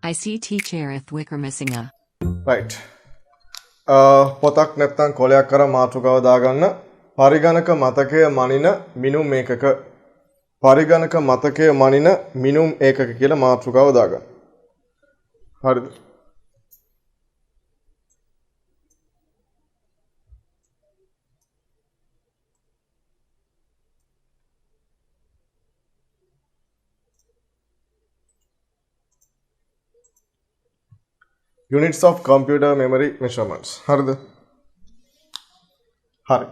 ICT Cherith Wickramasinghe. Right. පොතක් නැත්නම් කොලයක් කරන් මාතෘකාව දාගන්න. පරිගණක මතකය මනින මිනුම් ඒකක. පරිගණක මතකය මනින මිනුම් ඒකක කියලා මාතෘකාව දාගන්න. හරිද? Units of computer memory measurements. හරිද? හරි.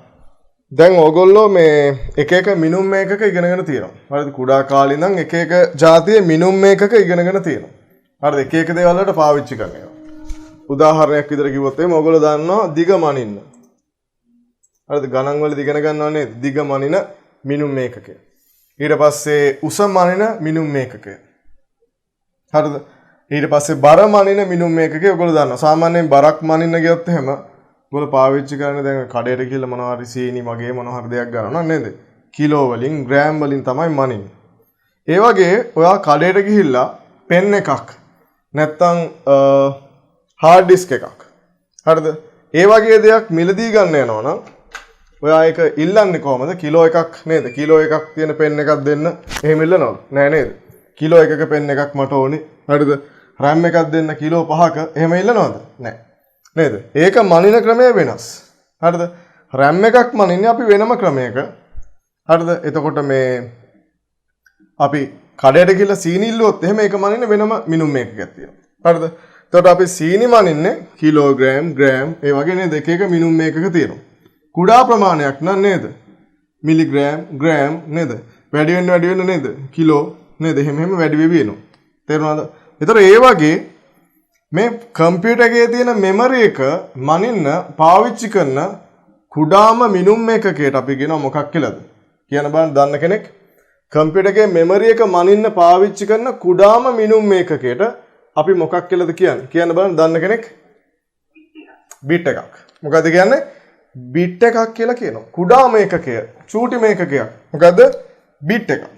දැන් ඕගොල්ලෝ මේ එක එක මිනුම් මේකක ඉගෙනගෙන තියෙනවා. හරිද? කුඩා කාලේ ඉඳන් එක එක જાතියේ මිනුම් මේකක ඉගෙනගෙන තියෙනවා. හරිද? එක එක දේවල් වලට පාවිච්චි කරනවා. උදාහරණයක් විදිහට කිව්වොත් එimhe ඕගොල්ලෝ දන්නවා දිග මනින්න. හරිද? ගණන් වලදී ඉගෙන ගන්නව නේද? දිග මනින මිනුම් මේකකය. ඊට පස්සේ උස මනින මිනුම් මේකකය. හරිද? ඊට පස්සේ බර මනින මිනුම් මේකකේ ඔයගොල්ලෝ දන්නවා. සාමාන්‍යයෙන් බරක් මනින්න ගියොත් එහෙම ඔයගොල්ලෝ පාවිච්චි කරන්නේ දැන් කඩේට ගිහලා මොනවා හරි සීනි වගේ මොනවා හරි දෙයක් ගන්නවා නේද? කිලෝ වලින් ග්‍රෑම් වලින් තමයි මනින්නේ. ඒ වගේ ඔයා කඩේට ගිහිල්ලා පෙන් එකක් නැත්තම් හાર્ඩ් ඩිස්ක් එකක්. හරිද? ඒ වගේ දෙයක් මිලදී ගන්න යනවා නම් ඔයා ඒක ඉල්ලන්නේ කොහමද? කිලෝ එකක් නේද? කිලෝ එකක් තියෙන පෙන් එකක් දෙන්න. එහෙම ඉල්ලනවද? නෑ නේද? කිලෝ එකක පෙන් එකක් මට ඕනේ. හරිද? RAM එකක් දෙන්න කිලෝ 5ක එහෙම ඉල්ලනවද? නෑ. නේද? ඒක මනින ක්‍රමය වෙනස්. හරිද? RAM එකක් මනින්නේ අපි වෙනම ක්‍රමයක. හරිද? එතකොට මේ අපි කඩේට ගිහලා සීනි ඉල්ලුවොත් එහෙම ඒක මනින්නේ වෙනම මිනුම් මේකයක් තියෙනවා. හරිද? එතකොට අපි සීනි මනින්නේ කිලෝග්‍රෑම්, ග්‍රෑම් ඒ වගේ නේද? එක එක මිනුම් මේකක තියෙනවා. කුඩා ප්‍රමාණයක් නන් නේද? මිලිග්‍රෑම්, ග්‍රෑම් නේද? වැඩි වෙන්න නේද? කිලෝ නේද? එහෙම වැඩි වෙවි එනවා. තේරුණාද? ඒතර ඒ වගේ මේ කම්පියුටර් එකේ තියෙන මෙමරි එක මනින්න පාවිච්චි කරන කුඩාම මිනුම් මේකකයට අපි කියනවා මොකක් කියලාද? කියන බලන්න දන්න කෙනෙක් කම්පියුටර් එකේ මෙමරි එක මනින්න පාවිච්චි කරන කුඩාම මිනුම් මේකකයට අපි මොකක් කියලාද කියන්නේ? කියන්න බලන්න දන්න කෙනෙක්? බිට් එකක්. මොකද්ද කියන්නේ? බිට් එකක් කියලා කියනවා. කුඩා මේකකය, චූටි මේකකයක්. මොකද්ද? බිට් එකක්.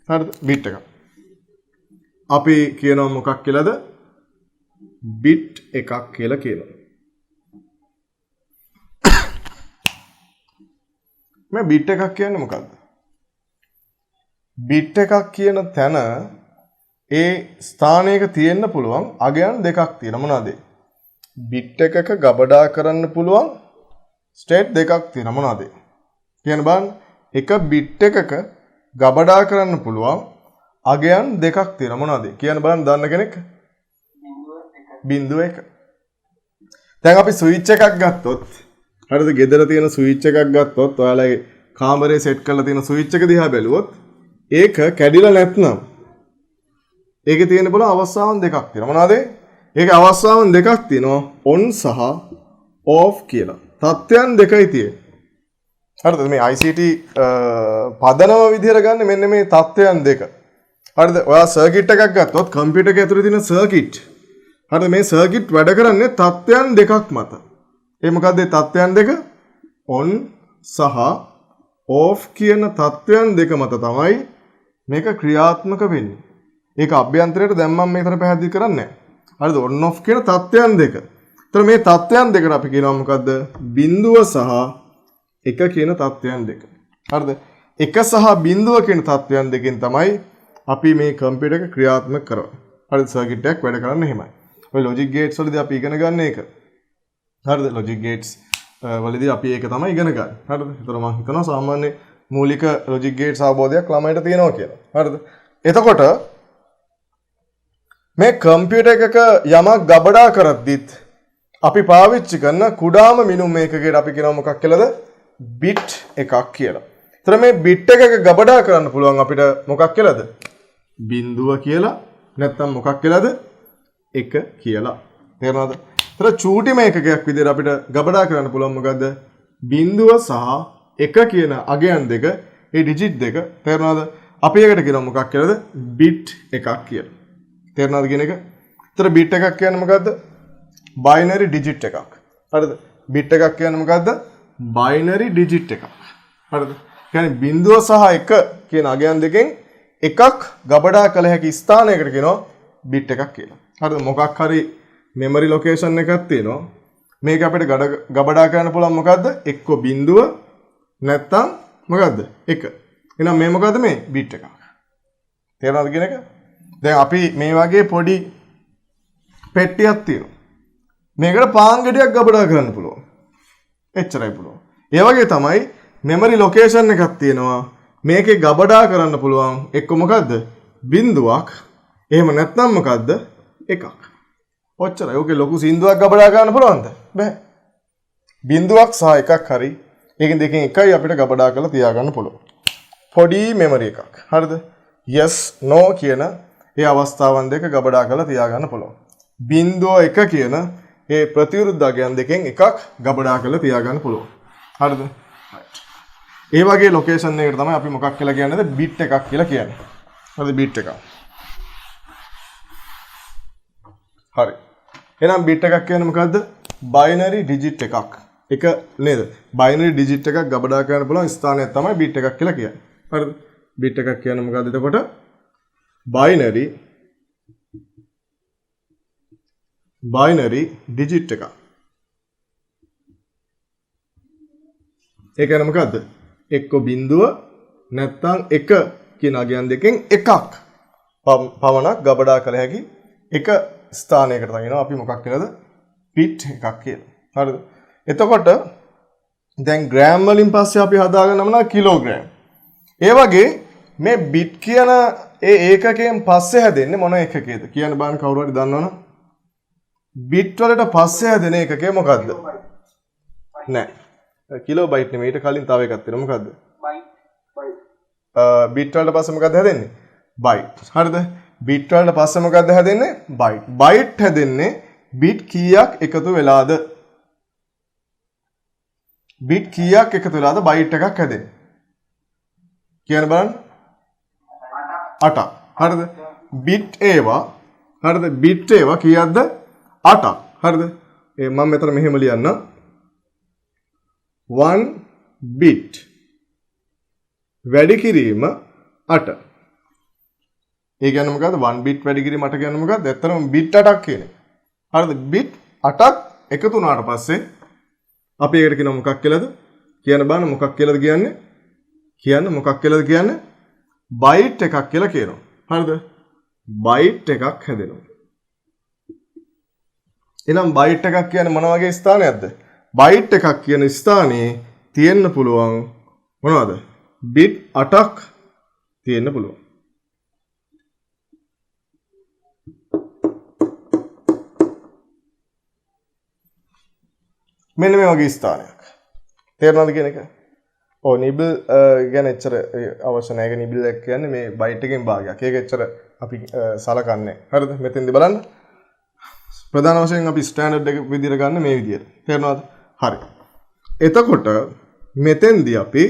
හරිද? බිට් එකක්. අපි කියනවා මොකක් කියලාද? බිට් එකක් කියලා කියනවා. මේ බිට් එකක් කියන්නේ මොකක්ද? බිට් එකක් කියන තැන ඒ ස්ථානයක තියෙන්න පුළුවන් අගයන් දෙකක් තියෙනවා. මොනවාද? බිට් එකක ගබඩා කරන්න පුළුවන් ස්ටේට් දෙකක් තියෙනවා. මොනවාද? කියන්න බලන්න. එක බිට් එකක ගබඩා කරන්න පුළුවන් අගයන් දෙකක් තියෙනවා. මොනවාද? කියන්න බලන්න දන්න කෙනෙක්? 0.1. දැන් අපි ස්විච් එකක් ගත්තොත් හරිද? ගෙදර තියෙන ස්විච් එකක් ගත්තොත් ඔයාලගේ කාමරේ සෙට් කරලා තියෙන ස්විච් එක දිහා බැලුවොත් ඒක කැඩිලා නැත්නම් ඒකේ තියෙන බල අවස්ථාවන් දෙකක් තියෙනවා. මොනවාද? ඒකේ අවස්ථාවන් දෙකක් තියෙනවා. on සහ off කියලා. තත්ත්වයන් දෙකයි තියෙන්නේ. හරිද? මේ ICT පදනම විදිහට ගන්න මෙන්න මේ තත්ත්වයන් දෙක. හරිද? ඔයා සර්කිට් එකක් ගත්තොත් කම්පියුටර් එකේ ඇතුලේ තියෙන සර්කිට්. හරිද? මේ සර්කිට් වැඩ කරන්නේ තත්ත්වයන් දෙකක් මත. ඒ මොකද්ද මේ තත්ත්වයන් දෙක? on සහ off කියන තත්ත්වයන් දෙක මත තමයි මේක ක්‍රියාත්මක වෙන්නේ. ඒක අභ්‍යන්තරයට දැන් මම මේකට පැහැදිලි කරන්නේ නැහැ. හරිද? on off කියන තත්ත්වයන් දෙක. ඒතර මේ තත්ත්වයන් දෙකට අපි කියනවා මොකද්ද? බිඳුව සහ එක කියන තත්ත්වයන් දෙක. හරිද? එක සහ බිඳුව කියන තත්ත්වයන් දෙකෙන් තමයි අපි මේ කම්පියුටර් එක ක්‍රියාත්මක කරන්නේ. හරිද? සර්කිට් එකක් වැඩ කරන්නේ එහෙමයි. ඔය ලොජික් ගේට්ස් වලදී අපි ඉගෙන ගන්න එක. හරිද? ලොජික් ගේට්ස් වලදී අපි ඒක තමයි ඉගෙන ගන්න. හරිද? ඒතර මම හිතනවා සාමාන්‍ය මූලික ලොජික් ගේට්ස් අවබෝධයක් ළමයිට තියෙනවා කියලා. හරිද? එතකොට මේ කම්පියුටර් එකක යමක් ගබඩා කරද්දිත් අපි පාවිච්චි කරන කුඩාම මිනුම් මේකකයට අපි කියනවා මොකක් කියලාද? බිට් එකක් කියලා. ඒතර මේ බිට් එකක ගබඩා කරන්න පුළුවන් අපිට මොකක් කියලාද? බිඳුව කියලා. නැත්නම් මොකක් කියලාද? එක කියලා. තේරෙනවද? ඒතර චූටි මේකකයක් විදිහට අපිට ගබඩා කරන්න පුළුවන් මොකද්ද? බිඳුව සහ එක කියන අගයන් දෙක, ඒ ඩිජිට් දෙක. තේරෙනවද? අපි ඒකට කියනවා මොකක් කියලාද? බිට් එකක් කියලා. තේරෙනවද කියන එක? ඒතර බිට් එකක් කියන්නේ මොකද්ද? බයිනරි ඩිජිට් එකක්. හරිද? බිට් එකක් කියන්නේ මොකද්ද? බයිනරි ඩිජිට් එකක්. හරිද? කියන්නේ බිඳුව සහ එක කියන අගයන් දෙකෙන් එකක් ගබඩා කළ හැකි ස්ථානයකට කියනවා බිට් එකක් කියලා. හරිද? මොකක් හරි මෙමරි ලොකේෂන් එකක් තියෙනවා. මේක අපිට ගබඩා කරන්න පුළුවන් මොකද්ද? එක්ක බිඳුව නැත්තම් මොකද්ද? 1. එහෙනම් මේ මොකද්ද මේ? බිට් එකක්. තේරෙනවද කියන එක? දැන් අපි මේ වගේ පොඩි පෙට්ටියක් තියෙනවා. මේකට පාන් ගෙඩියක් ගබඩා කරන්න පුළුවන්. එච්චරයි පුළුවන්. ඒ වගේ තමයි මෙමරි ලොකේෂන් එකක් තියෙනවා. මේකේ ගබඩා කරන්න පුළුවන් එක්ක මොකද්ද? බිඳුවක්. එහෙම නැත්නම් මොකද්ද? 1ක්. ඔච්චරයි. ඕකේ ලොකු සින්දුවක් ගබඩා ගන්න පුළුවන්ද? බෑ. බිඳුවක් සහ 1ක් හරි. ඒකෙන් දෙකෙන් එකයි අපිට ගබඩා කරලා තියාගන්න පුළුවන්. පොඩි මෙමරි එකක්. හරිද? yes no කියන ඒ අවස්ථාවන් දෙක ගබඩා කරලා තියාගන්න පුළුවන්. බිඳුව 1 කියන ඒ ප්‍රතිවිරුද්ධ අගයන් දෙකෙන් එකක් ගබඩා කරලා තියාගන්න පුළුවන්. හරිද? ඒ වගේ ලොකේෂන් එකකට තමයි අපි මොකක් කියලා කියන්නේද? බිට් එකක් කියලා කියන්නේ. හරිද? බිට් එකක්. හරි. එහෙනම් බිට් එකක් කියන්නේ මොකද්ද? බයිනරි ඩිජිට් එකක්. එක නේද? බයිනරි ඩිජිට් එකක් ගබඩා කරන්න පුළුවන් ස්ථානයක් තමයි බිට් එකක් කියලා කියන්නේ. හරිද? බිට් එකක් කියන්නේ මොකද්ද එතකොට? බයිනරි ඩිජිට් එකක්. ඒ කියන්නේ මොකද්ද? එක්ක බිඳුව නැත්නම් 1 කියන අගයන් දෙකෙන් එකක් පමණක් ගබඩා කළ හැකි එක ස්ථානයකට තනිනවා අපි මොකක් කියලාද? බිට් එකක් කියලා. හරිද? එතකොට දැන් ග්‍රෑම් වලින් පස්සේ අපි හදාගන්න මොනවා? කිලෝග්‍රෑම්. ඒ වගේ මේ බිට් කියන ඒ ඒකකයෙන් පස්සේ හැදෙන්නේ මොන ඒකකයේද? කියන්න බලන්න කවුරු හරි දන්නවනම්? බිට් වලට පස්සේ හැදෙන ඒකකය මොකද්ද? නෑ. කිලෝබයිට් නෙමෙයි. ඊට කලින් තව එකක් තියෙනවා. මොකද්ද? බිට් වලට පස්සේ මොකද්ද හැදෙන්නේ? බයිට්. හරිද? බිට් වලට පස්සේ මොකද්ද හැදෙන්නේ? බයිට්. බයිට් හැදෙන්නේ බිට් කීයක් එකතු වෙලාද? බිට් කීයක් එකතු වෙලාද බයිට් එකක් හැදෙන්නේ? කියන්න බලන්න. 8ක්. හරිද? බිට් ඒවා හරිද? බිට් ඒවා කීයක්ද? 8ක්. හරිද? මම මෙතන මෙහෙම ලියන්නම්. 1 bit වැඩි කිරීම 8. ඒ කියන්නේ මොකද්ද? 1 bit වැඩි කිරීම 8 කියන්නේ මොකද්ද? ඇත්තටම bit 8ක් කියන්නේ. හරිද? bit 8ක් එකතු වුණාට පස්සේ අපි ඒකට කියනවා මොකක් කියලාද? කියන්න බලන්න මොකක් කියලාද කියන්නේ? මොකක් කියලාද කියන්නේ? byte එකක් කියලා කියනවා. හරිද? byte එකක් හැදෙනවා. එහෙනම් byte එකක් කියන්නේ මොන වගේ ස්ථානයක්ද? byte එකක් කියන ස්ථානයේ තියෙන්න පුළුවන් මොනවද? bit 8ක් තියෙන්න පුළුවන්. මෙන්න මේ වගේ ස්ථානයක්. තේරෙනවද කියන එක? ඔව් නිබල් ගැන එච්චර අවශ්‍ය නැහැ. ඒක නිබල් එක කියන්නේ මේ byte එකෙන් භාගයක්. ඒක එච්චර අපි සලකන්නේ. හරිද? මෙතෙන්දී බලන්න. ප්‍රධාන වශයෙන් අපි ස්ටෑන්ඩඩ් එක විදිහට ගන්න මේ විදිහට. තේරෙනවද? හරි. එතකොට මෙතෙන්දී අපි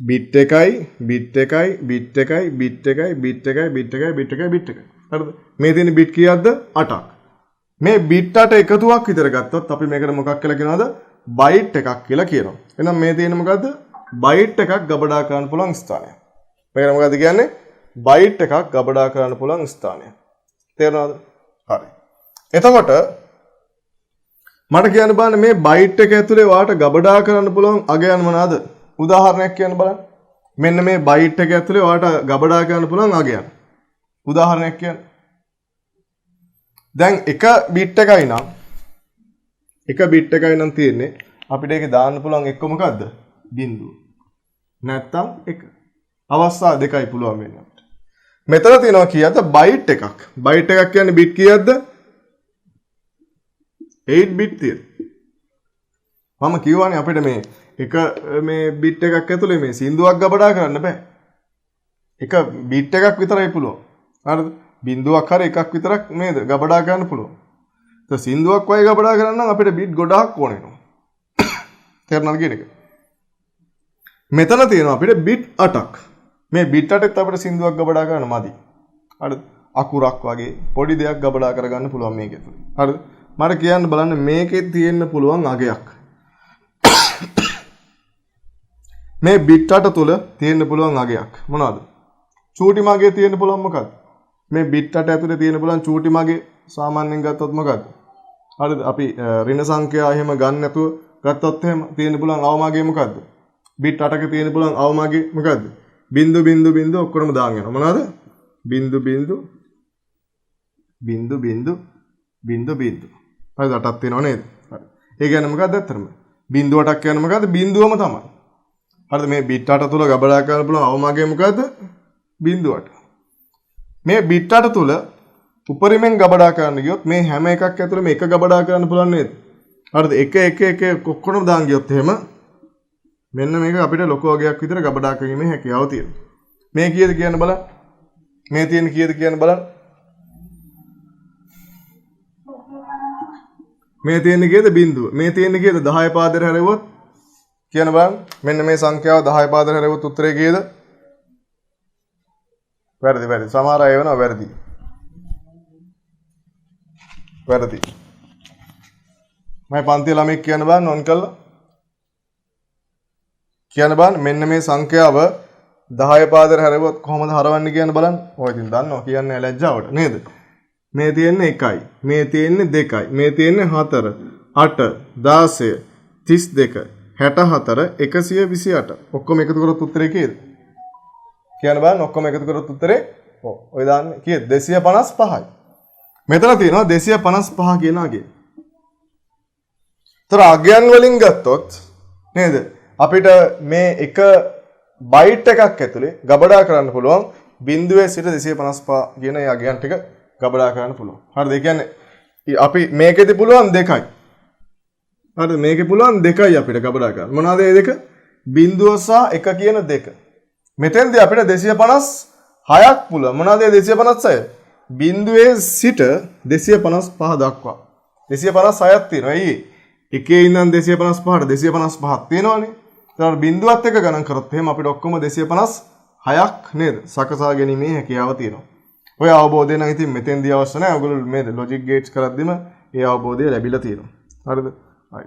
bit 1යි bit 1යි bit 1යි bit 1යි bit 1යි bit 1යි bit 1යි bit 1යි. හරිද? මේ තියෙන bit කීයක්ද? 8ක්. මේ bit 8 එකතුවක් විතර ගත්තොත් අපි මේකට මොකක් කියලා කියනවද? byte එකක් කියලා කියනවා. එහෙනම් මේ තියෙන මොකද්ද? byte එකක් ගබඩා කරන්න පුළුවන් ස්ථානය. මේකට මොකද්ද කියන්නේ? byte එකක් ගබඩා කරන්න පුළුවන් ස්ථානය. තේරෙනවද? හරි. එතකොට මට කියන්න බලන්න මේ byte එක ඇතුලේ වාට ගබඩා කරන්න පුළුවන් අගයන් මොනවාද? උදාහරණයක් කියන්න බලන්න. මෙන්න මේ byte එක ඇතුලේ වාට ගබඩා කරන්න පුළුවන් අගයන්. උදාහරණයක් කියන්න. දැන් එක bit එකයි නම් තියෙන්නේ අපිට ඒකේ දාන්න පුළුවන් එක්ක මොකද්ද? බිංදුව. නැත්තම් 1. අවස්ථා දෙකයි පුළුවන් වෙන්නේ. මෙතන තියෙනවා කීයක්ද? byte එකක්. byte එකක් කියන්නේ bit කීයක්ද? 8 bit තියෙනවා. මම කියවනේ අපිට මේ bit එකක් ඇතුලේ මේ සින්දුවක් ගබඩා කරන්න බෑ. එක bit එකක් විතරයි පුළුවන්. හරිද? බිංදුවක් හරි එකක් විතරක් නේද ගබඩා ගන්න පුළුවන්. ඒක සින්දුවක් වගේ ගබඩා කරන්න නම් අපිට බිට් ගොඩාක් ඕන වෙනවා. තේරුණාද කියන එක? මෙතන තියෙනවා අපිට බිට් 8ක්. මේ බිට් 8ත් අපිට සින්දුවක් ගබඩා ගන්න මදි. හරිද? අකුරක් වගේ පොඩි දෙයක් ගබඩා කරගන්න පුළුවන් මේක ඇතුලේ. හරිද? මට කියන්න බලන්න මේකේ තියෙන්න පුළුවන් අගයක්. මේ බිට් 8 තුල තියෙන්න පුළුවන් අගයක් මොනවද? චූටි මාගේ තියෙන්න පුළුවන් මොකක්ද? මේ bit 8 ඇතුලේ තියෙන පුළුවන් චූටි මගේ සාමාන්‍යයෙන් ගත්තොත් මොකද්ද? හරිද? අපි ඍණ සංඛ්‍යා එහෙම ගන්න නැතුව ගත්තොත් එහෙම තියෙන පුළුවන් අවමගේ මොකද්ද? bit 8ක තියෙන පුළුවන් අවමගේ මොකද්ද? බිංදු බිංදු බිංදු ඔක්කොම දාන් යනවා. මොනවද? බිංදු බිංදු බිංදු බිංදු බිංදු බිංදු. හරිද? 8ක් තියෙනව නේද? හරි. ඒ කියන්නේ මොකක්ද ඇත්තටම? බිංදු 8ක් කියන්නේ මොකද්ද? බිංදුවම තමයි. හරිද? මේ bit 8 තුල ගබඩා කරන්න පුළුවන් අවමගේ මොකද්ද? බිංදු 8. මේ bit 8 තුල උපරිමෙන් ගබඩා කරන්න ගියොත් මේ හැම එකක් ඇතුළේ මේක ගබඩා කරන්න පුළුවන් නේද? හරිද? එක ඔක්කොම දාන් ගියොත් එහෙම මෙන්න මේක අපිට ලොකු වගයක් විතර ගබඩා කිරීමේ හැකියාව තියෙනවා. මේ කීයද කියන්න බලන්න. මේ තියෙන කීයද කියන්න බලන්න. මේ තියෙන කීයද බිංදුව. මේ තියෙන කීයද 10 පාදයට හැරෙවුවොත් කියන්න බලන්න. මෙන්න මේ සංඛ්‍යාව 10 පාදයට හැරෙවුවොත් උත්තරේ කීයද? වැරදි. සමහර අය වෙනවා වැරදි. මම පන්ති ළමෙක් කියන්න බලන්න ඔන් කළා. කියන්න බලන්න මෙන්න මේ සංඛ්‍යාව 10 පාදයට හැරෙවුවොත් කොහොමද හරවන්නේ කියන්න බලන්න. ඔය ඉතින් දන්නවා කියන්නේ ලැජ්ජාවට නේද? මේ තියෙන්නේ 1යි. මේ තියෙන්නේ 2යි. මේ තියෙන්නේ 4, 8, 16, 32, 64, 128. ඔක්කොම එකතු කරොත් උත්තරේ කීයද? කියන්න බලන්න ඔක්කොම එකතු කරොත් උත්තරේ ඔය දාන්නේ කීයද? 255යි. මෙතන තියෙනවා 255 කියන අගය. ତර අගයන් වලින් ගත්තොත් නේද? අපිට මේ එක බයිට් එකක් ඇතුලේ ගබඩා කරන්න පුළුවන් 0 සිට 255 කියන ඒ අගයන් ටික ගබඩා කරන්න පුළුවන්. හරිද? ඒ කියන්නේ අපි මේකෙදි පුළුවන් 2යි. හරිද? මේකේ පුළුවන් 2යි අපිට ගබඩා කරන්න. මොනවාද මේ දෙක? 0 සහ 1 කියන දෙක. මෙතෙන්දී අපිට 256ක් පුළුවන්. මොනවාද 256? 0 සිට 255 දක්වා 256ක් තියෙනවා. ඇයි? එකේ ඉඳන් 255ට 255ක් තියෙනවනේ. ඒතකොට බිඳුවත් එක ගණන් කරොත් එහෙම අපිට ඔක්කොම 256ක් නේද? සකසා ගැනීමේ හැකියාව තියෙනවා. ඔය අවබෝධය නම් ඉතින් මෙතෙන්දී අවශ්‍ය නැහැ. ඔයගොල්ලෝ මේ ලොජික් ගේට්ස් කරද්දිම ඒ අවබෝධය ලැබිලා තියෙනවා. හරිද? හරි.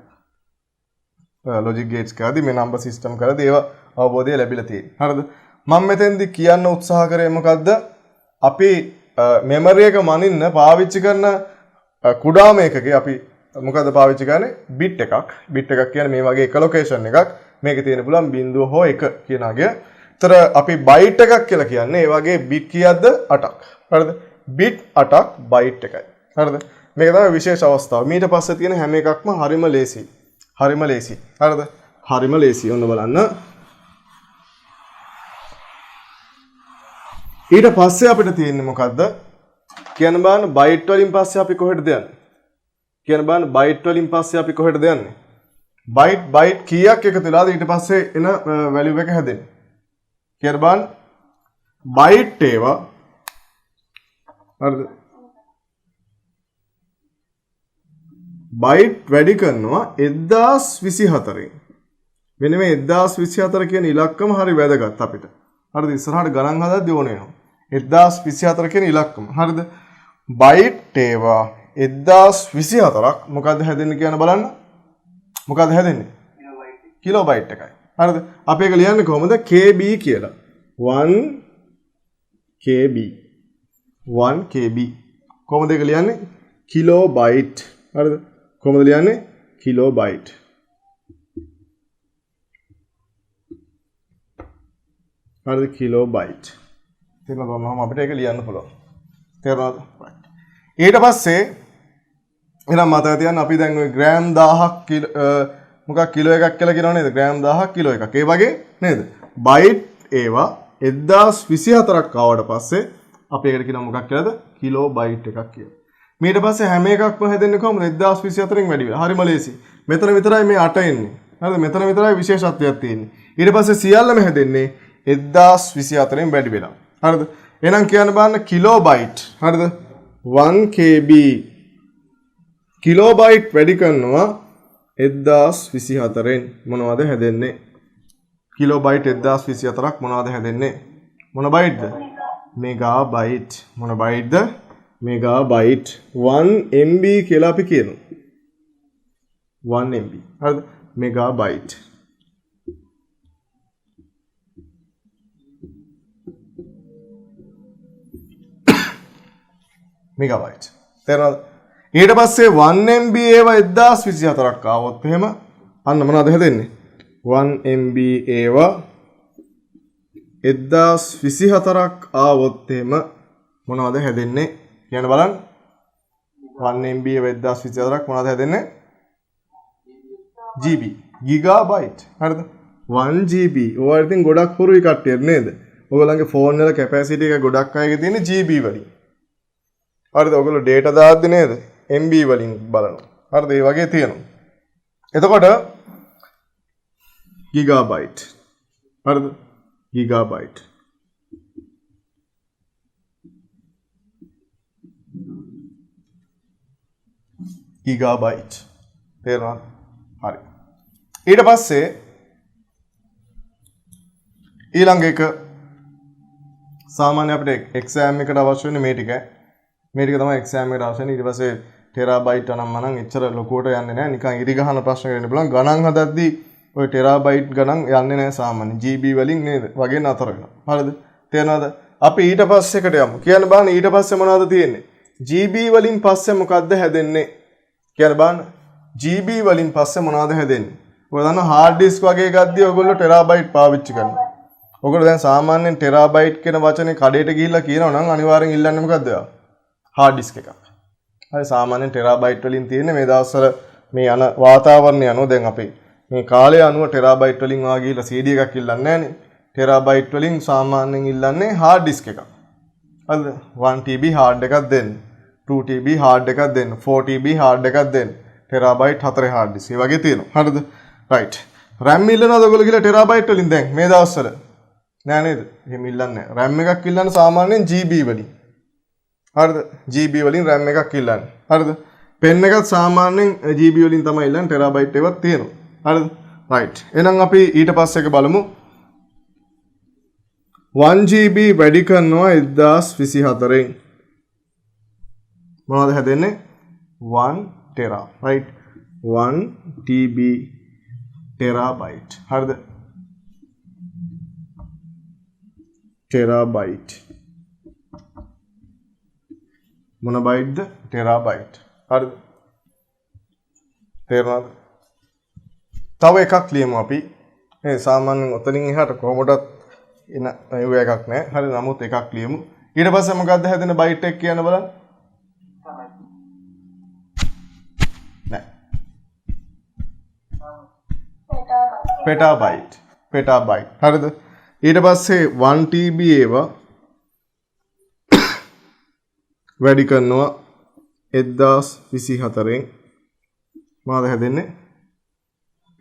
ලොජික් ගේට්ස් කරද්දි මේ නම්බර් සිස්ටම් කරද්දි ඒව අවබෝධය ලැබිලා තියෙනවා. හරිද? මම මෙතෙන්දී කියන්න උත්සාහ කරේ මොකද්ද? අපි මෙමරි එක මනින්න පාවිච්චි කරන කුඩාම එකකේ අපි මොකද පාවිච්චි කරන්නේ? බිට් එකක්. බිට් එකක් කියන්නේ මේ වගේ එක ලොකේෂන් එකක්. මේකේ තියෙන පුළුවන් 0 හෝ 1 කියන අගය. ඒතර අපි බයිට් එකක් කියලා කියන්නේ ඒ වගේ බිට් කීයක්ද? 8ක්. හරිද? බිට් 8ක් බයිට් එකයි. හරිද? මේක තමයි විශේෂ අවස්ථාව. ඊට පස්සේ තියෙන හැම එකක්ම හරිම ලේසි. හරිද? හරිම ලේසි. ඔන්න බලන්න. ඊට පස්සේ අපිට තියෙන්නේ මොකද්ද? කියන්න බලන්න බයිට් වලින් පස්සේ අපි කොහෙටද යන්නේ? කියන්න බලන්න බයිට් වලින් පස්සේ අපි කොහෙටද යන්නේ? බයිට් කීයක් එකතු වෙලාද ඊට පස්සේ එන වැලියු එක හැදෙන්නේ? කියන්න බලන්න බයිට් ඒවා හරිද? බයිට් වැඩි කරනවා 1024න්. මෙන්න මේ 1024 කියන ඉලක්කම හරි වැදගත් අපිට. හරිද? ඉස්සරහට ගණන් හදද්දී ඕනේ වෙනවා. 1024 කියන ඉලක්කම. හරිද? බයිට් ඒවා 1024ක් මොකද්ද හැදෙන්නේ කියන බලන්න. මොකද්ද හැදෙන්නේ? කිලෝබයිට් එකයි. හරිද? අපි ඒක ලියන්නේ කොහොමද? KB කියලා. 1 KB. 1 KB. කොහොමද ඒක ලියන්නේ? කිලෝබයිට්. හරිද? කොහොමද ලියන්නේ? කිලෝබයිට්. හරිද? කිලෝබයිට්. තේරුණාද? අපිට ඒක ලියන්න පුළුවන්. තේරුණාද? ඊට පස්සේ එහෙනම් මතක තියන්න අපි දැන් ওই ග්‍රෑම් 1000ක් මොකක් කිලෝ එකක් කියලා කියනවා නේද? ග්‍රෑම් 1000ක් කිලෝ එකක්. ඒ වගේ නේද? බයිට් ඒවා 1024ක් ආවට පස්සේ අපි ඒකට කියනවා මොකක් කියලාද? කිලෝ බයිට් එකක් කියලා. ඊට පස්සේ හැම එකක්ම හැදෙන්නේ කොහොමද? 1024න් වැඩි වෙලා. හරිම ලේසි. මෙතන විතරයි මේ 8 එන්නේ. හරිද? මෙතන විතරයි විශේෂත්වයක් තියෙන්නේ. ඊට පස්සේ සියල්ලම හැදෙන්නේ 1024න් වැඩි වෙලා. හරිද? එහෙනම් කියන්න බලන්න කිලෝබයිට්. හරිද? 1 KB කිලෝබයිට් වැඩි කරනවා 1024න් මොනවද හැදෙන්නේ? කිලෝබයිට් 1024ක් මොනවද හැදෙන්නේ? මොන බයිට්ද? මෙගාබයිට්. මොන බයිට්ද? මෙගාබයිට්. 1 MB කියලා අපි කියනවා. 1 MB. හරිද? මෙගාබයිට්. මෙගාබයිට්. තේරෙනවද? ඊට පස්සේ 1 MB ඒවා 1024ක් ආවොත් එහෙම අන්න මොනවද හැදෙන්නේ? 1 MB ඒවා 1024ක් ආවොත් එහෙම මොනවද හැදෙන්නේ? කියන්න බලන්න. 1 MB ඒවා 1024ක් මොනවද හැදෙන්නේ? GB gigabyte. හරිද? 1 GB. ඔයාලා ඉතින් ගොඩක් හුරුයි කට්ටියට නේද? ඔයගොල්ලන්ගේ ෆෝන් වල කැපැසිටි එක ගොඩක් අයගේ තියෙන්නේ GB වලින්. හරිද? ඔයගොල්ලෝ data දාද්දි නේද? MB වලින් බලනවා. හරිද? ඒ වගේ තියෙනවා. එතකොට ගිගාබයිට්. හරිද? ගිගාබයිට්. ගිගාබයිට්. තේරුණාද? හරි. ඊට පස්සේ ඊළඟ එක සාමාන්‍ය අපිට එක්සෑම් එකට අවශ්‍ය වෙන්නේ මේ ටික. මේ ටික තමයි එක්සෑම් එකට අවශ්‍ය වෙන්නේ. ඊට පස්සේ ටෙරාබයිට් අනම් මනම් එච්චර ලොකුවට යන්නේ නැහැ. නිකන් ඉරි ගහන ප්‍රශ්නකට එන්න පුළුවන්. ගණන් හදද්දී ඔය ටෙරාබයිට් ගණන් යන්නේ නැහැ සාමාන්‍ය. GB වලින් නේද? වගේ නතර වෙනවා. හරිද? තේරෙනවද? අපි ඊට පස්සේ එකට යමු. කියන්න බලන්න ඊට පස්සේ මොනවද තියෙන්නේ? GB වලින් පස්සේ මොකද්ද හැදෙන්නේ? කියන්න බලන්න. GB වලින් පස්සේ මොනවද හැදෙන්නේ? ඔයගොල්ලෝ දන්නවා hard disk වගේ ගද්දී ඔයගොල්ලෝ ටෙරාබයිට් පාවිච්චි කරනවා. ඔයගොල්ලෝ දැන් සාමාන්‍යයෙන් ටෙරාබයිට් කියන වචනේ කඩේට ගිහිල්ලා කියනවා නම් අනිවාර්යෙන් ඉල්ලන්නේ මොකද්ද? hard disk එකක්. හරි සාමාන්‍යයෙන් ටෙරාබයිට් වලින් තියෙන්නේ මේ දවස්වල මේ යන වාතාවරණය අනුව දැන් අපි මේ කාලය අනුව ටෙරාබයිට් වලින් ආ ගිහිල්ලා CD එකක් ඉල්ලන්නේ නැහනේ. ටෙරාබයිට් වලින් සාමාන්‍යයෙන් ඉල්ලන්නේ hard disk එකක්. හරිද? 1 TB hard එකක් දෙන්න. 2 TB hard එකක් දෙන්න. 4 TB hard එකක් දෙන්න. Terabyte 4 hard disk. ඒ වගේ තියෙනවා. හරිද? right. RAM ඉල්ලනවද ඔයගොල්ලෝ කියලා ටෙරාබයිට් වලින් දැන් මේ දවස්වල? නෑ නේද? එහෙම ඉල්ලන්නේ නෑ. RAM එකක් ඉල්ලන්නේ සාමාන්‍යයෙන් GB වලින්. හරිද? GB වලින් RAM එකක් ඉල්ලන්නේ. හරිද? පෙන් එකත් සාමාන්‍යයෙන් GB වලින් තමයි ඉල්ලන්නේ. ටෙරාබයිට් එකක් තියෙනවා. හරිද? right. එහෙනම් අපි ඊට පස්සේ එක බලමු. 1 GB වැඩි කරනවා 1024න්. මොනවද හැදෙන්නේ? 1 tera. right? 1 TB terabyte. හරිද? terabyte. මොන බයිට්ද? terabyte. හරිද? තේරුණාද? තව එකක් ලියමු අපි. මේ සාමාන්‍යයෙන් ඔතනින් එහාට කොහොමදත් එන ඒව එකක් නෑ. හරි නමුත් එකක් ලියමු. ඊට පස්සේ මොකද්ද හැදෙන බයිට් එක කියන්න බලන්න. නෑ. petabyte. petabyte. හරිද? ඊට පස්සේ 1 TB ඒවා වැඩි කරනවා 1024න් මොනවද හැදෙන්නේ?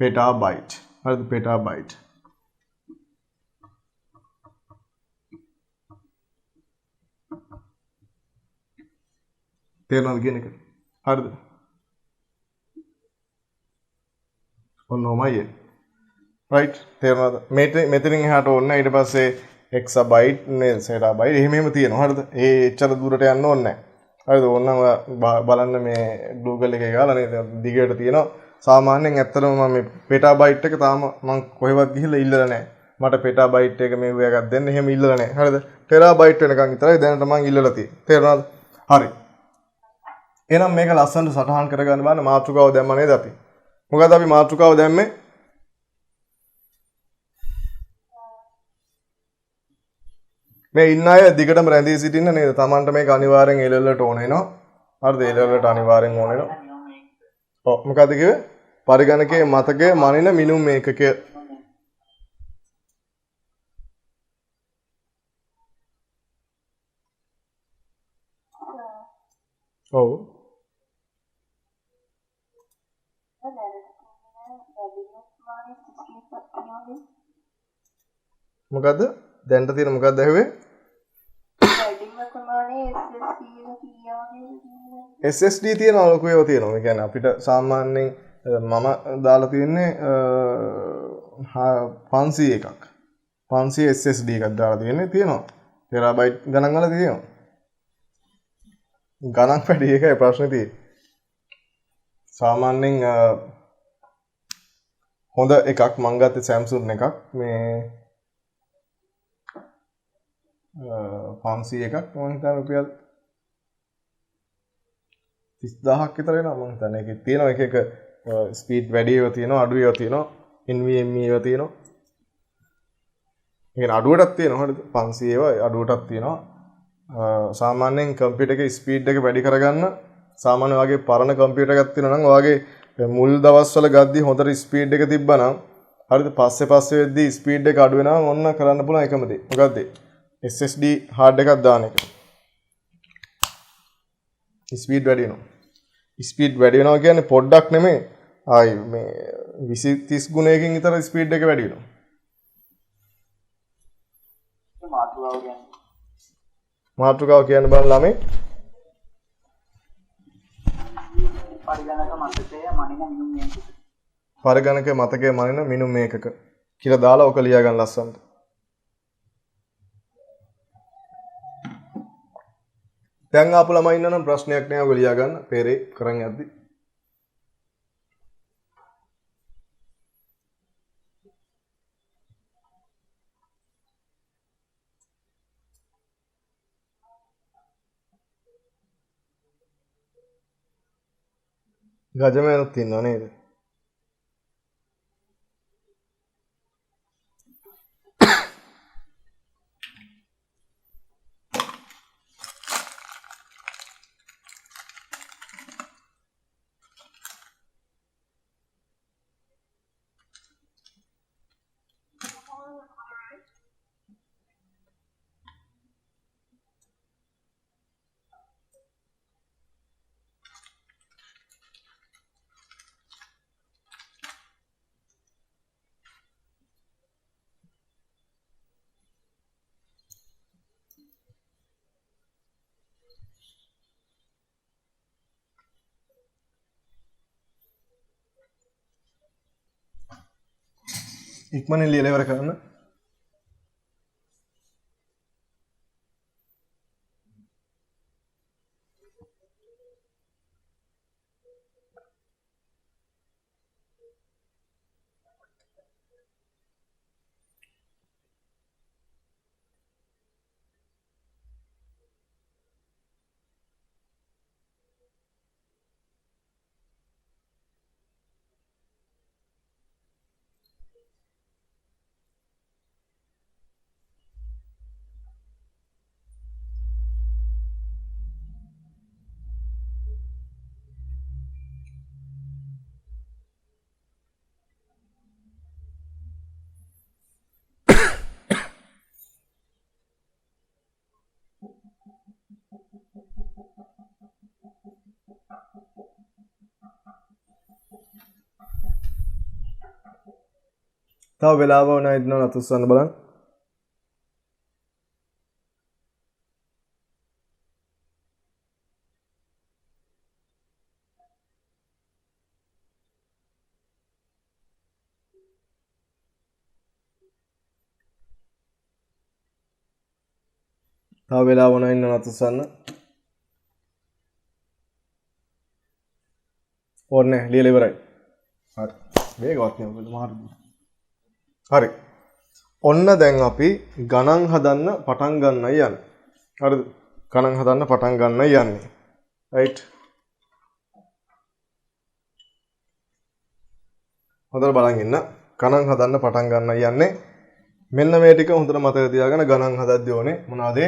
petabyte. හරිද? petabyte. තේරෙනවද කියන එක? හරිද? ඔන්නෝමයි. right. තේරෙනවද? මෙතනින් එහාට ඕන්න ඊට පස්සේ exabyte නේ zettabyte එහෙම තියෙනවා. හරිද? ඒ එච්චර දුරට යන්න ඕනේ නැහැ. හරිද? ඕනනම් බලන්න මේ Google එකේ ගාලා නේද දිගට තියෙනවා. සාමාන්‍යයෙන් ඇත්තටම මම මේ petabyte එක තාම මම කොහෙවත් ගිහිල්ලා ඉල්ලලා නැහැ. මට petabyte එක මේ එකක් දෙන්න එහෙම ඉල්ලලා නැහැ. හරිද? terabyte වෙනකන් විතරයි දැනට මම ඉල්ලලා තියෙන්නේ. තේරුණාද? හරි. එහෙනම් මේක ලස්සනට සටහන් කරගන්න බලන්න මාතෘකාව දැම්ම නේද අපි? මොකද අපි මාතෘකාව දැම්මේ? මේ ඉන්න අය දිගටම රැඳී සිටින්න නේද? Tamanට මේක අනිවාර්යෙන් A level වලට ඕන වෙනවා. හරිද? A level වලට අනිවාර්යෙන් ඕන වෙනවා. ඔව් මොකද කිව්වේ? පරිගණකයේ මතකයේ මනින මිනුම් ඒකකය. ඔව්. මොකද්ද? දැන්ට තියෙන මොකක්ද ඇහුවේ? SSD තියෙනවා ලොකු ඒවා තියෙනවා. ඒ කියන්නේ අපිට සාමාන්‍යයෙන් මම දාලා තියෙන්නේ 500 එකක්. 500 SSD එකක් දාලා තියෙනවා. ටෙරාබයිට් ගණන් වල තියෙනවා. ගණන් වැඩි එකයි ප්‍රශ්නේ තියෙන්නේ. සාමාන්‍යයෙන් හොඳ එකක් මම ගත්තේ Samsung එකක්. මේ 500 එකක් මම හිතන්නේ රුපියල් 30000ක් විතර එනවා මම හිතන්නේ. ඒකේ තියෙනවා එක ස්පීඩ් වැඩි ඒවා තියෙනවා අඩු ඒවා තියෙනවා NVMe ඒවා තියෙනවා. ඒ කියන්නේ අඩුවටත් තියෙනවා හරිද 500 ඒවා අඩුවටත් තියෙනවා. සාමාන්‍යයෙන් කම්පියුටර් එකේ ස්පීඩ් එක වැඩි කරගන්න සාමාන්‍ය වගේ පරණ කම්පියුටර් එකක් තියෙනවා නම් ඔයාගේ මුල් දවස්වල ගද්දි හොඳට ස්පීඩ් එක තිබ්බනම් හරිද පස්සේ වෙද්දී ස්පීඩ් එක අඩු වෙනවා ඔන්න කරන්න පුළුවන් එකම දේ. මොකද්ද? SSD hard එකක් දාන එක. ස්පීඩ් වැඩි වෙනවා. ස්පීඩ් වැඩි වෙනවා කියන්නේ පොඩ්ඩක් නෙමෙයි. ආයි මේ 20 30 ගුණයකින් විතර ස්පීඩ් එක වැඩි වෙනවා. මාතෘකාව කියන්න බලන්න ළමයි. පරිගණක මතකයේ මනින මිනුම් මේකක කියලා දාලා ඔක ලියා ගන්න ලස්සනට. දැන් ආපු ළමයි ඉන්නනම් ප්‍රශ්නයක් නෑ ඔක ලියා ගන්න. පෙරේ කරන් යද්දි. ගජමෑනුත් ඉන්නව නේද? ඉක්මනින් ලියලා ඉවර කරන්න. තව වෙලාව වුණා ඉදනවා නතුස්සන්න බලන්න. තව වෙලාව වුණා ඉන්න නතුස්සන්න. ඕනේ ලියලා ඉවරයි. හරි. වේගවත් නේ ඔබ මාරු. හරි. ඔන්න දැන් අපි ගණන් හදන්න පටන් ගන්නයි යන්නේ. හරිද? ගණන් හදන්න පටන් ගන්නයි යන්නේ. right. හොඳට බලන් ඉන්න. ගණන් හදන්න පටන් ගන්නයි යන්නේ. මෙන්න මේ ටික හොඳට මතක තියාගෙන ගණන් හදද්දී ඕනේ මොනවද?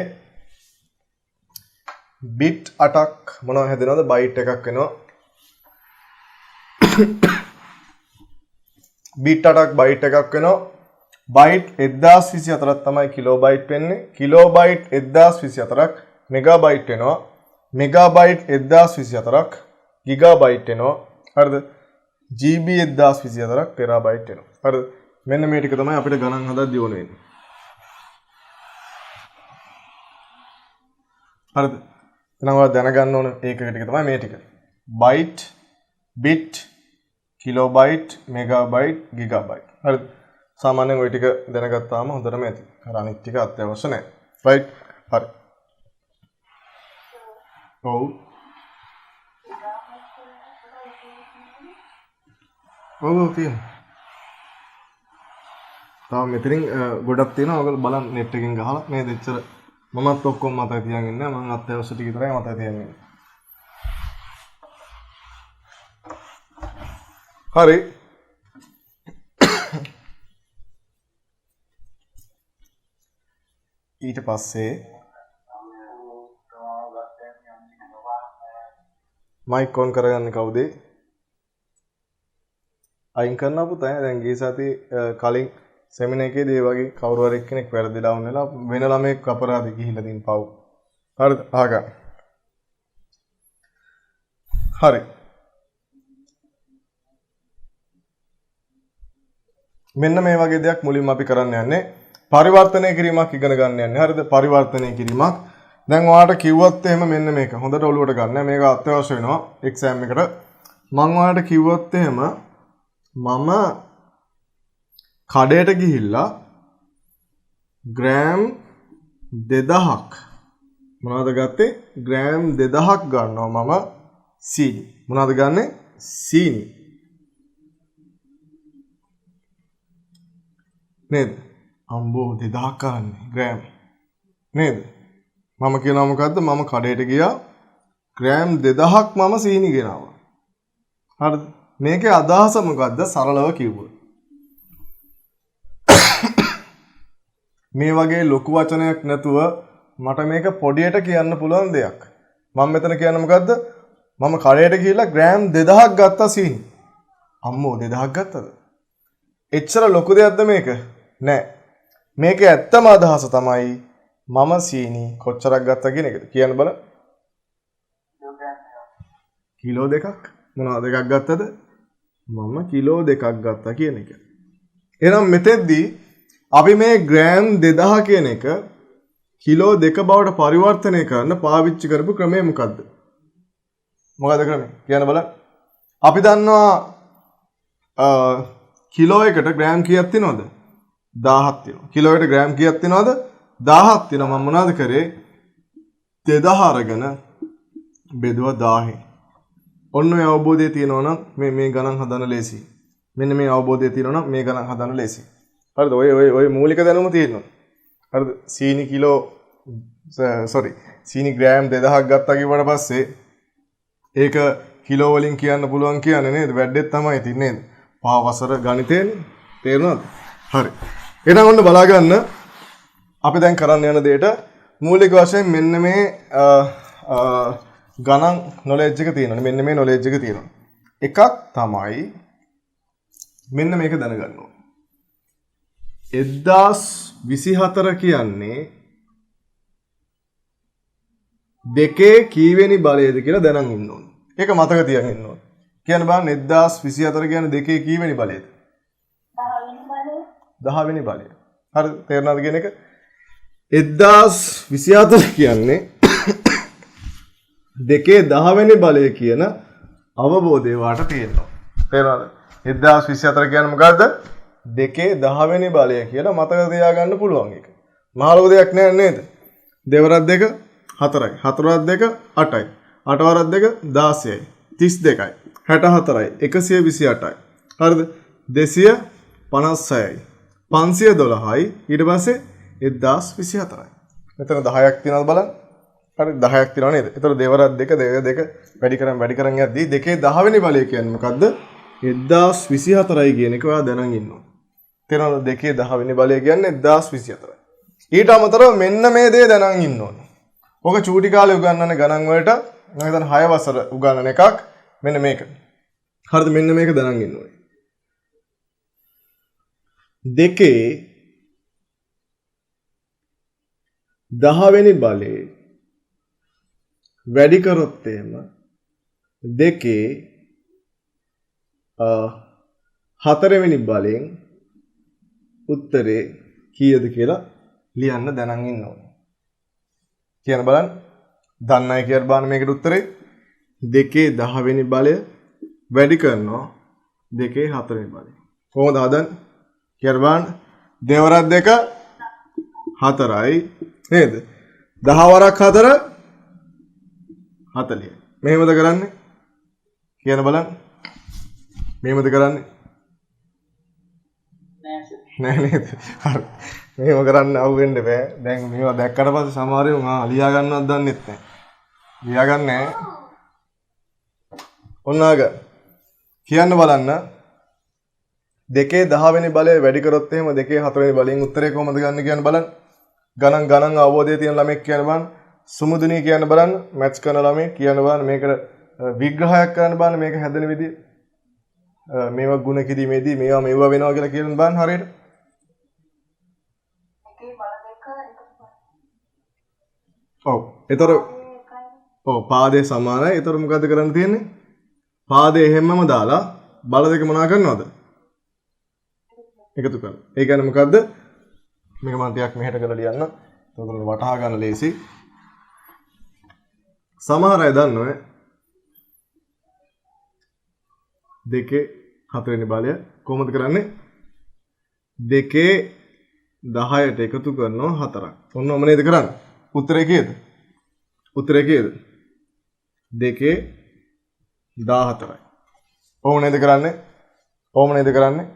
bit 8ක් මොනවද හැදෙනවද? byte එකක් වෙනවා. bit 8ක් byte එකක් වෙනවා. byte 1024ක් තමයි kilobyte වෙන්නේ. kilobyte 1024ක් megabyte වෙනවා. megabyte 1024ක් gigabyte වෙනවා. හරිද? GB 1024ක් terabyte වෙනවා. හරිද? මෙන්න මේ ටික තමයි අපිට ගණන් හදද්දී ඕන වෙන්නේ. හරිද? එහෙනම් ඔයාලා දැනගන්න ඕන ඒකක ටික තමයි මේ ටික. byte, bit, kilobyte, megabyte, gigabyte. හරිද? සාමාන්‍යයෙන් ওই ටික දැනගත්තාම හොඳටම ඇති. අර අනිත් ටික අත්‍යවශ්‍ය නැහැ. right? හරි. ඔව්. ඔව් තියෙනවා. තාම මෙතනින් ගොඩක් තියෙනවා. ඔයගොල්ලෝ බලන්න net එකෙන් ගහලා නේද? එච්චර මමත් ඔක්කොම මතක තියාගෙන ඉන්නේ. මම අත්‍යවශ්‍ය ටික විතරයි මතක තියාගෙන ඉන්නේ. හරි. ඊට පස්සේ මයික් ඔන් කරගන්න කවුද? අයින් කරන්න පුතා. දැන් ගිය සතියේ කලින් සෙමිනාර් එකේදී ඒ වගේ කවුරු හරි කෙනෙක් වැරදිලා වුණා වෙන ළමෙක් අපරාධ ගිහිල්ලා තින් පව්. හරිද? අහගන්න. හරි. මෙන්න මේ වගේ දෙයක් මුලින්ම අපි කරන්න යන්නේ පරිවර්තනය කිරීමක් ඉගෙන ගන්න යන්නේ. හරිද? පරිවර්තනය කිරීමක්. දැන් ඔයාලට කිව්වොත් එහෙම මෙන්න මේක හොඳට ඔලුවට ගන්න. මේක අත්‍යවශ්‍ය වෙනවා එක්සෑම් එකට. මම ඔයාලට කිව්වොත් එහෙම මම කඩේට ගිහිල්ලා ග්‍රෑම් 2000ක් මොනවද ගත්තේ? ග්‍රෑම් 2000ක් ගන්නවා මම සීනි. මොනවද ගන්නෙ? සීනි. නේද? අම්බෝ 2000ක් කරන්නේ ග්‍රෑම්. නේද? මම කියනවා මොකද්ද? මම කඩේට ගියා ග්‍රෑම් 2000ක් මම සීනි ගෙනාවා. හරිද? මේකේ අදහස මොකද්ද? සරලව කිව්වොත්. මේ වගේ ලොකු වචනයක් නැතුව මට මේක පොඩියට කියන්න පුළුවන් දෙයක්. මම මෙතන කියන්නේ මොකද්ද? මම කඩේට ගිහිල්ලා ග්‍රෑම් 2000ක් ගත්තා සීනි. අම්මෝ 2000ක් ගත්තද? එච්චර ලොකු දෙයක්ද මේක? නෑ. මේකේ ඇත්තම අදහස තමයි මම සීනි කොච්චරක් ගත්තා කියන එක. කියන්න බලන්න. කිලෝ දෙකක්. මොනවද දෙකක් ගත්තද? මම කිලෝ දෙකක් ගත්තා කියන එක. එහෙනම් මෙතෙන්දී අපි මේ ග්‍රෑම් 2000 කියන එක කිලෝ 2 බවට පරිවර්තනය කරන්න පාවිච්චි කරපු ක්‍රමය මොකද්ද? මොකද ක්‍රමය? කියන්න බලන්න. අපි දන්නවා කිලෝ එකට ග්‍රෑම් කීයක් තියෙනවද? 1000ක් තියෙනවා. කිලෝ එකට ග්‍රෑම් කීයක් තියෙනවද? 1000ක් තියෙනවා. මම මොනවද කරේ? 2000 අරගෙන බෙදුවා 1000. ඔන්න ඔය අවබෝධය තියෙනවා නම් මේ ගණන් හදන්න ලේසි. මෙන්න මේ අවබෝධය තියෙනවා නම් මේ ගණන් හදන්න ලේසි. හරිද? ඔය මූලික දැනුම තියෙනවා. හරිද? සීනි කිලෝ සීනි ග්‍රෑම් 2000ක් ගත්තා කිව්වට පස්සේ ඒක කිලෝ වලින් කියන්න පුළුවන් කියන්නේ නේද? වැඩෙත් තමයි තින්නේ නේද? පහවසර ගණිතේනේ. තේරුණාද? හරි. එහෙනම් ඔන්න බලා ගන්න. අපි දැන් කරන්න යන දෙයට මූලික වශයෙන් මෙන්න මේ ගණන් නොලෙජ් එක තියෙනවා. මෙන්න මේ නොලෙජ් එක තියෙනවා. එකක් තමයි මෙන්න මේක දැනගන්න ඕනේ. 1024 කියන්නේ දෙකේ කීවෙනි බලයද කියලා දැනන් ඉන්න ඕනේ. ඒක මතක තියාගෙන ඉන්න ඕනේ. කියන්න බලන්න 1024 කියන්නේ දෙකේ කීවෙනි බලයද? 10 වෙනි බලය. හරි තේරුණාද කියන එක? 1024 කියන්නේ දෙකේ 10 වෙනි බලය කියන අවබෝධය වාට තියෙනවා. තේරුණාද? 1024 කියන්නේ මොකද්ද? දෙකේ 10 වෙනි බලය කියලා මතක තියාගන්න පුළුවන් එක. මහ ලොකු දෙයක් නෑ නේද? දෙවරක් දෙක 4යි. 4ක් දෙක 8යි. 8 වරක් දෙක 16යි. 32යි. 64යි. 128යි. හරිද? 256යි. 512යි. ඊට පස්සේ 1024යි. මෙතන 10ක් තියෙනවද බලන්න. හරි 10ක් තියෙනව නේද? ඒතර දෙවරක් දෙක දෙක වැඩි කරන් යද්දී දෙකේ 10 වෙනි බලය කියන්නේ මොකද්ද? 1024යි කියන එක ඔයා දැනන් ඉන්න ඕනේ. තේරෙනවද? දෙකේ 10 වෙනි බලය කියන්නේ 1024යි. ඊට අමතරව මෙන්න මේ දේ දැනන් ඉන්න ඕනේ. ඔක චූටි කාලේ උගන්වන ගණන් වලට මම හිතන්නේ 6 වසර උගන්වන එකක් මෙන්න මේක. හරිද? මෙන්න මේක දැනන් ඉන්න ඕනේ. දෙකේ 10 වෙනි බලේ වැඩි කරොත් එහෙම දෙකේ 4 වෙනි බලෙන් උත්තරේ කීයද කියලා ලියන්න දැනන් ඉන්න ඕනේ. කියන බලන්න. දන්නයි කියලා බලන්න මේකට උත්තරේ දෙකේ 10 වෙනි බලය වැඩි කරනවා දෙකේ 4 වෙනි බලය. කොහොමද හදන්නේ? කියලා බලන්න. දෙවරක් දෙක 4යි නේද? 10 වරක් 4 40යි. මෙහෙමද කරන්නේ? කියන බලන්න. මෙහෙමද කරන්නේ? නෑ නේද? හරි. මෙහෙම කරන්න අවුෙන්න බෑ. දැන් මේවා දැක්කට පස්සේ සමහරව ලියා ගන්නවත් දන්නෙත් නෑ. ලියා ගන්න නෑ. ඔන්න ආග. කියන්න බලන්න. දෙකේ 10 වෙනි බලය වැඩි කරොත් එහෙම දෙකේ 4 වෙනි බලයෙන් උත්තරේ කොහොමද ගන්න කියන්න බලන්න. ගණන් අවබෝධය තියෙන ළමෙක් කියන්න බලන්න. සුමුදුනී කියන්න බලන්න. මැත්ස් කරන ළමෙක් කියන්න බලන්න. මේකට විග්‍රහයක් කරන්න බලන්න මේක හැදෙන විදිය. මේවා ගුණ කිරීමේදී මේවා වෙනවා කියලා කියන්න බලන්න හරියට. ඔව්. ඔව් පාදේ සමානයි. ඒතර මොකද කරන්න තියෙන්නේ? පාදේ හැමම දාලා බල දෙක මොනවා කරනවද? එකතු කරනවා. ඒ කියන්නේ මොකද්ද? මේක මම ටිකක් මෙහෙට කරලා ලියන්න. ඔයගොල්ලෝ වටහා ගන්න ලේසි. සමහර අය දන්නවනේ දෙකේ 4 වෙනි බලය කොහොමද කරන්නේ? දෙකේ 10ට එකතු කරනවා 4ක්. ඔන්නෝම නේද කරන්නේ? උත්තරේ කීයද? උත්තරේ කීයද? දෙකේ 14යි. ඔව් නේද කරන්නේ? ඔව් නේද කරන්නේ?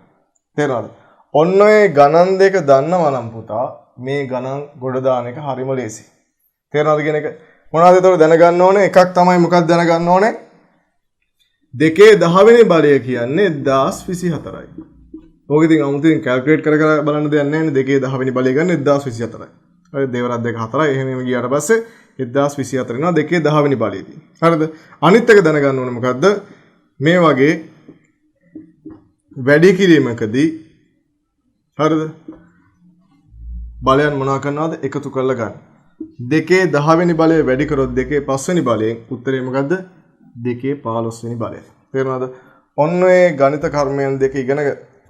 තේරෙනවද? ඔන්න ඔය ගණන් දෙක දන්නවා නම් පුතා මේ ගණන් ගොඩ දාන එක හරිම ලේසි. තේරෙනවද කියන එක? මොනවද ඒතකොට දැනගන්න ඕනේ? එකක් තමයි මොකක්ද දැනගන්න ඕනේ? දෙකේ 10 වෙනි බලය කියන්නේ 1024යි. ඕක ඉතින් අමුතුවෙන් කැල්කියුලේට් කර බලන්න දෙයක් නැහැ නේ. දෙකේ 10 වෙනි බලය ගන්න 1024යි. හරි දේවරත් දෙක 4යි. එහෙම ගියාට පස්සේ 1024 වෙනවා දෙකේ 10 වෙනි බලයේදී. හරිද? අනිත් එක දැනගන්න ඕනේ මොකද්ද? මේ වගේ වැඩි කිරීමකදී හරිද? බලයන් මොනවා කරනවද? එකතු කරලා ගන්න. දෙකේ 10 වෙනි බලය වැඩි කරොත් දෙකේ 5 වෙනි බලයෙන් උත්තරේ මොකද්ද? දෙකේ 15 වෙනි බලය. තේරුණාද? ඔන්න ඔය ගණිත කර්මයන් දෙක ඉගෙන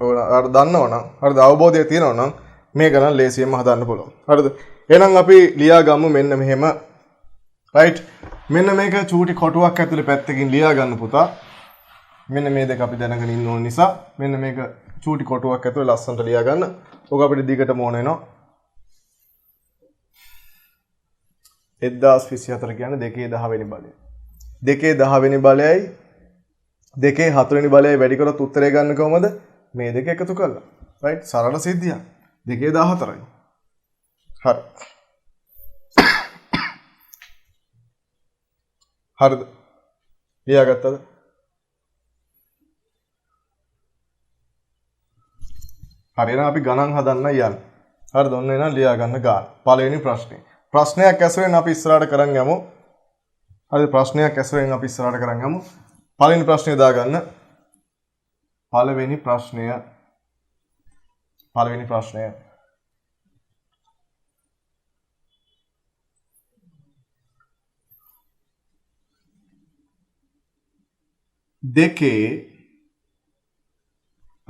ඔයාලා දන්නවනම් හරිද? අවබෝධය තියෙනවනම් මේ ගණන් ලේසියෙන්ම හදන්න පුළුවන්. හරිද? එහෙනම් අපි ලියා ගමු මෙන්න මෙහෙම. රයිට්. මෙන්න මේක චූටි කොටුවක් ඇතුලේ පැත්තකින් ලියා ගන්න පුතා. මෙන්න මේ දෙක අපි දැනගෙන ඉන්න ඕන නිසා මෙන්න මේක චූටි කොටුවක් ඇතුලේ ලස්සනට ලියා ගන්න. ඔක අපිට දිගටම ඕන වෙනවා. 1024 කියන්නේ දෙකේ 10 වෙනි බලය. දෙකේ 10 වෙනි බලයයි දෙකේ 4 වෙනි බලයයි වැඩි කරොත් උත්තරේ ගන්න කොහමද? මේ දෙක එකතු කරලා. රයිට්? සරල සිද්ධියක්. දෙකේ 14යි. හරි. හරිද? ලියාගත්තද? හරි එහෙනම් අපි ගණන් හදන්න යන්න. හරිද? ඔන්න එහෙනම් ලියා ගන්න ගන්න. පළවෙනි ප්‍රශ්නේ. ප්‍රශ්නයක් ඇසුරෙන් අපි ඉස්සරහට කරන් යමු. හරිද? ප්‍රශ්නයක් ඇසුරෙන් අපි ඉස්සරහට කරන් යමු. පළවෙනි ප්‍රශ්නේ දාගන්න. පළවෙනි ප්‍රශ්නය. දෙකේ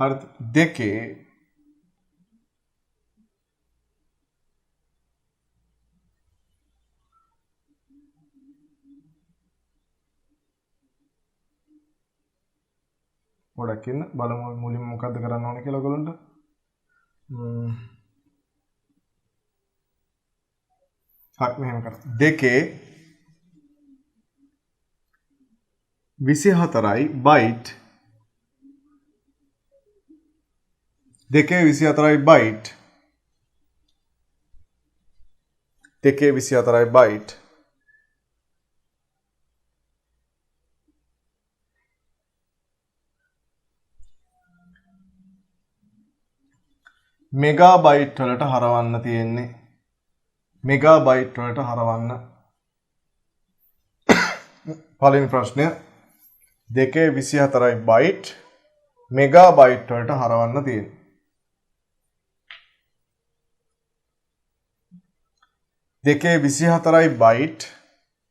හරිද? දෙකේ පොඩක් ඉන්න බලමු මුලින්ම මොකද්ද කරන්න ඕනේ කියලා ඔයගොල්ලන්ට. හරි මෙහෙම කරමු. දෙකේ 24යි බයිට් දෙකේ 24යි බයිට් දෙකේ 24යි බයිට් මෙගාබයිට් වලට හරවන්න තියෙන්නේ. මෙගාබයිට් වලට හරවන්න. පළවෙනි ප්‍රශ්නය දෙකේ 24යි බයිට් මෙගාබයිට් වලට හරවන්න තියෙන්නේ. දෙකේ 24යි බයිට්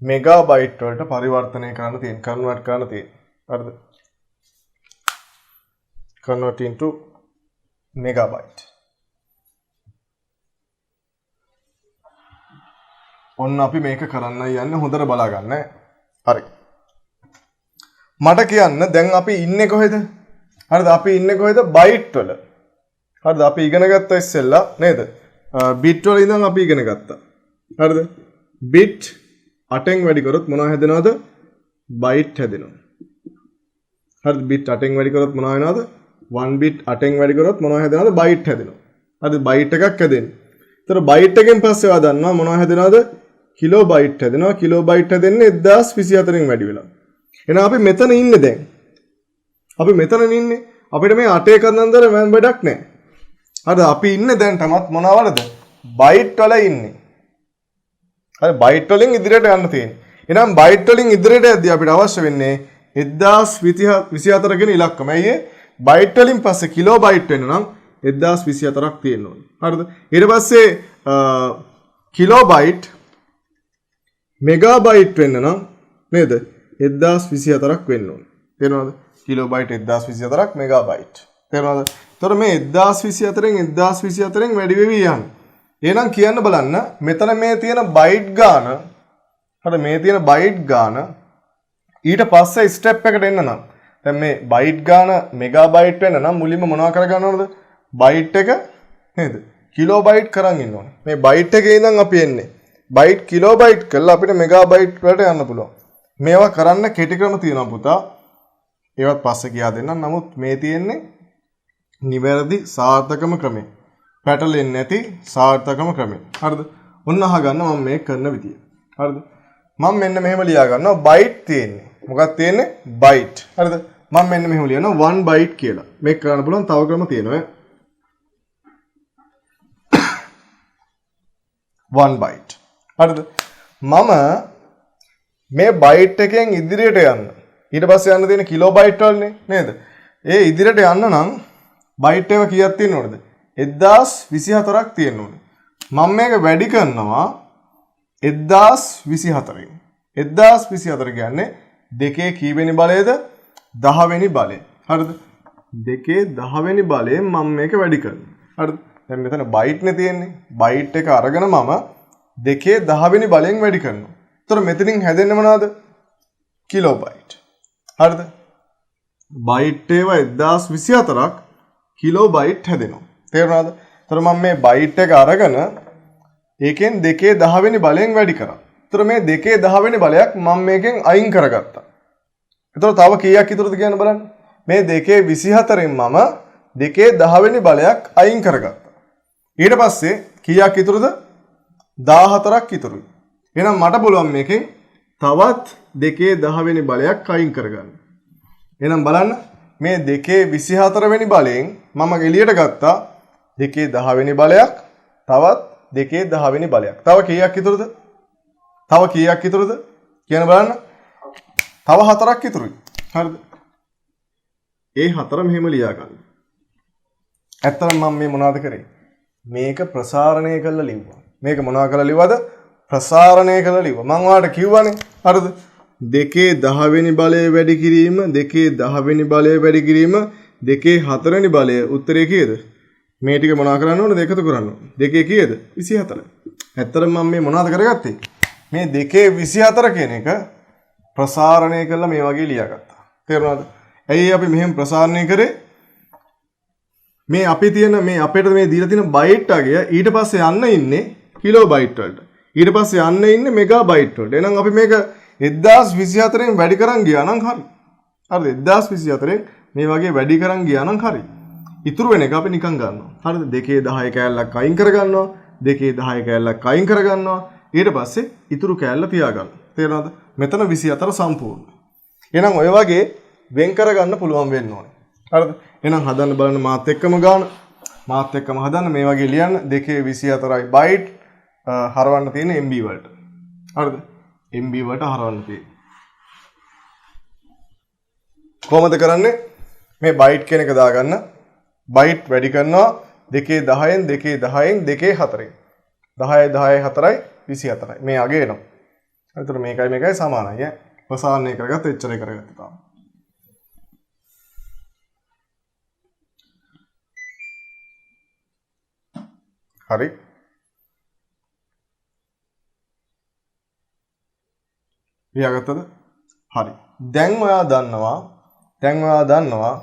මෙගාබයිට් වලට පරිවර්තනය කරන්න තියෙන්නේ. කන්වර්ට් කරන්න තියෙන්නේ. හරිද? convert into megabyte. ඔන්න අපි මේක කරන්න යන්නේ හොඳට බලා ගන්න. හරි. මට කියන්න දැන් අපි ඉන්නේ කොහෙද? හරිද? අපි ඉන්නේ කොහෙද? බයිට් වල. හරිද? අපි ඉගෙන ගත්තා ඉස්සෙල්ලා නේද? බිට් වල ඉඳන් අපි ඉගෙන ගත්තා. හරිද? බිට් 8න් වැඩි කරොත් මොනව හැදෙනවද? බයිට් හැදෙනවා. හරිද? බිට් 8න් වැඩි කරොත් මොනව වෙනවද? 1 bit 8න් වැඩි කරොත් මොනව හැදෙනවද? බයිට් හැදෙනවා. හරිද? බයිට් එකක් හැදෙන්නේ. ඒතර බයිට් එකෙන් පස්සේ ඔයා දන්නවා මොනව හැදෙනවද? කිලෝ බයිට් හැදෙනවා. කිලෝ බයිට් හැදෙන්නේ 1024න් වැඩි වෙලා. එහෙනම් අපි මෙතන ඉන්නේ දැන්. අපි මෙතන ඉන්නේ. අපිට මේ 8 කන්දන්තර මම වැඩක් නැහැ. හරිද? අපි ඉන්නේ දැන් තමත් මොනවලද? බයිට් වල ඉන්නේ. හරි බයිට් වලින් ඉදිරියට යන්න තියෙන්නේ. එහෙනම් බයිට් වලින් ඉදිරියට යද්දී අපිට අවශ්‍ය වෙන්නේ 1024 කියන ඉලක්කම. ඇයි ඒ? බයිට් වලින් පස්සේ කිලෝ බයිට් වෙන්න නම් 1024ක් තියෙන්න ඕනේ. හරිද? ඊට පස්සේ කිලෝ බයිට් මෙගා බයිට් වෙන්න නම් නේද? 1024ක් වෙන්න ඕනේ. තේරෙනවද? කිලෝ බයිට් 1024ක් මෙගා බයිට්. තේරෙනවද? එතකොට මේ 1024න් 1024න් වැඩි වෙවි යන්නේ. එහෙනම් කියන්න බලන්න මෙතන මේ තියෙන බයිට් ගාන හරි මේ තියෙන බයිට් ගාන ඊට පස්සේ ස්ටෙප් එකට එන්න නම් දැන් මේ බයිට් ගාන මෙගා බයිට් වෙන්න නම් මුලින්ම මොනවා කරගන්න ඕනද? බයිට් එක නේද? කිලෝ බයිට් කරන් ඉන්න ඕනේ. මේ බයිට් එකේ ඉඳන් අපි එන්නේ. බයිට් කිලෝ බයිට් කරලා අපිට මෙගා බයිට් වලට යන්න පුළුවන්. මේවා කරන්න කෙටි ක්‍රම තියෙනවා පුතා. ඒවත් පස්සේ කියා දෙන්නම්. නමුත් මේ තියෙන්නේ නිවැරදි සාර්ථකම ක්‍රමය. පැටලෙන්නේ නැති සාර්ථකම ක්‍රමය. හරිද? ඔන්න අහගන්න මම මේ කරන විදිය. හරිද? මම මෙන්න මෙහෙම ලියා ගන්නවා බයිට් තියෙන්නේ. මොකක්ද තියෙන්නේ? බයිට්. හරිද? මම මෙන්න මෙහෙම ලියනවා 1 බයිට් කියලා. මේක කරන්න පුළුවන් තව ක්‍රම තියෙනවා. 1 බයිට්. හරිද? මම මේ බයිට් එකෙන් ඉදිරියට යන්න. ඊට පස්සේ යන්න තියෙන කිලෝ බයිට් වලනේ නේද? ඒ ඉදිරියට යන්න නම් බයිට් එක කීයක් තියෙන්න ඕනද? 1024ක් තියෙන්න ඕනේ. මම මේක වැඩි කරනවා 1024න්. 1024 කියන්නේ දෙකේ කීවෙනි බලයද? 10 වෙනි බලය. හරිද? දෙකේ 10 වෙනි බලයෙන් මම මේක වැඩි කරනවා. හරිද? දැන් මෙතන බයිට් නේ තියෙන්නේ. බයිට් එක අරගෙන මම දෙකේ 10 වෙනි බලයෙන් වැඩි කරනවා. එතකොට මෙතනින් හැදෙන්නේ මොනවද? Kilo bite. හරිද? බයිට් ඒවා 1024ක් කිලෝ බයිට් හැදෙනවා. තේරුණාද? එතකොට මම මේ බයිට් එක අරගෙන ඒකෙන් දෙකේ 10 වෙනි බලයෙන් වැඩි කරා. එතකොට මේ දෙකේ 10 වෙනි බලයක් මම මේකෙන් අයින් කරගත්තා. එතකොට තව කීයක් ඉතුරුද කියන්න බලන්න. මේ දෙකේ 24න් මම දෙකේ 10 වෙනි බලයක් අයින් කරගත්තා. ඊට පස්සේ කීයක් ඉතුරුද? 14ක් ඉතුරුයි. එහෙනම් මට පුළුවන් මේකෙන් තවත් දෙකේ 10 වෙනි බලයක් අයින් කරගන්න. එහෙනම් බලන්න මේ දෙකේ 24 වෙනි බලයෙන් මම එළියට ගත්තා දෙකේ 10 වෙනි බලයක් තවත් දෙකේ 10 වෙනි බලයක්. තව කීයක් ඉතුරුද? තව කීයක් ඉතුරුද? කියන බලන්න. තව 4ක් ඉතුරුයි. හරිද? ඒ 4 මෙහෙම ලියා ගන්න. ඇත්තටම මම මේ මොනවද කරේ? මේක ප්‍රසාරණය කරලා ලිව්වා. මේක මොනවා කරලා ලිව්වද? ප්‍රසාරණය කරලා ලිව්වා. මම ඔයාලට කිව්වනේ. හරිද? දෙකේ 10 වෙනි බලය වැඩි කිරීම දෙකේ 10 වෙනි බලය වැඩි කිරීම දෙකේ 4 වෙනි බලය උත්තරේ කීයද? මේ ටික මොනවා කරන්න ඕනද? එකතු කරන්න ඕනේ. දෙකේ කීයද? 24. ඇත්තටම මම මේ මොනවද කරගත්තේ? මේ දෙකේ 24 කියන එක ප්‍රසාරණය කරලා මේ වගේ ලියාගත්තා. තේරුණාද? ඇයි අපි මෙහෙම ප්‍රසාරණය කරේ? මේ අපි තියෙන මේ අපිට මේ දීලා තියෙන බයිට් අගය ඊට පස්සේ යන්න ඉන්නේ කිලෝ බයිට් වලට. ඊට පස්සේ යන්න ඉන්නේ මෙගා බයිට් වලට. එහෙනම් අපි මේක 1024න් වැඩි කරන් ගියා නම් හරි. හරිද? 1024න් මේ වගේ වැඩි කරන් ගියා නම් හරි. ඉතුරු වෙන එක අපි නිකන් ගන්නවා. හරිද? දෙකේ 10 කෑල්ලක් අයින් කරගන්නවා. දෙකේ 10 කෑල්ලක් අයින් කරගන්නවා. ඊට පස්සේ ඉතුරු කෑල්ල තියාගන්න. තේරෙනවද? මෙතන 24 සම්පූර්ණ. එහෙනම් ඔය වගේ වෙන් කරගන්න පුළුවන් වෙන්න ඕනේ. හරිද? එහෙනම් හදන්න බලන්න මාත් එක්කම ගන්න. මාත් එක්කම හදන්න මේ වගේ ලියන්න. දෙකේ 24යි බයිට් හරවන්න තියෙන MB වලට. හරිද? MB වලට හරවන්න තියෙන්නේ. කොහොමද කරන්නේ? මේ බයිට් කියන එක දාගන්න. බයිට් වැඩි කරනවා දෙකේ 10න් දෙකේ 10න් දෙකේ 4න්. 10යි 10යි 4යි 24යි. මේ අගේ එනවා. එතකොට මේකයි මේකයි සමානයි ඈ. ප්‍රසාරණය කරගත්ත එච්චරයි කරගත්තා තාම. හරි. ලියාගත්තද? හරි. දැන් ඔයා දන්නවා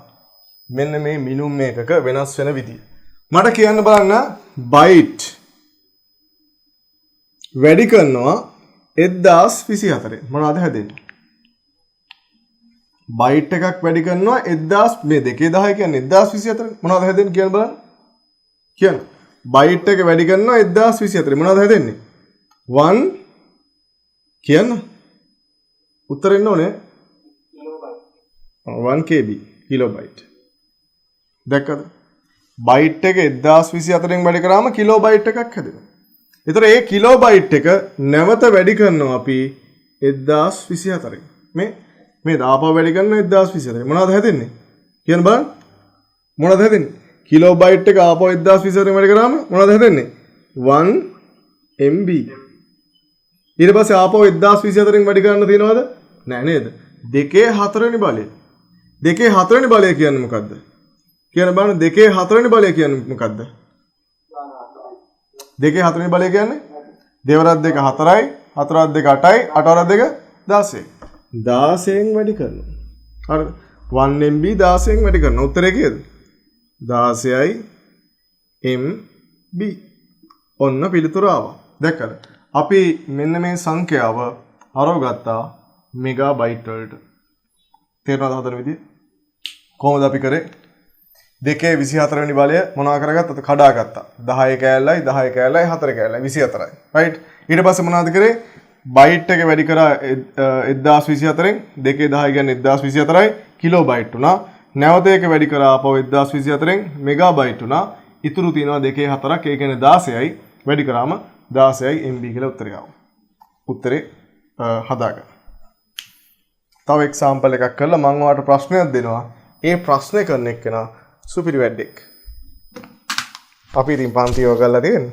මෙන්න මේ මිනුම් එකක වෙනස් වෙන විදිය. මට කියන්න බලන්න බයිට් වැඩි කරනවා 1024 මොනවද හැදෙන්නේ? බයිට් එකක් වැඩි කරනවා 1000 මේ දෙකේ 10 කියන්නේ 1024 මොනවද හැදෙන්නේ කියන්න බලන්න. කියන්න. බයිට් එක වැඩි කරනවා 1024 මොනවද හැදෙන්නේ? 1 කියන්න. උත්තර එන්න ඕනේ 1 KB කිලෝබයිට්. දැක්කද? බයිට් එක 1024න් වැඩි කරාම කිලෝබයිට් එකක් හැදෙනවා. ඒතර ඒ කිලෝබයිට් එක නැවත වැඩි කරනවා අපි 1024න්. මේ දාපුව වැඩි කරනවා 1024. මොනවද හැදෙන්නේ? කියන්න බලන්න. මොනවද හැදෙන්නේ? කිලෝබයිට් එක ආපහු 1024න් වැඩි කරාම මොනවද හැදෙන්නේ? 1 MB. ඊට පස්සේ ආපහු 1024න් වැඩි කරන්න තියනවද? නෑ නේද? 2/4 වෙනි බලය. 2/4 වෙනි බලය කියන්නේ මොකද්ද? කියන්න බලන්න 2/4 වෙනි බලය කියන්නේ මොකද්ද? 2/4 වෙනි බලය කියන්නේ 2 වරක් 2 4යි, 4 වරක් 2 8යි, 8 වරක් 2 16යි. 16න් වැඩි කරනවා. හරිද? 1 MB 16න් වැඩි කරනවා. උත්තරේ කීයද? 16යි MB. ඔන්න පිළිතුර ආවා. දැක්කද? අපි මෙන්න මේ සංඛ්‍යාව හරවගත්තා මෙගාබයිට් වලට. තේරෙනවද හතර විදිය? කොහොමද අපි කරේ? 2/24 වෙනි බලය මොනවා කරගත්තද? කඩාගත්තා. 10 කෑල්ලයි 10 කෑල්ලයි 4 කෑල්ලයි 24යි. රයිට්? ඊට පස්සේ මොනවද කරේ? බයිට් එක වැඩි කරා 1024න් 2/10 කියන්නේ 1024යි කිලෝබයිට් වුණා. නැවත එක වැඩි කරා ආපහු 1024න් මෙගාබයිට් වුණා. ඉතුරු තියෙනවා 2/4ක්. ඒ කියන්නේ 16යි. වැඩි කරාම 16යි MB කියලා උත්තරය ආවා. උත්තරේ හදාගන්න. තව එක්සැම්පල් එකක් කරලා මම ඔයාලට ප්‍රශ්නයක් දෙනවා. ඒ ප්‍රශ්නේ කරන එක්කෙනා සුපිරි වැඩෙක්. අපි ඉතින් පන්තිව කරලා තියෙන්නේ.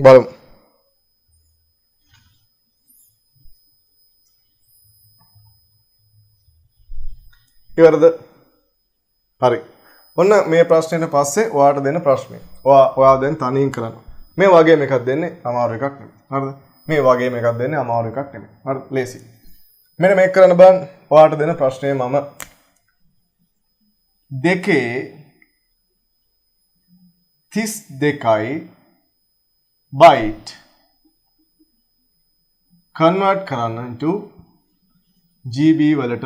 බලමු. ඉවරද? හරි. ඔන්න මේ ප්‍රශ්නෙට පස්සේ ඔයාලට දෙන ප්‍රශ්නේ. ඔයා දැන් තනියෙන් කරනවා. මේ වගේ එකක් දෙන්නේ අමාරු එකක් නෙමෙයි. හරිද? මේ වගේ එකක් දෙන්නේ අමාරු එකක් නෙමෙයි. හරි ලේසි. මෙන්න මේක කරන්න බලන්න. ඔයාලට දෙන ප්‍රශ්නේ මම 2/32යි බයිට් කන්වර්ට් කරන්න into GB වලට.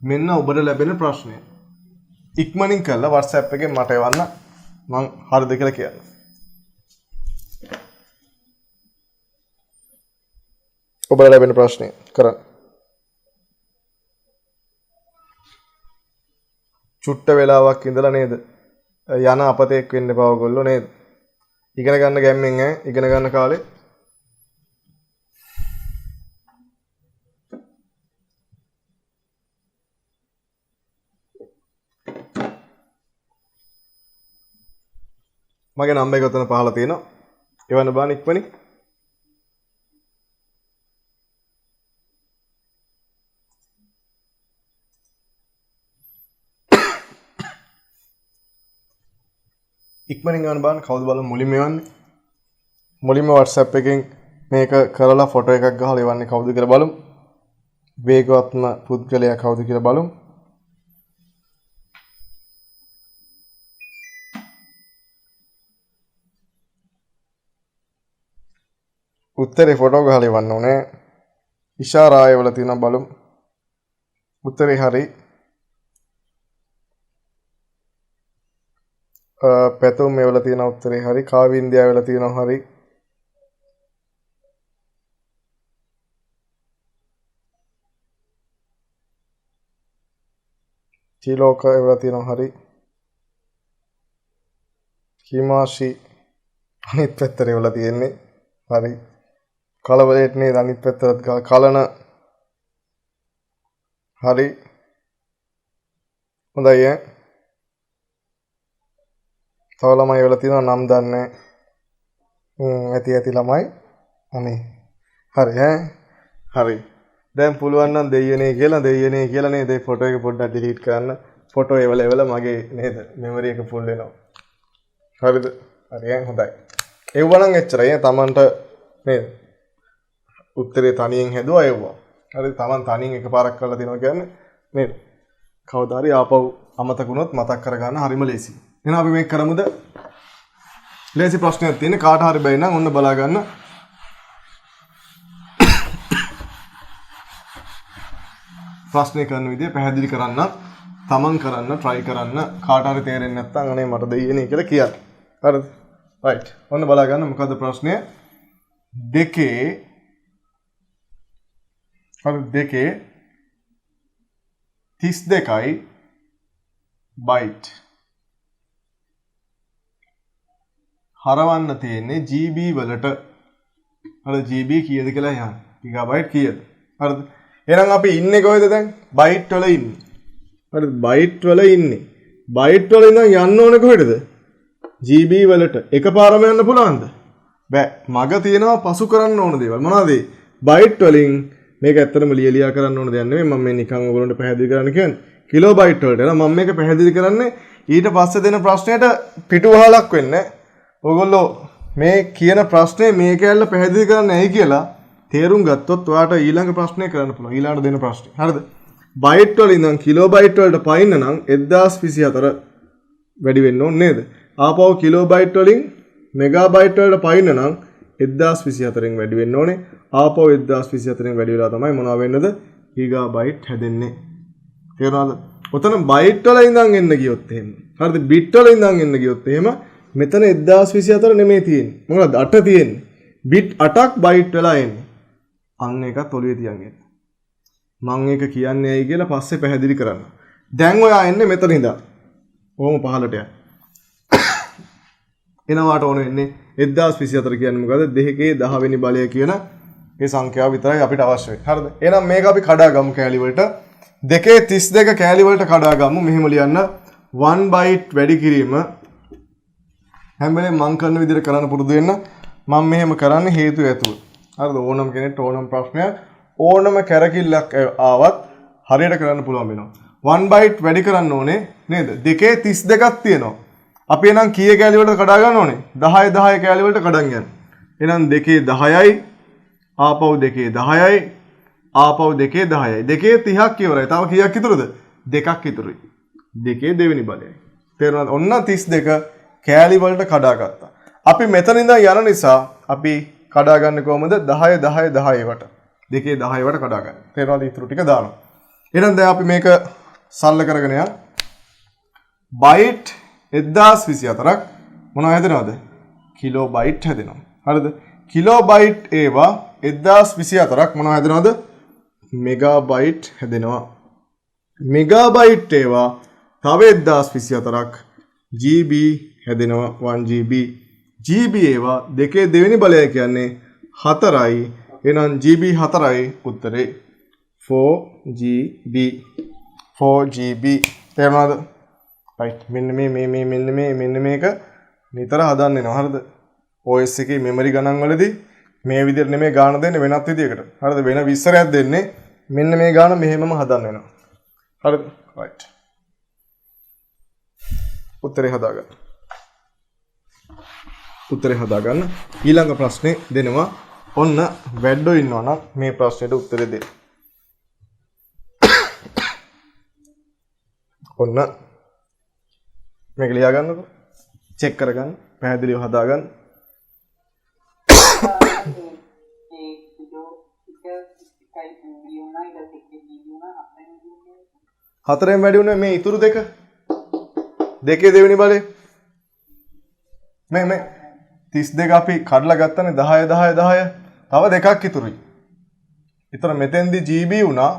මෙන්න ඔබට ලැබෙන ප්‍රශ්නය. ඉක්මනින් කරලා WhatsApp එකෙන් මට එවන්න. මං හරිද කියලා කියන්න. ඔබට ලැබෙන ප්‍රශ්නය කරන්න. චුට්ට වෙලාවක් ඉඳලා නේද? යන අපතේක් වෙන්න එපා ඔයගොල්ලෝ නේද? ඉගෙන ගන්න ගැම්මෙන් ඉගෙන ගන්න කාලේ මගේ නම්බර් එක උතන පහළ තියෙනවා. එවන්න බලන්න ඉක්මනින්. ඉක්මනින් ගන්න බලන්න කවුද බලමු මුලින්ම එවන්නේ. මුලින්ම WhatsApp එකෙන් මේක කරලා ෆොටෝ එකක් ගහලා එවන්නේ කවුද කියලා බලමු. වේගවත්ම පුද්ගලයා කවුද කියලා බලමු. උත්තරේ ෆොටෝ ගහලා එවන්න ඕනේ. ඉෂාරාය වල තියෙන බලමු. උත්තරේ හරි. පැතුම් මේ වල තියෙන උත්තරේ හරි. කාවින්දියා වල තියෙනවා හරි. චීලෝක වල තියෙනවා හරි. හිමාෂි අනිත් පැත්තේ වල තියෙන්නේ හරි. කලබලෙට නේද අනිත් පැත්තට කලන හරි. හොඳයි ඈ. තව ළමයි වල තියෙනවා නම් දන්නේ ඇති ළමයි අනේ හරි ඈ හරි. දැන් පුළුවන් නම් දෙයියනේ කියලා නේද මේ ෆොටෝ එක පොඩ්ඩක් ඩිලීට් කරන්න. ෆොටෝ එවල මගේ නේද මෙමරි එක ෆුල් වෙනවා. හරිද? හරි ඈ හොඳයි. එව්වනම් එච්චරයි ඈ Tamanට නේද? උත්තරේ තනියෙන් හැදුවා එව්වා. හරි Taman තනියෙන් එකපාරක් කරලා දෙනවා කියන්නේ නේද? කවදා හරි ආපහු අමතක වුණොත් මතක් කරගන්න හරිම ලේසි. එහෙනම් අපි මේක කරමුද? ලේසි ප්‍රශ්නයක් තියෙන කාට හරි බැයි නම් ඔන්න බලා ගන්න. ප්‍රශ්නේ කරන විදිය පැහැදිලි කරන්න, තමන් කරන්න, try කරන්න. කාට හරි තේරෙන්නේ නැත්නම් අනේ මට දෙයියනේ කියලා කියන්න. හරිද? right. ඔන්න බලා ගන්න මොකද්ද ප්‍රශ්නය? 2 හරි දෙකේ 32යි බයිට් හරවන්න තියෙන්නේ GB වලට. හරි GB කීයද කියලා යන්න. ගිගාබයිට් කීයද? හරිද? එහෙනම් අපි ඉන්නේ කොහෙද දැන්? බයිට් වල ඉන්නේ. හරිද? බයිට් වල ඉන්නේ. බයිට් වල ඉඳන් යන්න ඕනේ කොහෙටද? GB වලට. එකපාරම යන්න පුළුවන්ද? බෑ. මග තියෙනවා පසු කරන්න ඕන දේවල්. මොනවද? බයිට් වලින් මේක ඇත්තටම ලියලියා කරන්න ඕන දෙයක් නෙමෙයි. මම මේ නිකන් ඔයගොල්ලන්ට පැහැදිලි කරන්න කියන්නේ. කිලෝ බයිට් වලට. එහෙනම් මම මේක පැහැදිලි කරන්නේ ඊට පස්සේ දෙන ප්‍රශ්නෙට පිටුවහලක් වෙන්නේ. ඔයගොල්ලෝ මේ කියන ප්‍රශ්නේ මේ කැලල පැහැදිලි කරන්නේ ඇයි කියලා තේරුම් ගත්තොත් ඔයාට ඊළඟ ප්‍රශ්නේ කරන්න පුළුවන්. ඊළඟට දෙන ප්‍රශ්නේ. හරිද? බයිට් වල ඉඳන් කිලෝ බයිට් වලට පයින්න නම් 1024 වැඩි වෙන්න ඕනේ නේද? ආපහු කිලෝ බයිට් වලින් මෙගා බයිට් වලට පයින්න නම් 1024න් වැඩි වෙන්න ඕනේ. ආපහු 1024න් වැඩි වෙලා තමයි මොනවා වෙන්නද? ගිගා බයිට් හැදෙන්නේ. තේරුණාද? ඔතන බයිට් වල ඉඳන් එන්න ගියොත් එහෙම. හරිද? බිට් වල ඉඳන් එන්න ගියොත් එහෙම මෙතන 1024 නෙමෙයි තියෙන්නේ. මොකද 8 තියෙන්නේ. බිට් 8ක් බයිට් වෙලා එන්නේ. අන්න එකත් ඔළුවේ තියන් ඉන්න. මම ඒක කියන්නේ ඇයි කියලා පස්සේ පැහැදිලි කරන්න. දැන් ඔයා එන්නේ මෙතන ඉඳන්. ඕම පහලට යන්න. එනවාට ඕන වෙන්නේ 1024 කියන්නේ මොකද? දෙකේ 10 වෙනි බලය කියන ඒ සංඛ්‍යාව විතරයි අපිට අවශ්‍ය වෙන්නේ. හරිද? එහෙනම් මේක අපි කඩා ගමු කෑලි වලට. 2 32 කෑලි වලට කඩා ගමු. මෙහෙම ලියන්න 1 බයිට් වැඩි කිරීම හැම වෙලේම මං කරන විදිහට කරන්න පුරුදු වෙන්න. මම මෙහෙම කරන්නේ හේතු ඇතුව. හරිද? ඕනම කෙනෙක්ට ඕනම ප්‍රශ්නයක් ඕනම කැරකිල්ලක් ආවත් හරියට කරන්න පුළුවන් වෙනවා. 1 බයිට් වැඩි කරන්න ඕනේ නේද? 2 32ක් තියෙනවා. අපි එහෙනම් කීයේ කැලි වලට කඩා ගන්න ඕනේ? 10 10 කැලි වලට කඩන් යන්න. එහෙනම් 2 10යි ආපහු 2 10යි ආපහු 2 10යි. 2 30ක් ඉවරයි. තව කීයක් ඉතුරුද? 2ක් ඉතුරුයි. 2 දෙවෙනි බලයයි. තේරුණාද? ඔන්න 32 කෑලි වලට කඩා ගත්තා. අපි මෙතන ඉඳන් යන නිසා අපි කඩා ගන්න කොහමද? 10 10 10 වට. 2 10 වට කඩා ගන්න. තේරුණාද? ඊටු ටික දානවා. එහෙනම් දැන් අපි මේක සරල කරගෙන යන්න. බයිට් 1024ක් මොනවද හැදෙනවද? කිලෝ බයිට් හැදෙනවා. හරිද? කිලෝ බයිට් ඒවා 1024ක් මොනවද හැදෙනවද? මෙගා බයිට් හැදෙනවා. මෙගා බයිට් ඒවා තව 1024ක් GB හැදෙනවා 1GB. GB ඒවා දෙකේ දෙවෙනි බලය කියන්නේ 4යි. එහෙනම් GB 4යි උත්තරේ 4GB. 4GB. තේරුණාද? right. මෙන්න මේක නිතර හදන්න වෙනවා. හරිද? OS එකේ මෙමරි ගණන් වලදී මේ විදිහට නෙමෙයි ගාන දෙන්නේ වෙනත් විදිහකට. හරිද? වෙන විස්තරයක් දෙන්නේ. මෙන්න මේ ගාන මෙහෙමම හදන්න වෙනවා. හරිද? right. උත්තරේ හදාගන්න. උත්තරේ හදාගන්න. ඊළඟ ප්‍රශ්නේ දෙනවා. ඔන්න වැඩෝ ඉන්නවා නම් මේ ප්‍රශ්නෙට උත්තරේ දෙන්න. ඔන්න මේක ලියා ගන්නකො. චෙක් කරගන්න. පැහැදිලිව හදාගන්න. හතරෙන් වැඩි වුණේ මේ ඉතුරු දෙක. දෙකේ දෙවෙනි බලය. මේ 32 අපි කඩලා ගත්තනේ 10 10 10. තව දෙකක් ඉතුරුයි. ඊතර මෙතෙන්දි GB වුණා.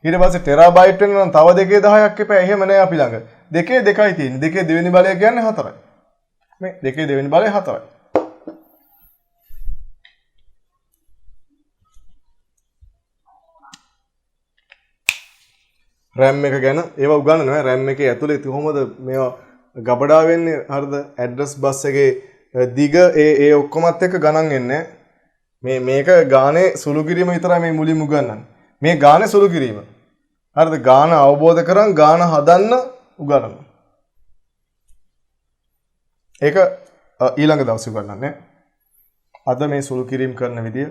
ඊට පස්සේ ටෙරාබයිට් වෙනවා නම් තව දෙකේ 10ක් එපා. එහෙම නෑ අපි ළඟ. දෙකේ දෙකයි තියෙන්නේ. දෙකේ දෙවෙනි බලය කියන්නේ 4යි. මේ දෙකේ දෙවෙනි බලය 4යි. RAM එක ගැන ඒවා උගන්වනවා. RAM එකේ ඇතුලේ කොහොමද මේවා ගබඩා වෙන්නේ? හරිද? ඇඩ්‍රස් බස් එකේ දිග ඒ ඔක්කොමත් එක්ක ගණන් එන්නේ. මේක ගානේ සුළු කිරීම විතරයි මේ මුලින්ම උගන්වන්නේ. මේ ගානේ සුළු කිරීම. හරිද? ගාන අවබෝධ කරන් ගාන හදන්න උගන්වනවා. ඒක ඊළඟ දවසේ උගන්වන්නේ. අද මේ සුළු කිරීම කරන විදිය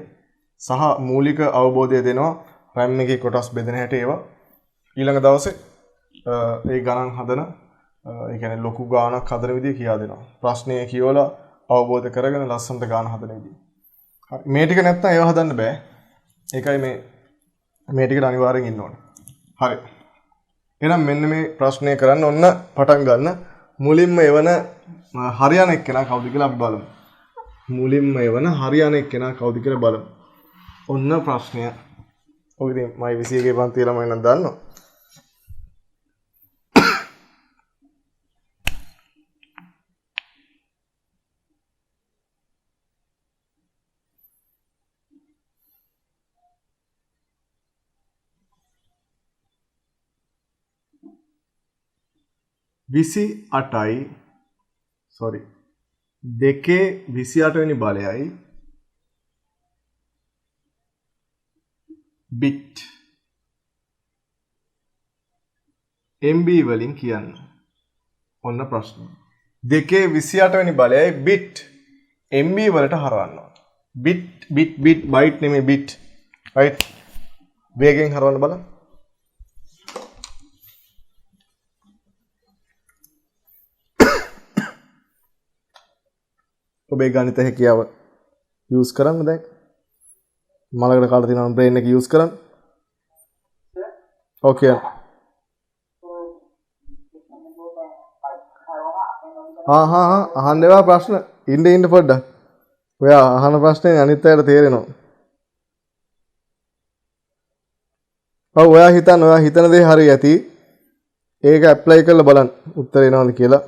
සහ මූලික අවබෝධය දෙනවා. RAM එකේ කොටස් බෙදෙන හැටි ඒවා ඊළඟ දවසේ ඒ ගණන් හදන ඒ කියන්නේ ලොකු ගානක් හදන විදිය කියා දෙනවා. ප්‍රශ්නය කියවලා අවබෝධ කරගෙන ලස්සනට ගාන හදන විදිය. හරි. මේ ටික නැත්තම් ඒව හදන්න බෑ. ඒකයි මේ ටිකට අනිවාර්යෙන් ඉන්න ඕනේ. හරි. එහෙනම් මෙන්න මේ ප්‍රශ්නය කරන්න ඔන්න පටන් ගන්න. මුලින්ම එවන හරියන එක්කෙනා කවුද කියලා අපි බලමු. මුලින්ම එවන හරියන එක්කෙනා කවුද කියලා බලමු. ඔන්න ප්‍රශ්නය. ඔක ඉතින් මයි 21 පන්ති ළමයි නම් දන්නවා. විසි අටයි සොරි දෙකේ 28 වෙනි බලයයි බිට් MB වලින් කියන්න. ඔන්න ප්‍රශ්න. දෙකේ 28 වෙනි බලයයි බිට් MB වලට හරවන්න. බිට් බයිට් නෙමෙයි බිට්. රයිට්. වේගෙන් හරවන්න බලන්න. ඔබේ ගණිත හැකියාව යූස් කරන්න දැන්. මලකට කාලා තියෙනවා බ්‍රේන් එක යූස් කරන්න. ඕකේ. අහන්න ඒවා ප්‍රශ්න. ඉන්න පොඩ්ඩක්. ඔයා අහන ප්‍රශ්නේ අනිත් අයට තේරෙනවා. ඔව් ඔයා හිතන දේ හරි ඇති. ඒක ඇප්ලයි කරලා බලන්න උත්තර එනවද කියලා.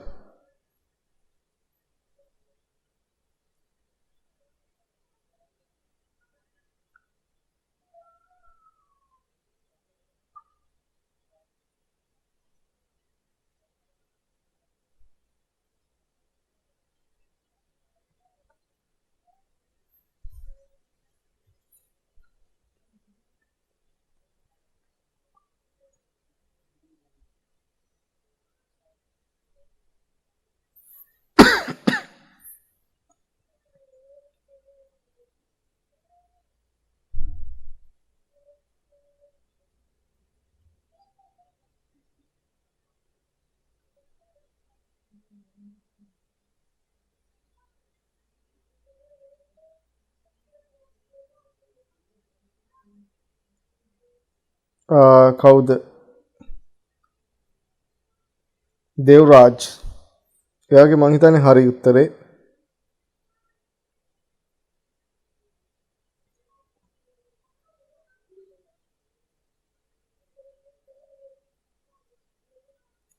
කවුද? දේවරාජ්. එයාගේ මං හිතන්නේ හරි උත්තරේ.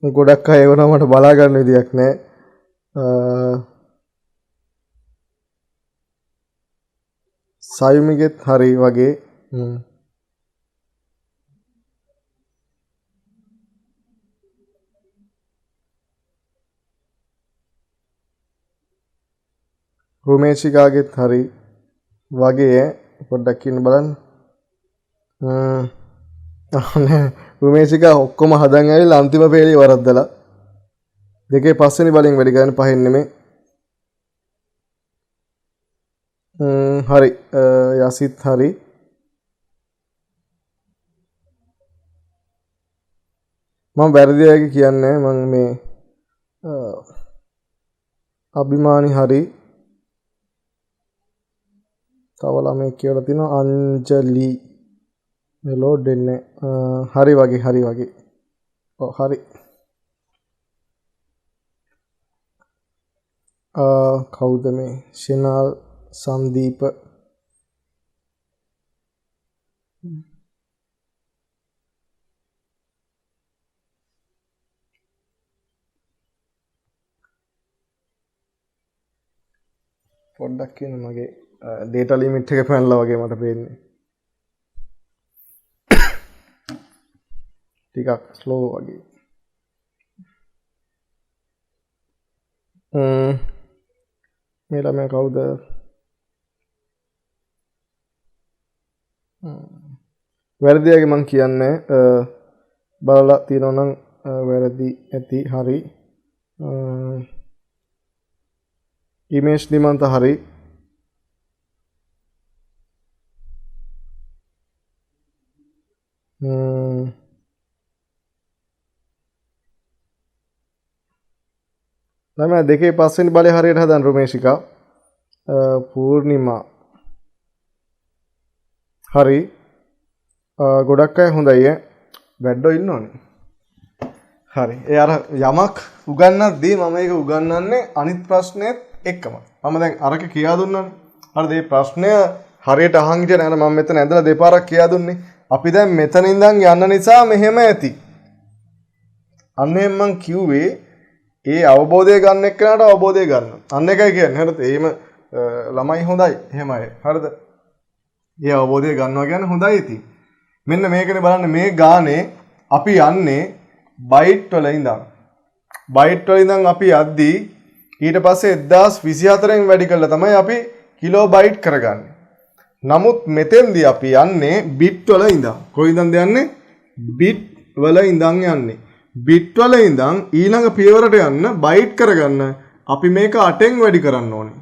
ගොඩක් අය ඒවනම් මට බලා ගන්න විදියක් නැහැ. සයුමිගෙත් හරි වගේ. රුමේෂිකාගෙත් හරි වගේ පොඩ්ඩක් ඉන්න බලන්න. රුමේෂිකා ඔක්කොම හදන් ඇවිල්ලා අන්තිම පේලිය වරද්දලා. දෙකේ පස්වෙනි බලෙන් වැඩි ගන්න පහෙන් නෙමෙයි. හරි. යසිත් හරි. මම වැරදි අයගේ කියන්නේ මම මේ අභිමානි හරි. තව ළමයි කියලා තිනවා අංජලි මෙලෝ දෙන්නේ. හරි වගේ. ඔව් හරි. කවුද මේ? ශිනාල් සංදීප. පොඩ්ඩක් කියන මගේ ඩේටා ලිමිට් එක පැනලා වගේ මට පේන්නේ. ටිකක් ස්ලෝ වගේ. මේ ළමයා කවුද? වැරදියගේ මං කියන්නේ බලලා තියෙනවා නම් වැරදි ඇති. හරි. ඉමේජ් නිමන්ත හරි. ළමයා දෙකේ පස්වෙනි බලේ හරියට හදන රුමේෂිකා. පූර්ණිමා හරි. ගොඩක් අය හොඳයි වැඩෝ ඉන්නවනේ. හරි. ඒ අර යමක් උගන්නද්දී මම ඒක උගන්නන්නේ අනිත් ප්‍රශ්නෙත් එක්කම. මම දැන් අරක කියා දුන්නානේ. හරිද? මේ ප්‍රශ්නය හරියට අහන් හිටියේ නේද? මම මෙතන ඇඳලා දෙපාරක් කියා දුන්නේ. අපි දැන් මෙතන ඉඳන් යන්න නිසා මෙහෙම ඇති. අන්න එහෙම මං කිව්වේ ඒ අවබෝධය ගන්න එක්කනට අවබෝධය ගන්න. අන්න එකයි කියන්නේ. හරිද? එහෙම ළමයි හොඳයි. එහෙමයි. හරිද? ඒ අවබෝධය ගන්නවා කියන්නේ හොඳයි ඉතින්. මෙන්න මේකනේ බලන්න මේ ගානේ අපි යන්නේ බයිට් වල ඉඳන්. බයිට් වල ඉඳන් අපි යද්දී ඊට පස්සේ 1024න් වැඩි කළා තමයි අපි කිලෝබයිට් කරගන්නේ. නමුත් මෙතෙන්දී අපි යන්නේ බිට් වල ඉඳන්. කොයින්දන්ද යන්නේ? බිට් වල ඉඳන් යන්නේ. බිට් වල ඉඳන් ඊළඟ පියවරට යන්න බයිට් කරගන්න අපි මේක 8න් වැඩි කරන්න ඕනේ.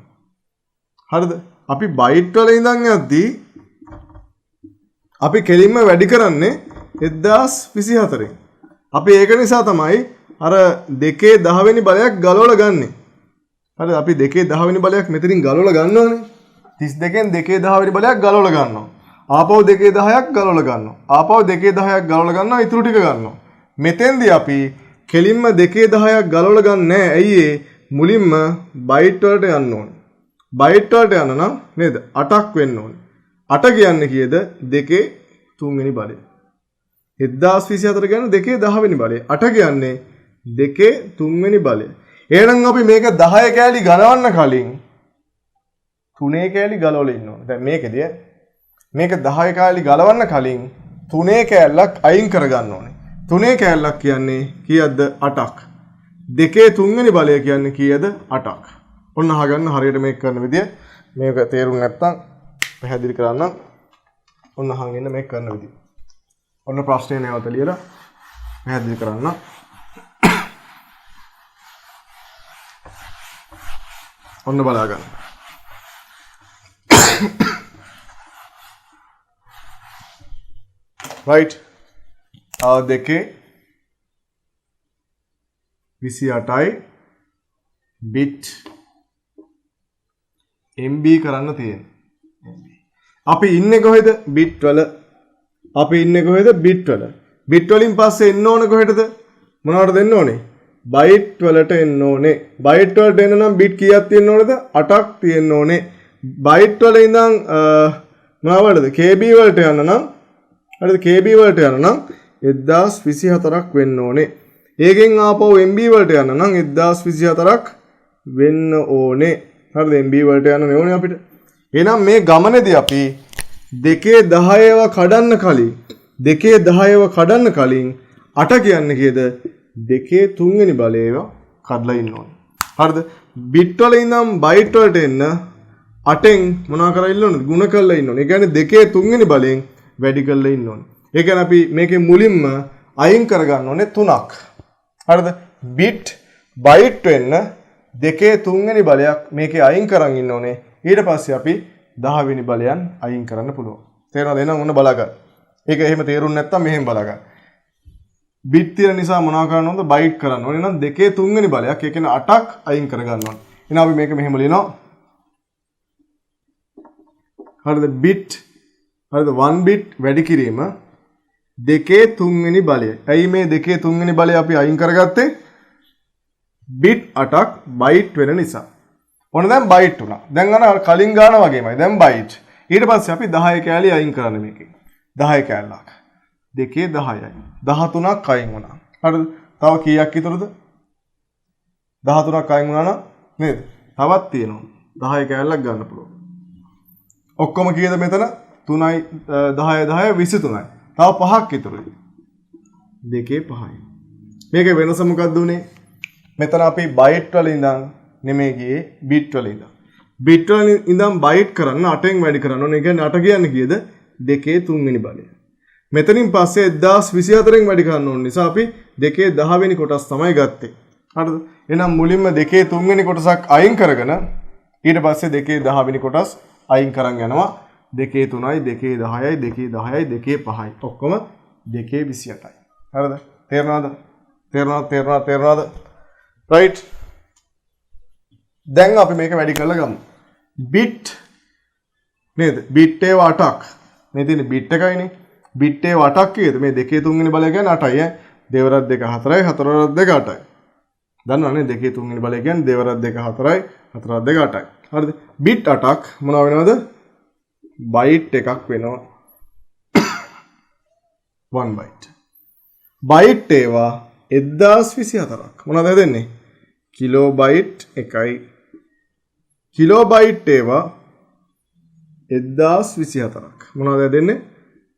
හරිද? අපි බයිට් වල ඉඳන් යද්දී අපි කෙලින්ම වැඩි කරන්නේ 1024න්. අපි ඒක නිසා තමයි අර 2.10 වෙනි බලයක් ගලවලා ගන්නෙ. හරිද? අපි 2.10 වෙනි බලයක් මෙතනින් ගලවලා ගන්නවනේ. 32න් 2.10 වෙනි බලයක් ගලවලා ගන්නවා. ආපහු 2.10ක් ගලවලා ගන්නවා. ආපහු 2.10ක් ගලවලා ගන්නවා. ඊටු ටික ගන්නවා. මෙතෙන්දී අපි කෙලින්ම 2.10ක් ගලවලා ගන්න නැහැ. ඇයි ඒ? මුලින්ම බයිට් වලට යන්න ඕනේ. බයිට් වලට යන්න නම් නේද? 8ක් වෙන්න ඕනේ. 8 කියන්නේ කීයද? 2.3 වෙනි බලය. 1024 කියන්නේ 2.10 වෙනි බලය. 8 කියන්නේ 2.3 වෙනි බලය. එහෙනම් අපි මේක 10 කෑලි ගලවන්න කලින් 3 කෑලි ගලවලා ඉන්න ඕනේ. දැන් මේකදී මේක 10 කෑලි ගලවන්න කලින් 3 කෑල්ලක් අයින් කරගන්න ඕනේ. 3 කෑල්ලක් කියන්නේ කීයද? 8ක්. 2.3 වෙනි බලය කියන්නේ කීයද? 8ක්. ඔන්න අහගන්න හරියට මේක කරන විදිය. මේක තේරුම් නැත්නම් පැහැදිලි කරන්න. ඔන්න අහන් ඉන්න මේක කරන විදිය. ඔන්න ප්‍රශ්නේ නැවත ලියලා පැහැදිලි කරන්න. ඔන්න බලා ගන්න. right. දෙකේ 28යි bit MB කරන්න තියෙන්නේ. අපි ඉන්නේ කොහෙද? bit වල. අපි ඉන්නේ කොහෙද? bit වල. bit වලින් පස්සේ එන්න ඕනේ කොහෙටද? මොනවටද එන්න ඕනේ? byte වලට එන්න ඕනේ. byte වලට එන්න නම් bit කීයක් තියෙන්න ඕනේද? 8ක් තියෙන්න ඕනේ. byte වල ඉඳන් මොනවටද? KB වලට යන්න නම් හරිද? KB වලට යන්න නම් 1024ක් වෙන්න ඕනේ. ඒකෙන් ආපහු MB වලට යන්න නම් 1024ක් වෙන්න ඕනේ. හරිද? MB වලට යන්න ඕනේ අපිට. එහෙනම් මේ ගමනේදී අපි 2.10ව කඩන්න කලින් 2.10ව කඩන්න කලින් 8 කියන්නේ කීයද? 2.3 වෙනි බලයව කඩලා ඉන්න ඕනේ. හරිද? බිට් වල ඉඳන් බයිට් වලට එන්න 8න් මොනවා කරලා ඉන්න ඕනද? ගුණ කරලා ඉන්න ඕනේ. ඒ කියන්නේ 2.3 වෙනි බලයෙන් වැඩි කරලා ඉන්න ඕනේ. ඒ කියන්නේ අපි මේකේ මුලින්ම අයින් කරගන්න ඕනේ 3ක්. හරිද? බිට් බයිට් වෙන්න 2.3 වෙනි බලයක් මේකේ අයින් කරන් ඉන්න ඕනේ. ඊට පස්සේ අපි 10 වෙනි බලයන් අයින් කරන්න පුළුවන්. තේරෙනවද? එහෙනම් ඔන්න බලා ගන්න. ඒක එහෙම තේරුම් නැත්තම් මෙහෙම බලා ගන්න. බිට් තියෙන නිසා මොනවා කරන්න ඕනද? බයිට් කරන්න ඕනේ. එහෙනම් 2.3 වෙනි බලයක්, ඒ කියන්නේ 8ක් අයින් කරගන්න ඕනේ. එහෙනම් අපි මේක මෙහෙම ලියනවා. හරිද? බිට් හරිද? 1 බිට් වැඩි කිරීම 2.3 වෙනි බලය. ඇයි මේ 2.3 වෙනි බලය අපි අයින් කරගත්තේ? බිට් 8ක් බයිට් වෙන නිසා. ඔන්න දැන් බයිට් උනා. දැන් අර කලින් ගාන වගේමයි. දැන් බයිට්. ඊට පස්සේ අපි 10 කෑලි අයින් කරන්න මේකේ. 10 කෑල්ලක්. 2.10යි. 13ක් අයින් වුණා. හරිද? තව කීයක් ඉතුරුද? 13ක් අයින් වුණා නේද? තවත් තියෙනවා. 10 කෑල්ලක් ගන්න පුළුවන්. ඔක්කොම කීයද මෙතන? 3යි 10 10 23යි. තව 5ක් ඉතුරුයි. 2.5යි. මේකේ වෙනස මොකක්ද උනේ? මෙතන අපි බයිට් වල ඉඳන් නෙමෙයි ගියේ බිට් වල ඉඳන්. බිට් වල ඉඳන් බයිට් කරන්න 8න් වැඩි කරන්න ඕනේ. ඒ කියන්නේ 8 කියන්නේ කීයද? 2.3 වෙනි බලය. මෙතනින් පස්සේ 1024න් වැඩි කරන්න ඕන නිසා අපි 2.10 වෙනි කොටස් තමයි ගත්තේ. හරිද? එහෙනම් මුලින්ම 2.3 වෙනි කොටසක් අයින් කරගෙන ඊට පස්සේ 2.10 වෙනි කොටස් අයින් කරන් යනවා. 2.3යි 2.10යි 2.10යි 2.5යි ඔක්කොම 2.28යි. හරිද? තේරෙනවද? right. දැන් අපි මේක වැඩි කරලා ගමු. bit නේද? bit ඒව 8ක්. මේ තියෙන bit එකයිනේ. bit ඒව 8ක් කීයද? මේ 2.3 වෙනි බලය කියන්නේ 8යි ඈ. දෙවරක් 2 4යි 4වරක් 2 8යි. දන්නවනේ 2.3 වෙනි බලය කියන්නේ දෙවරක් 2 4යි 4වරක් 2 8යි. හරිද? bit 8ක් මොනවා වෙනවද? byte එකක් වෙනවා. 1 byte. බයිට් ඒවා 1024ක්. මොනවද දෙන්නේ? කිලෝබයිට් එකයි. කිලෝබයිට් ඒවා 1024ක්. මොනවද දෙන්නේ?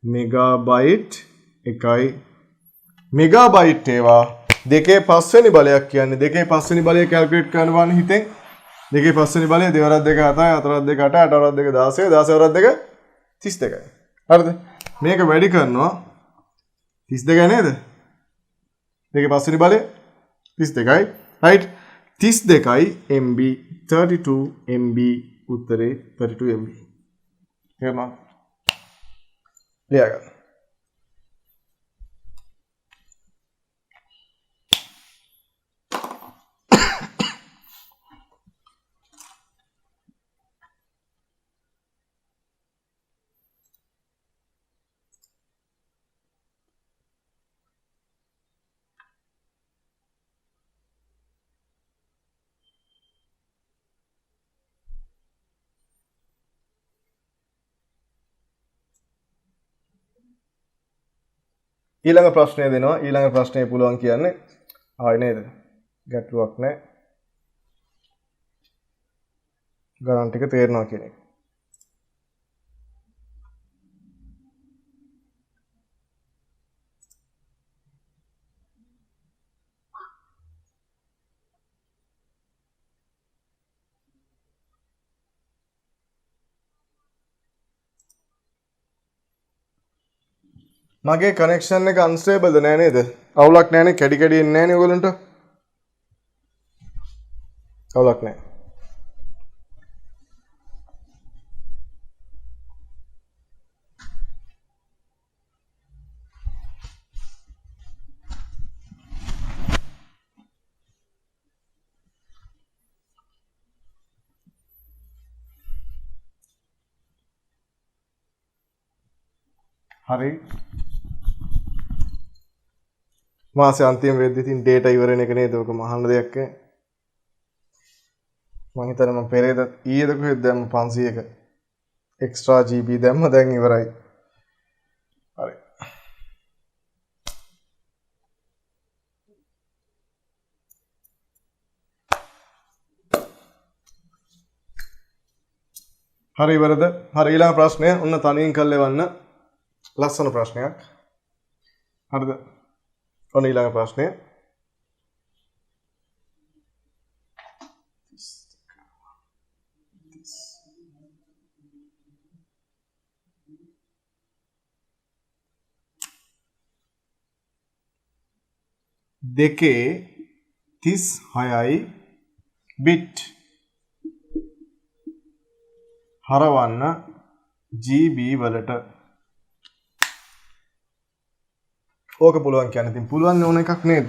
මෙගාබයිට් එකයි. මෙගාබයිට් ඒවා දෙකේ පස්වෙනි බලයක් කියන්නේ දෙකේ පස්වෙනි බලය කැල්කියුලේට් කරනවා නේ හිතෙන්. දෙකේ පස්වෙනි බලය 2 වරක් 2 7යි 4 වරක් 2 8යි 8 වරක් 2 16 16 වරක් 2 32යි. හරිද? මේක වැඩි කරනවා 32යි නේද? දෙකේ පස්වෙනි බලය 32යි. right 32යි MB 32 MB උත්තරේ 32 MB. එහෙනම් ලියා ගන්න. ඊළඟ ප්‍රශ්නය දෙනවා. ඊළඟ ප්‍රශ්නය පුළුවන් කියන්නේ ආයි නේද? ගැටලුවක් නැහැ. ගණන් ටික තේරෙනවා කියන එක. මගේ කනෙක්ෂන් එක අන්ස්ටේබල්ද නෑ නේද? අවුලක් නෑනේ, කැඩි කැඩි එන්නේ නෑනේ ඔයගලන්ට. අවුලක් නෑ. හරි. මාසේ අන්තිම වෙද්දි ඉතින් ඩේටා ඉවර වෙන එක නේද? ඔක මහන්න දෙයක් නෑ. මම හිතන්නේ මම පෙරේද ඊයේද කොහෙද දැම්ම 500ක එක්ස්ට්‍රා GB දැම්ම දැන් ඉවරයි. හරි. හරි ඉවරද? හරි ඊළඟ ප්‍රශ්නය ඔන්න තනියෙන් කරලා එවන්න. ලස්සන ප්‍රශ්නයක්. හරිද? ඔන්න ඊළඟ ප්‍රශ්නය. දෙකේ 36යි බිට් හරවන්න GB වලට. ඕක පුළුවන් කියන්නේ ඉතින් පුළුවන් ඕන එකක් නේද?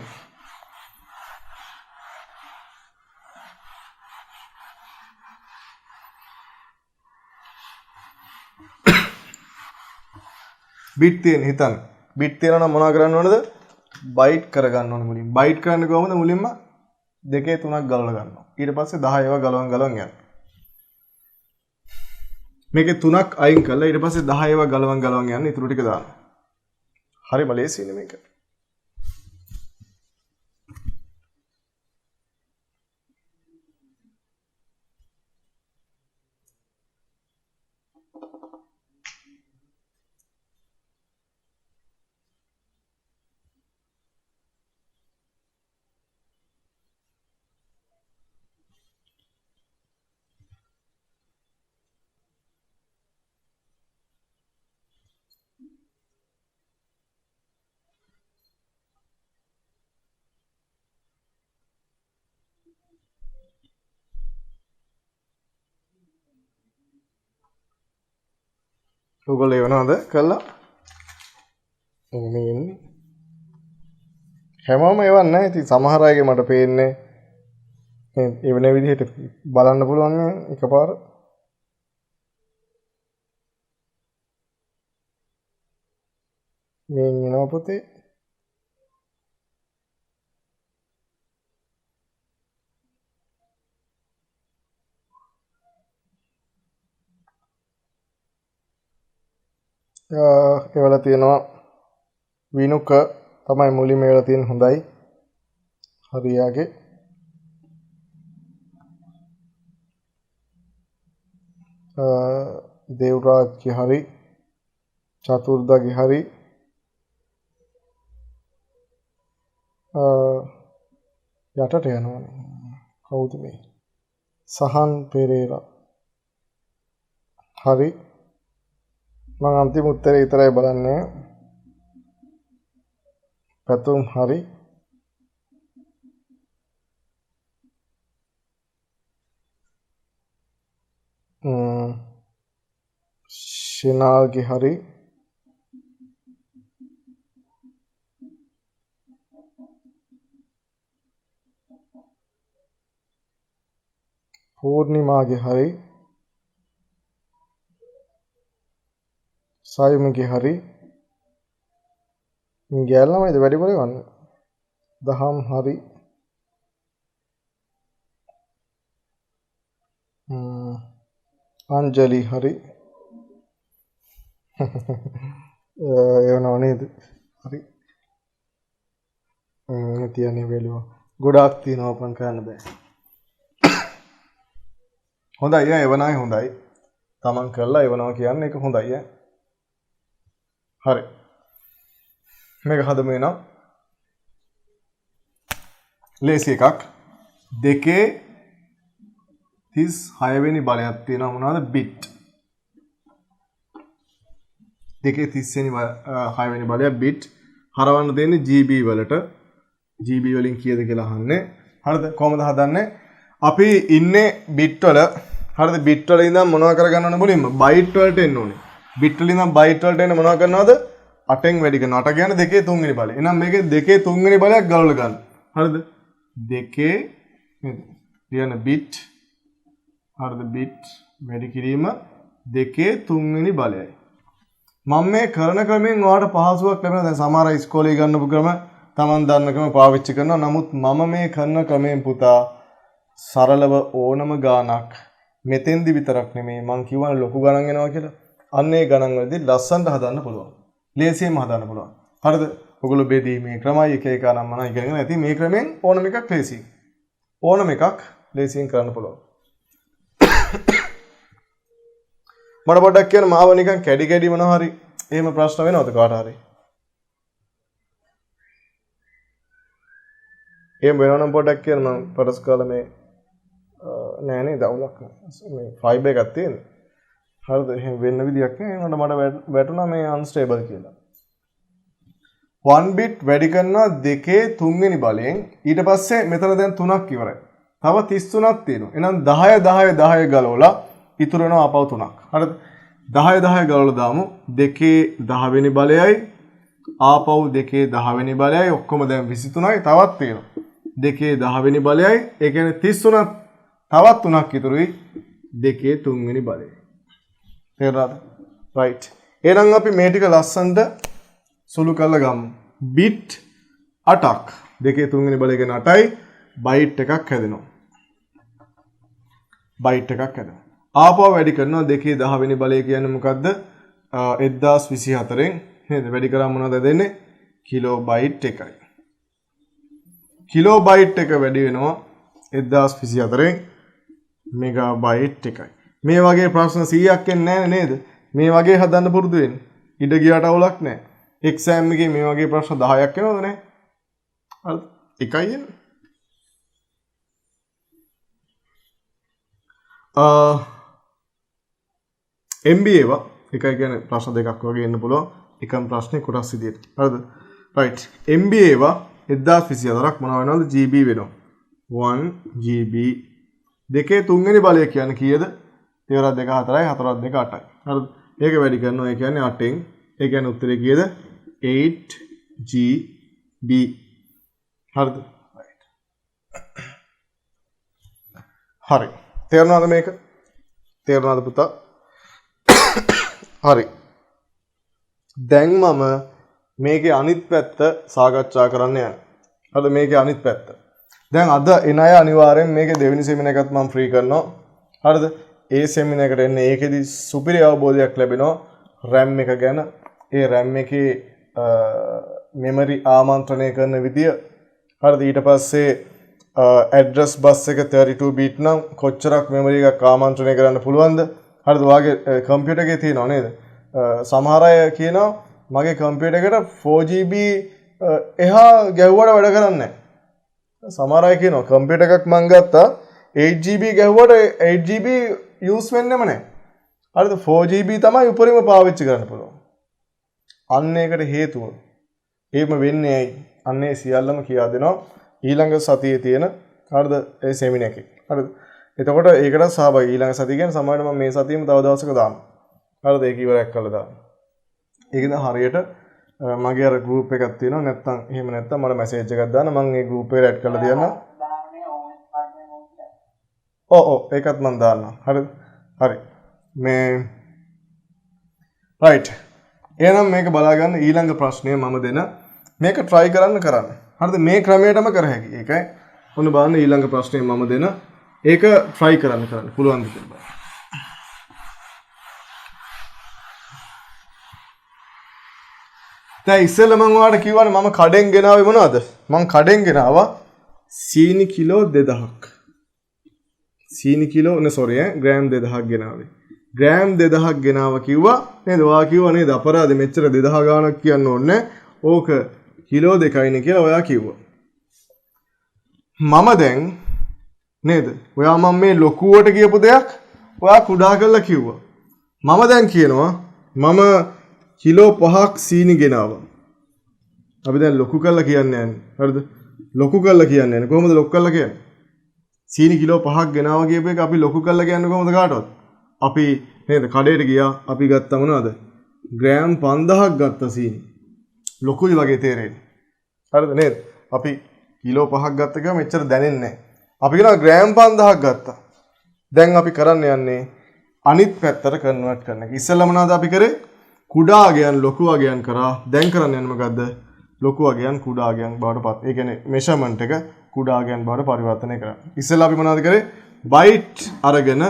බිට් තියෙන හිතන්න. බිට් තියෙනවා නම් මොනවා කරන්න ඕනද? බයිට් කරගන්න ඕනේ මුලින්. බයිට් කරන්නේ කොහොමද? මුලින්ම දෙකේ තුනක් ගලවලා ගන්නවා. ඊට පස්සේ 10 ඒවා ගලවන් යනවා. මේකේ තුනක් අයින් කරලා ඊට පස්සේ 10 ඒවා ගලවන් යන ඉතුරු ටික දානවා. හරිම ලේසියිනේ මේක. ඔයගොල්ලෝ එවනවද කළා? මේ ඉන්නේ. හැමෝම එවන්නේ නැහැ. ඉතින් සමහර අයගේ මට පේන්නේ එවන විදිහට බලන්න පුළුවන් එකපාර. මේ එනවා පුතේ. ඒවල තියෙනවා විනුක තමයි මුලින්ම වෙලා තියෙන හොඳයි. හරියාගේ දේවරාජ්ගේ හරි චතුර්දගේ හරි යටට යනවනේ. කවුද මේ? සහන් පෙරේරා. හරි. මම අන්තිම උත්තරේ විතරයි බලන්නේ. පැතුම් හරි. ශිනාල්ගේ හරි. පූර්ණිමාගේ හරි. සයුමගේ හරි. ගෑල්ලාමයිද වැඩිපුර වන්නේ. දහම් හරි. අංජලි හරි. එවනව නේද? හරි. තියන්නේ වැළුවා. ගොඩාක් තියෙනවා ඕපන් කරන්න බෑ. හොඳයි ඈ එවනයි හොඳයි. තමන් කරලා එවනවා කියන්නේ ඒක හොඳයි ඈ. හරි. මේක හදමු එනම්. ලේසි එකක්. 2 36 වෙනි බලයක් තියෙනවා මොනවද? බිට්. 2 36 වෙනි බලය බිට් හරවන්න දෙන්නේ GB වලට. GB වලින් කීයද කියලා අහන්නේ. හරිද? කොහොමද හදන්නේ? අපි ඉන්නේ බිට් වල. හරිද? බිට් වල ඉඳන් මොනව කරගන්න ඕනේ මුලින්ම? බයිට් වලට එන්න ඕනේ. බිට් වල ඉඳන් බයිට් වලට එන්න මොනව කරනවද? 8න් වැඩි කරනවා. 8 කියන්නේ 2 3 වෙනි බලය. එහෙනම් මේකේ 2 3 වෙනි බලයක් ගලවලා ගන්න. හරිද? 2 කියන බිට් හරිද? බිට් වැඩි කිරීම 2 3 වෙනි බලයයි. මම මේ කරන ක්‍රමෙන් ඔයාලට පහසුවක් ලැබෙනවා. දැන් සමහර අය ඉස්කෝලේ ගන්නපු ක්‍රම Taman දන්න ක්‍රම පාවිච්චි කරනවා. නමුත් මම මේ කරන ක්‍රමයෙන් පුතා සරලව ඕනම ගානක් මෙතෙන්දි විතරක් නෙමෙයි මං කියවන ලොකු ගණන් එනවා කියලා. අන්න ඒ ගණන් වලදී ලස්සනට හදන්න පුළුවන්. ලේසියෙන්ම හදන්න පුළුවන්. හරිද? ඔයගොල්ලෝ බෙදීමේ ක්‍රමයි එක එක නම් මම ඉගෙනගෙන ඇති මේ ක්‍රමෙන් ඕනම එකක් ලේසියි. ඕනම එකක් ලේසියෙන් කරන්න පුළුවන්. මට පොඩ්ඩක් කියන්න මාව නිකන් කැඩි කැඩි මොනවා හරි එහෙම ප්‍රශ්න වෙනවද කාට හරි? එහෙම වෙනවනම් පොඩ්ඩක් කියන්න මම පටස් කාලා මේ නෑ නේ දවුලක් මේ ෆයිබර් එකක් තියෙනවා. හරිද? එහෙම වෙන්න විදියක් නෑ. මට වැටුණා මේ අන්ස්ටේබල් කියලා. 1 bit වැඩි කරනවා 2 3 වෙනි බලයෙන්. ඊට පස්සේ මෙතන දැන් 3ක් ඉවරයි. තව 33ක් තියෙනවා. එහෙනම් 10 10 10 ගලවලා ඉතුරු වෙනවා අපව 3ක්. හරිද? 10 10 ගලවලා දාමු. 2 10 වෙනි බලයයි ආපහු 2 10 වෙනි බලයයි ඔක්කොම දැන් 23යි තවත් තියෙනවා. 2 10 වෙනි බලයයි ඒ කියන්නේ 33ක් තවත් 3ක් ඉතුරුයි 2 3 වෙනි බලයයි. තේරුණාද? right. එහෙනම් අපි මේ ටික ලස්සනට සුළු කරලා ගමු. bit 8ක් 2 3 වෙනි බලය කියන 8යි byte එකක් හැදෙනවා. byte එකක් හැදෙනවා. ආපහු වැඩි කරනවා 2 10 වෙනි බලය කියන්නේ මොකද්ද? 1024න් නේද? වැඩි කරාම මොනවද දෙන්නේ? කිලෝබයිට් එකයි. කිලෝබයිට් එක වැඩි වෙනවා 1024න් මෙගාබයිට් එකයි. මේ වගේ ප්‍රශ්න 100ක් එන්නේ නැහැ නේද? මේ වගේ හදන්න පුරුදු වෙන්න. ඉඩ ගියාට අවුලක් නැහැ. එක්සෑම් එකේ මේ වගේ ප්‍රශ්න 10ක් එනවද නැහැ? හරිද? එකයි එන්නේ. MBA වා එකයි කියන්නේ ප්‍රශ්න දෙකක් වගේ එන්න පුළුවන්. එකම ප්‍රශ්නේ කොටස් විදියට. හරිද? right. MBA වා 1024ක් මොනවා වෙනවද? GB වෙනවා. 1 GB 2 3 වෙනි බලය කියන්නේ කීයද? තේවරක් 2 4යි 4ක් 2 8යි. හරිද? ඒක වැඩි කරනවා. ඒ කියන්නේ 8න්. ඒ කියන්නේ උත්තරේ කීයද? 8 GB. හරිද? right. හරි. තේරුණාද මේක? තේරුණාද පුතා? හරි. දැන් මම මේකේ අනිත් පැත්ත සාකච්ඡා කරන්න යනවා. හරිද? මේකේ අනිත් පැත්ත. දැන් අද එන අය අනිවාර්යෙන් මේකේ දෙවෙනි සෙමිනාර් එකත් මම ෆ්‍රී කරනවා. හරිද? ඒ සෙමිනාර් එකට එන්නේ ඒකෙදි සුපිරි අවබෝධයක් ලැබෙනවා RAM එක ගැන. ඒ RAM එකේ මෙමරි ආමන්ත්‍රණය කරන විදිය හරිද ඊට පස්සේ ඇඩ්‍රස් බස් එක 32 බීට් නම් කොච්චරක් මෙමරි එකක් ආමන්ත්‍රණය කරන්න පුළුවන්ද හරිද ඔයාගේ කම්පියුටර් එකේ තියෙනව නේද සමහර අය කියනවා මගේ කම්පියුටර් එකට 4GB එහා ගැහුවට වැඩ කරන්නේ නැහැ සමහර අය කියනවා කම්පියුටර් එකක් මං ගත්තා 8GB ගැහුවට 8GB යූස් වෙන්නෙම නැහැ හරිද 4GB තමයි උපරිම පාවිච්චි කරන්න පුළුවන් අන්න ඒකට හේතුව එහෙම වෙන්නේ ඇයි අන්නේ සියල්ලම කියා දෙනවා ඊළඟ සතියේ තියෙන හරිද ඒ සෙමිනාර් එකේ හරිද එතකොට ඒකට සහභාගී ඊළඟ සතිය කියන්නේ සමහරවිට මම මේ සතියෙම තව දවසක දානවා හරිද ඒක ඉවරයක් කළා දානවා ඒකද හරියට මගේ අර ගෲප් එකක් තියෙනවා නැත්නම් එහෙම නැත්නම් මට මැසේජ් එකක් දාන්න මම ඒ ගෲප් එකට ඇඩ් කරලා තියන්නම් ඔව් ඒකත් මම දාන්නම් හරිද හරි මේ රයිට් එහෙනම් මේක බලා ගන්න ඊළඟ ප්‍රශ්නය මම දෙන මේක try කරන්න හරිද මේ ක්‍රමයටම කර හැකි ඒකයි ඔන්න බලන්න ඊළඟ ප්‍රශ්නය මම දෙන ඒක try කරන්න පුළුවන් ද කියලා දැන් ඉස්සෙල්ලා මම ඔයාලට කිව්වනේ මම කඩෙන් ගෙනාවේ මොනවද මම කඩෙන් ගෙනාවා සීනි කිලෝ 2000ක් සීනි කිලෝ ග්‍රෑම් 2000ක් ගෙනාවේ ග්‍රෑම් 2000ක් ගෙනාවා කිව්වා නේද ඔයා කිව්වා නේද අපරාධෙ මෙච්චර 2000 ගාණක් කියන්න ඕනේ ඕක කිලෝ 2යිනේ කියලා ඔයා කිව්වා මම දැන් නේද ඔයා මම මේ ලොකුවට කියපු දෙයක් ඔයා කුඩා කරලා කිව්වා මම දැන් කියනවා මම කිලෝ 5ක් සීනි ගෙනාවා අපි දැන් ලොකු කරලා කියන්නේ නැහැ හරිද ලොකු කරලා කියන්නේ නැහැ කොහොමද ලොකු කරලා කියන්නේ සීනි කිලෝ 5ක් ගෙනාවා කියපු එක අපි ලොකු කරලා කියන්නේ කොහොමද කාටවත් අපි නේද කඩේට ගියා අපි ගත්තා මොනවද ග්‍රෑම් 5000ක් ගත්තා සීනි ලොකුයි වගේ තේරෙන්නේ හරිද නේද අපි කිලෝ 5ක් ගත්ත ගමන් මෙච්චර දැනෙන්නේ නැහැ අපි කියනවා ග්‍රෑම් 5000ක් ගත්තා දැන් අපි කරන්න යන්නේ අනිත් පැත්තට කන්වර්ට් කරන එක ඉස්සෙල්ලා මොනවද අපි කරේ කුඩා අගයන් ලොකු අගයන් කරා දැන් කරන්න යන්නේ මොකද්ද ලොකු අගයන් කුඩා අගයන් බවට පත් ඒ කියන්නේ මෙෂර්මන්ට් එක කුඩා අගයන් බවට පරිවර්තනය කරා ඉස්සෙල්ලා අපි මොනවද කරේ බයිට් අරගෙන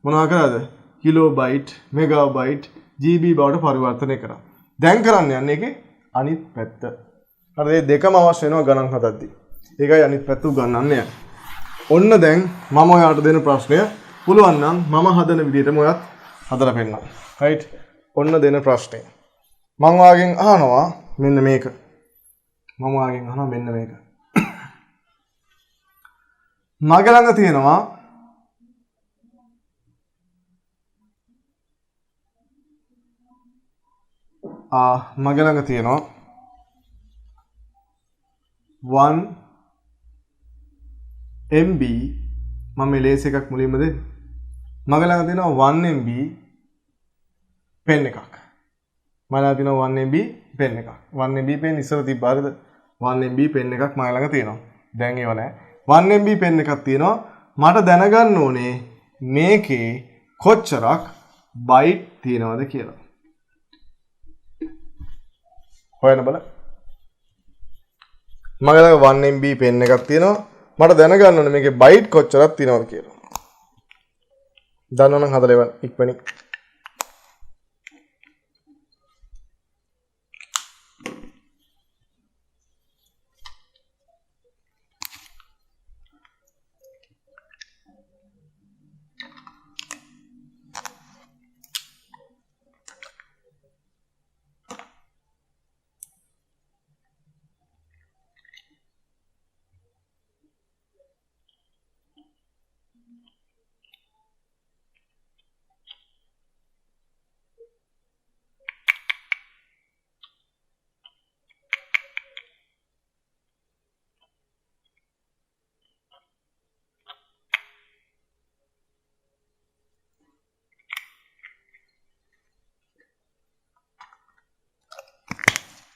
මොනවා කරාද kilo bite mega bite GB බවට පරිවර්තනය කරා දැන් කරන්න යන්නේ ඒකේ අනිත් පැත්ත හරි මේ දෙකම අවශ්‍ය වෙනවා ගණන් හදද්දී ඒකයි අනිත් පැත්ත උගන්වන්න යන්නේ ඔන්න දැන් මම ඔයාලට දෙන ප්‍රශ්නය පුළුවන් නම් මම හදන විදිහටම ඔයත් හදලා පෙන්නන්න රයිට් ඔන්න දෙන ප්‍රශ්නය මම වාගෙන් අහනවා මෙන්න මේක මගේ ළඟ තියෙනවා මගේ ළඟ තියෙනවා 1 MB මම ලේස් එකක් මුලින්ම දෙන්න මගේ ළඟ තියෙනවා 1 MB පෙන් එකක් මම ළඟ තියෙනවා 1 MB පෙන් එකක් 1 MB පෙන් ඉස්සර තිබ්බා හරිද 1 MB පෙන් එකක් මගේ ළඟ තියෙනවා දැන් ඒව නැහැ 1 MB පෙන් එකක් තියෙනවා මට දැනගන්න ඕනේ මේකේ කොච්චරක් බයිට් තියෙනවද කියලා හොයන්න බලන්න මගේ ළඟ 1 MB පෙන් එකක් තියෙනවා මට දැනගන්න ඕනේ මේකේ බයිට් කොච්චරක් තියෙනවද කියලා දන්නවනම් හදලා එවන්න ඉක්මනින්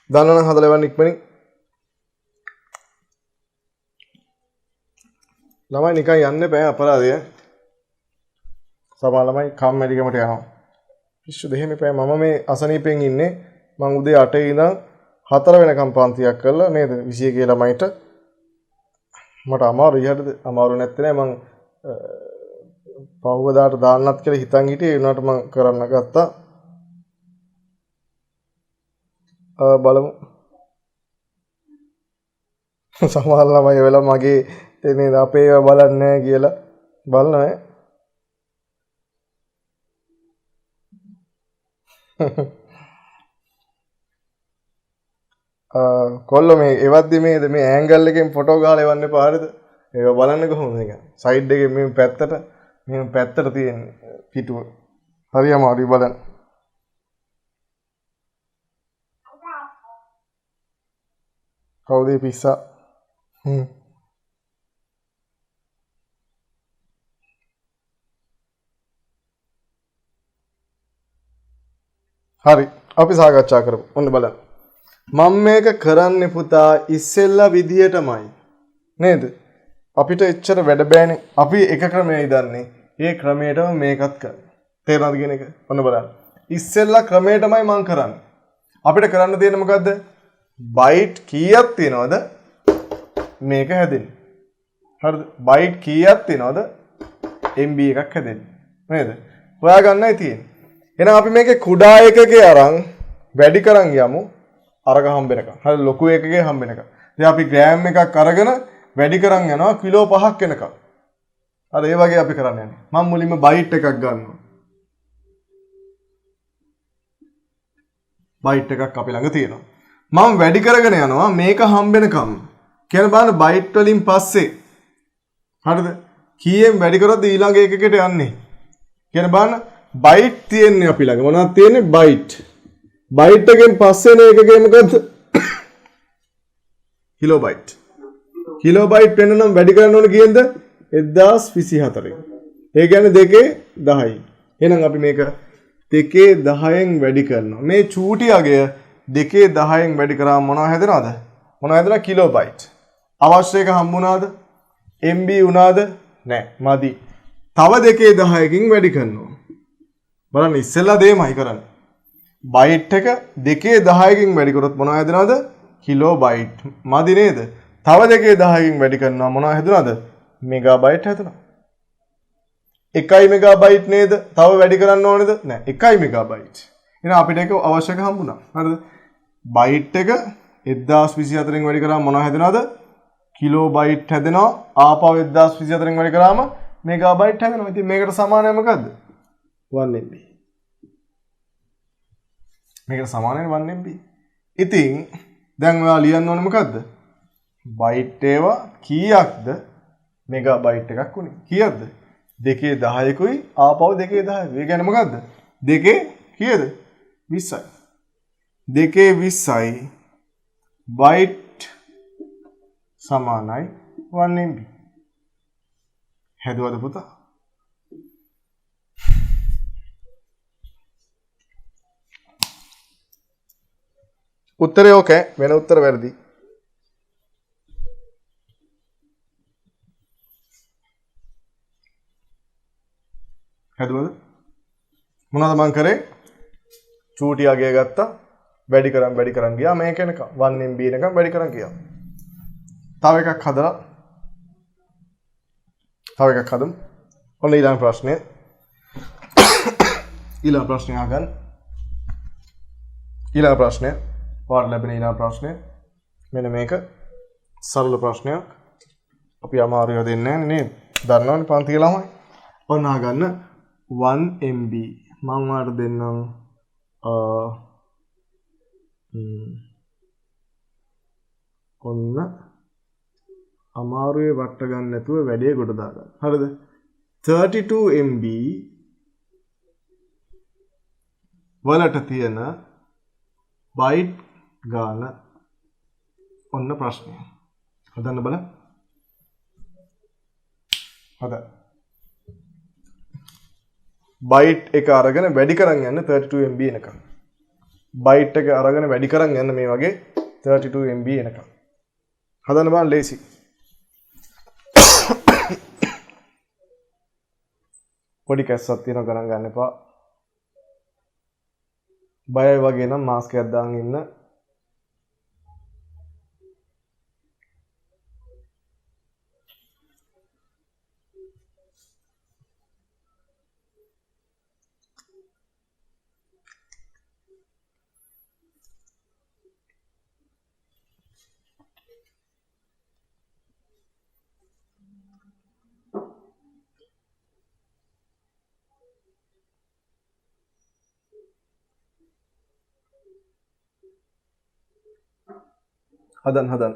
දන්නවනම් හදලා එවන්න ඉක්මනින් ළමයි නිකන් යන්න බෑ අපරාධය සමහර ළමයි කම්මැලිකමට යනවා පිස්සු දෙහෙම එපා මම මේ අසනීපෙන් ඉන්නේ මම උදේ 8 ඉඳන් 4 වෙනකම් පන්තියක් කරලා නේද 21 ළමයිට මට අමාරුයි හරිද අමාරු නැත්තේ නෑ මම පහුවදාට දාන්නත් කියලා හිතන් හිටියේ ඒ වුණාට මම කරන්න ගත්තා බලමු සමහර ළමයි වෙලා මගේ මේ අපේ ඒවා බලන්නේ නැහැ කියලා බලනවා කොල්ලෝ මේ එවද්දි මේ ඇන්ගල් එකෙන් ෆොටෝ ගහලා එවන්න එපා හරිද? ඒක බලන්න කොහොමද ඒක? සයිඩ් එකේ මේ පැත්තට තියෙන පිටුව. හරියම හරි බලන්න. කවුද පිස්සා? හරි. අපි සාකච්ඡා කරමු. ඔන්න බලන්න. මම මේක කරන්නේ පුතා ඉස්සෙල්ලා විදියටමයි. නේද? අපිට එච්චර වැඩ බෑනේ. අපි එක ක්‍රමයයි දන්නේ. ඒ ක්‍රමයටම මේකත් කරන්නේ. තේරෙනවද කියන එක? ඔන්න බලන්න. ඉස්සෙල්ලා ක්‍රමයටමයි මම කරන්නේ. අපිට කරන්න තියෙන්නේ මොකද්ද? බයිට් කීයක් තියනවද? මේක හැදෙන්නේ. හරිද? බයිට් කීයක් තියනවද? MB එකක් හැදෙන්නේ. නේද? හොයාගන්නයි තියෙන්නේ. එහෙනම් අපි මේකේ කුඩා එකකේ අරන් වැඩි කරන් යමු. අරක හම්බෙනකම්. හරි ලොකු එකකේ හම්බෙනකම්. දැන් අපි ග්‍රෑම් එකක් අරගෙන වැඩි කරන් යනවා කිලෝ 5ක් වෙනකම්. හරි ඒ වගේ අපි කරන්න යන්නේ. මම මුලින්ම බයිට් එකක් ගන්නවා. බයිට් එකක් අපි ළඟ තියෙනවා. මම වැඩි කරගෙන යනවා මේක හම්බෙනකම්. කියන බලන්න බයිට් වලින් පස්සේ හරිද? කීයෙන් වැඩි කරොත් ඊළඟ එකකට යන්නේ. කියන බලන්න බයිට් තියෙන්නේ අපි ළඟ. මොනවද තියෙන්නේ? බයිට්. බයිට් එකෙන් පස්සේ එන එකකේ මොකද්ද? කිලෝබයිට්. කිලෝබයිට් වෙන නම් වැඩි කරන්න ඕන කීයද? 1024. ඒ කියන්නේ 2.10. එහෙනම් අපි මේක 2.10න් වැඩි කරනවා. මේ චූටි අගය 2.10න් වැඩි කරාම මොනව හැදෙනවද? මොනව හැදෙනවා? කිලෝබයිට්. අවශ්‍ය එක හම්බුණාද? MB උනාද? නැහැ. මදි. තව 2.10කින් වැඩි කරනවා. බලන්න ඉස්සෙල්ලා දෙයමයි කරන්නේ. බයිට් එක 2.10කින් වැඩි කරොත් මොනව හැදෙනවද? කිලෝබයිට්. මදි නේද? තව 2.10කින් වැඩි කරනවා මොනව හැදෙනවද? මෙගාබයිට් හැදෙනවා. 1 මෙගාබයිට් නේද? තව වැඩි කරන්න ඕනේද? නෑ 1 මෙගාබයිට්. එහෙනම් අපිට ඒක අවශ්‍ය එක හම්බුණා. හරිද? බයිට් එක 1024න් වැඩි කරාම මොනව හැදෙනවද? කිලෝබයිට් හැදෙනවා. ආපහු 1024න් වැඩි කරාම මෙගාබයිට් හැදෙනවා. ඉතින් මේකට සමානයි මොකද්ද? 1 MB. මේකට සමානයි 1 MB. ඉතින් දැන් ඔයා ලියන්න ඕනේ මොකද්ද? බයිට් ඒවා කීයක්ද මෙගාබයිට් එකක් උනේ? කීයක්ද? 2.10කුයි ආපහු 2.10. ඒ කියන්නේ මොකද්ද? 2 කීයද? 20යි. 2.20යි බයිට් සමානයි 1 MB. හැදුවද පුතා? උත්තරේ ඕකේ. වෙන උත්තර වැරදි. හැදුවද? මොනවද මං කරේ? චූටි අගය ගත්තා. වැඩි කරන් ගියා මේක එනකම් 1 MB එනකම් වැඩි කරන් ගියා. තව එකක් හදමු. ඔන්න ඊළඟ ප්‍රශ්නය. ඊළඟ ප්‍රශ්නය අහගන්න. ඊළඟ ප්‍රශ්නය පාඩ ලැබෙන ඊළඟ ප්‍රශ්නය මෙන්න මේක සරල ප්‍රශ්නයක්. අපි අමාරුව දෙන්නේ නැහැ නේද? දන්නවනේ පන්තියේ ළමයි. ඔන්න අහගන්න 1 MB මම ඔයාලට දෙන්නම් ඔන්න අමාරුවේ වට ගන්න නැතුව වැඩේ කොට දාගන්න. හරිද? 32 MB වලට තියෙන බයිට් ගාන ඔන්න ප්‍රශ්නය. හදන්න බලන්න. හදන්න. බයිට් එක අරගෙන වැඩි කරන් යන්න 32 MB එනකම්. බයිට් එක අරගෙන වැඩි කරන් යන්න මේ වගේ 32 MB එනකම්. හදන්න බලන්න ලේසි. පොඩි කැස්සක් තියෙනවා ගණන් ගන්න එපා. බයයි වගේ නම් මාස්ක් එකක් දාගෙන ඉන්න. හදන්න.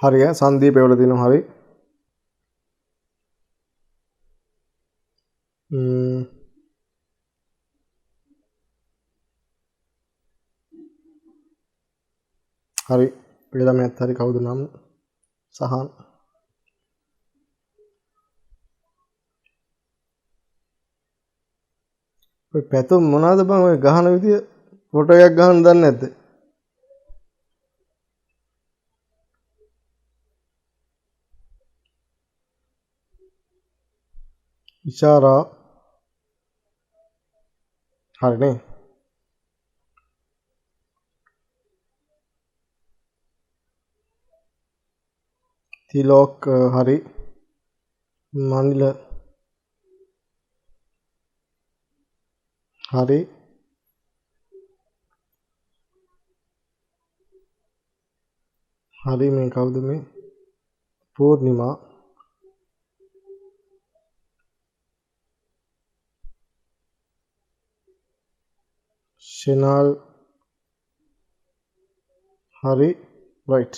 හරිය සංදීප එවල දිනවා හරි. හරි ළමයාත් හරි කවුද නම් සහන් ඔය පැතුම් මොනවාද බං ඔය ගහන විදිය ෆොටෝ එකක් ගහන්න දන්නේ නැද්ද? ඉෂාරා හරිනේ. තිලෝක් හරි. මනිල හරි. හරි මේ කවුද මේ? පූර්ණිමා ශෙනල් හරි රයිට්.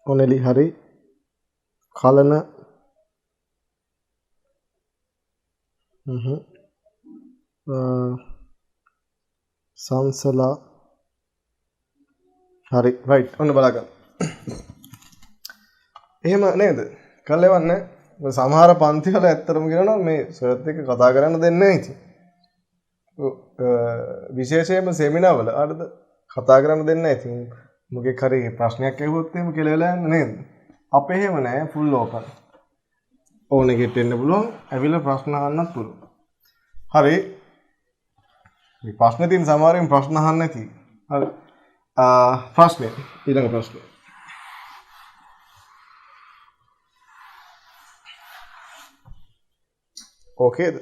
ඔනෙලි හරි. කලන සංසලා හරි රයිට්. ඔන්න බලාගන්න. එහෙම නේද? කල්ලෙවන්නේ සමහර පන්ති වල ඇත්තටම කියනවා මේ සර්ත් එක්ක කතා කරන්න දෙන්නේ නැහැ ඉතින්. විශේෂයෙන්ම සෙමිනාර් වල අරද කතා කරන්න දෙන්නේ නැහැ ඉතින්. මොකෙක් හරි ප්‍රශ්නයක් ඇහුවොත් එහෙම කෙලවලා යන්න නේද? අපේ එහෙම නැහැ ෆුල් ඕපන්. ඕන එකෙත් එන්න පුළුවන්. ඇවිල්ලා ප්‍රශ්න අහන්නත් පුළුවන්. හරි. මේ ප්‍රශ්න තියෙන සමහරෙන් ප්‍රශ්න අහන්න නැති. හරි. ප්‍රශ්නේ ඊළඟ ප්‍රශ්නේ. ඕකේද?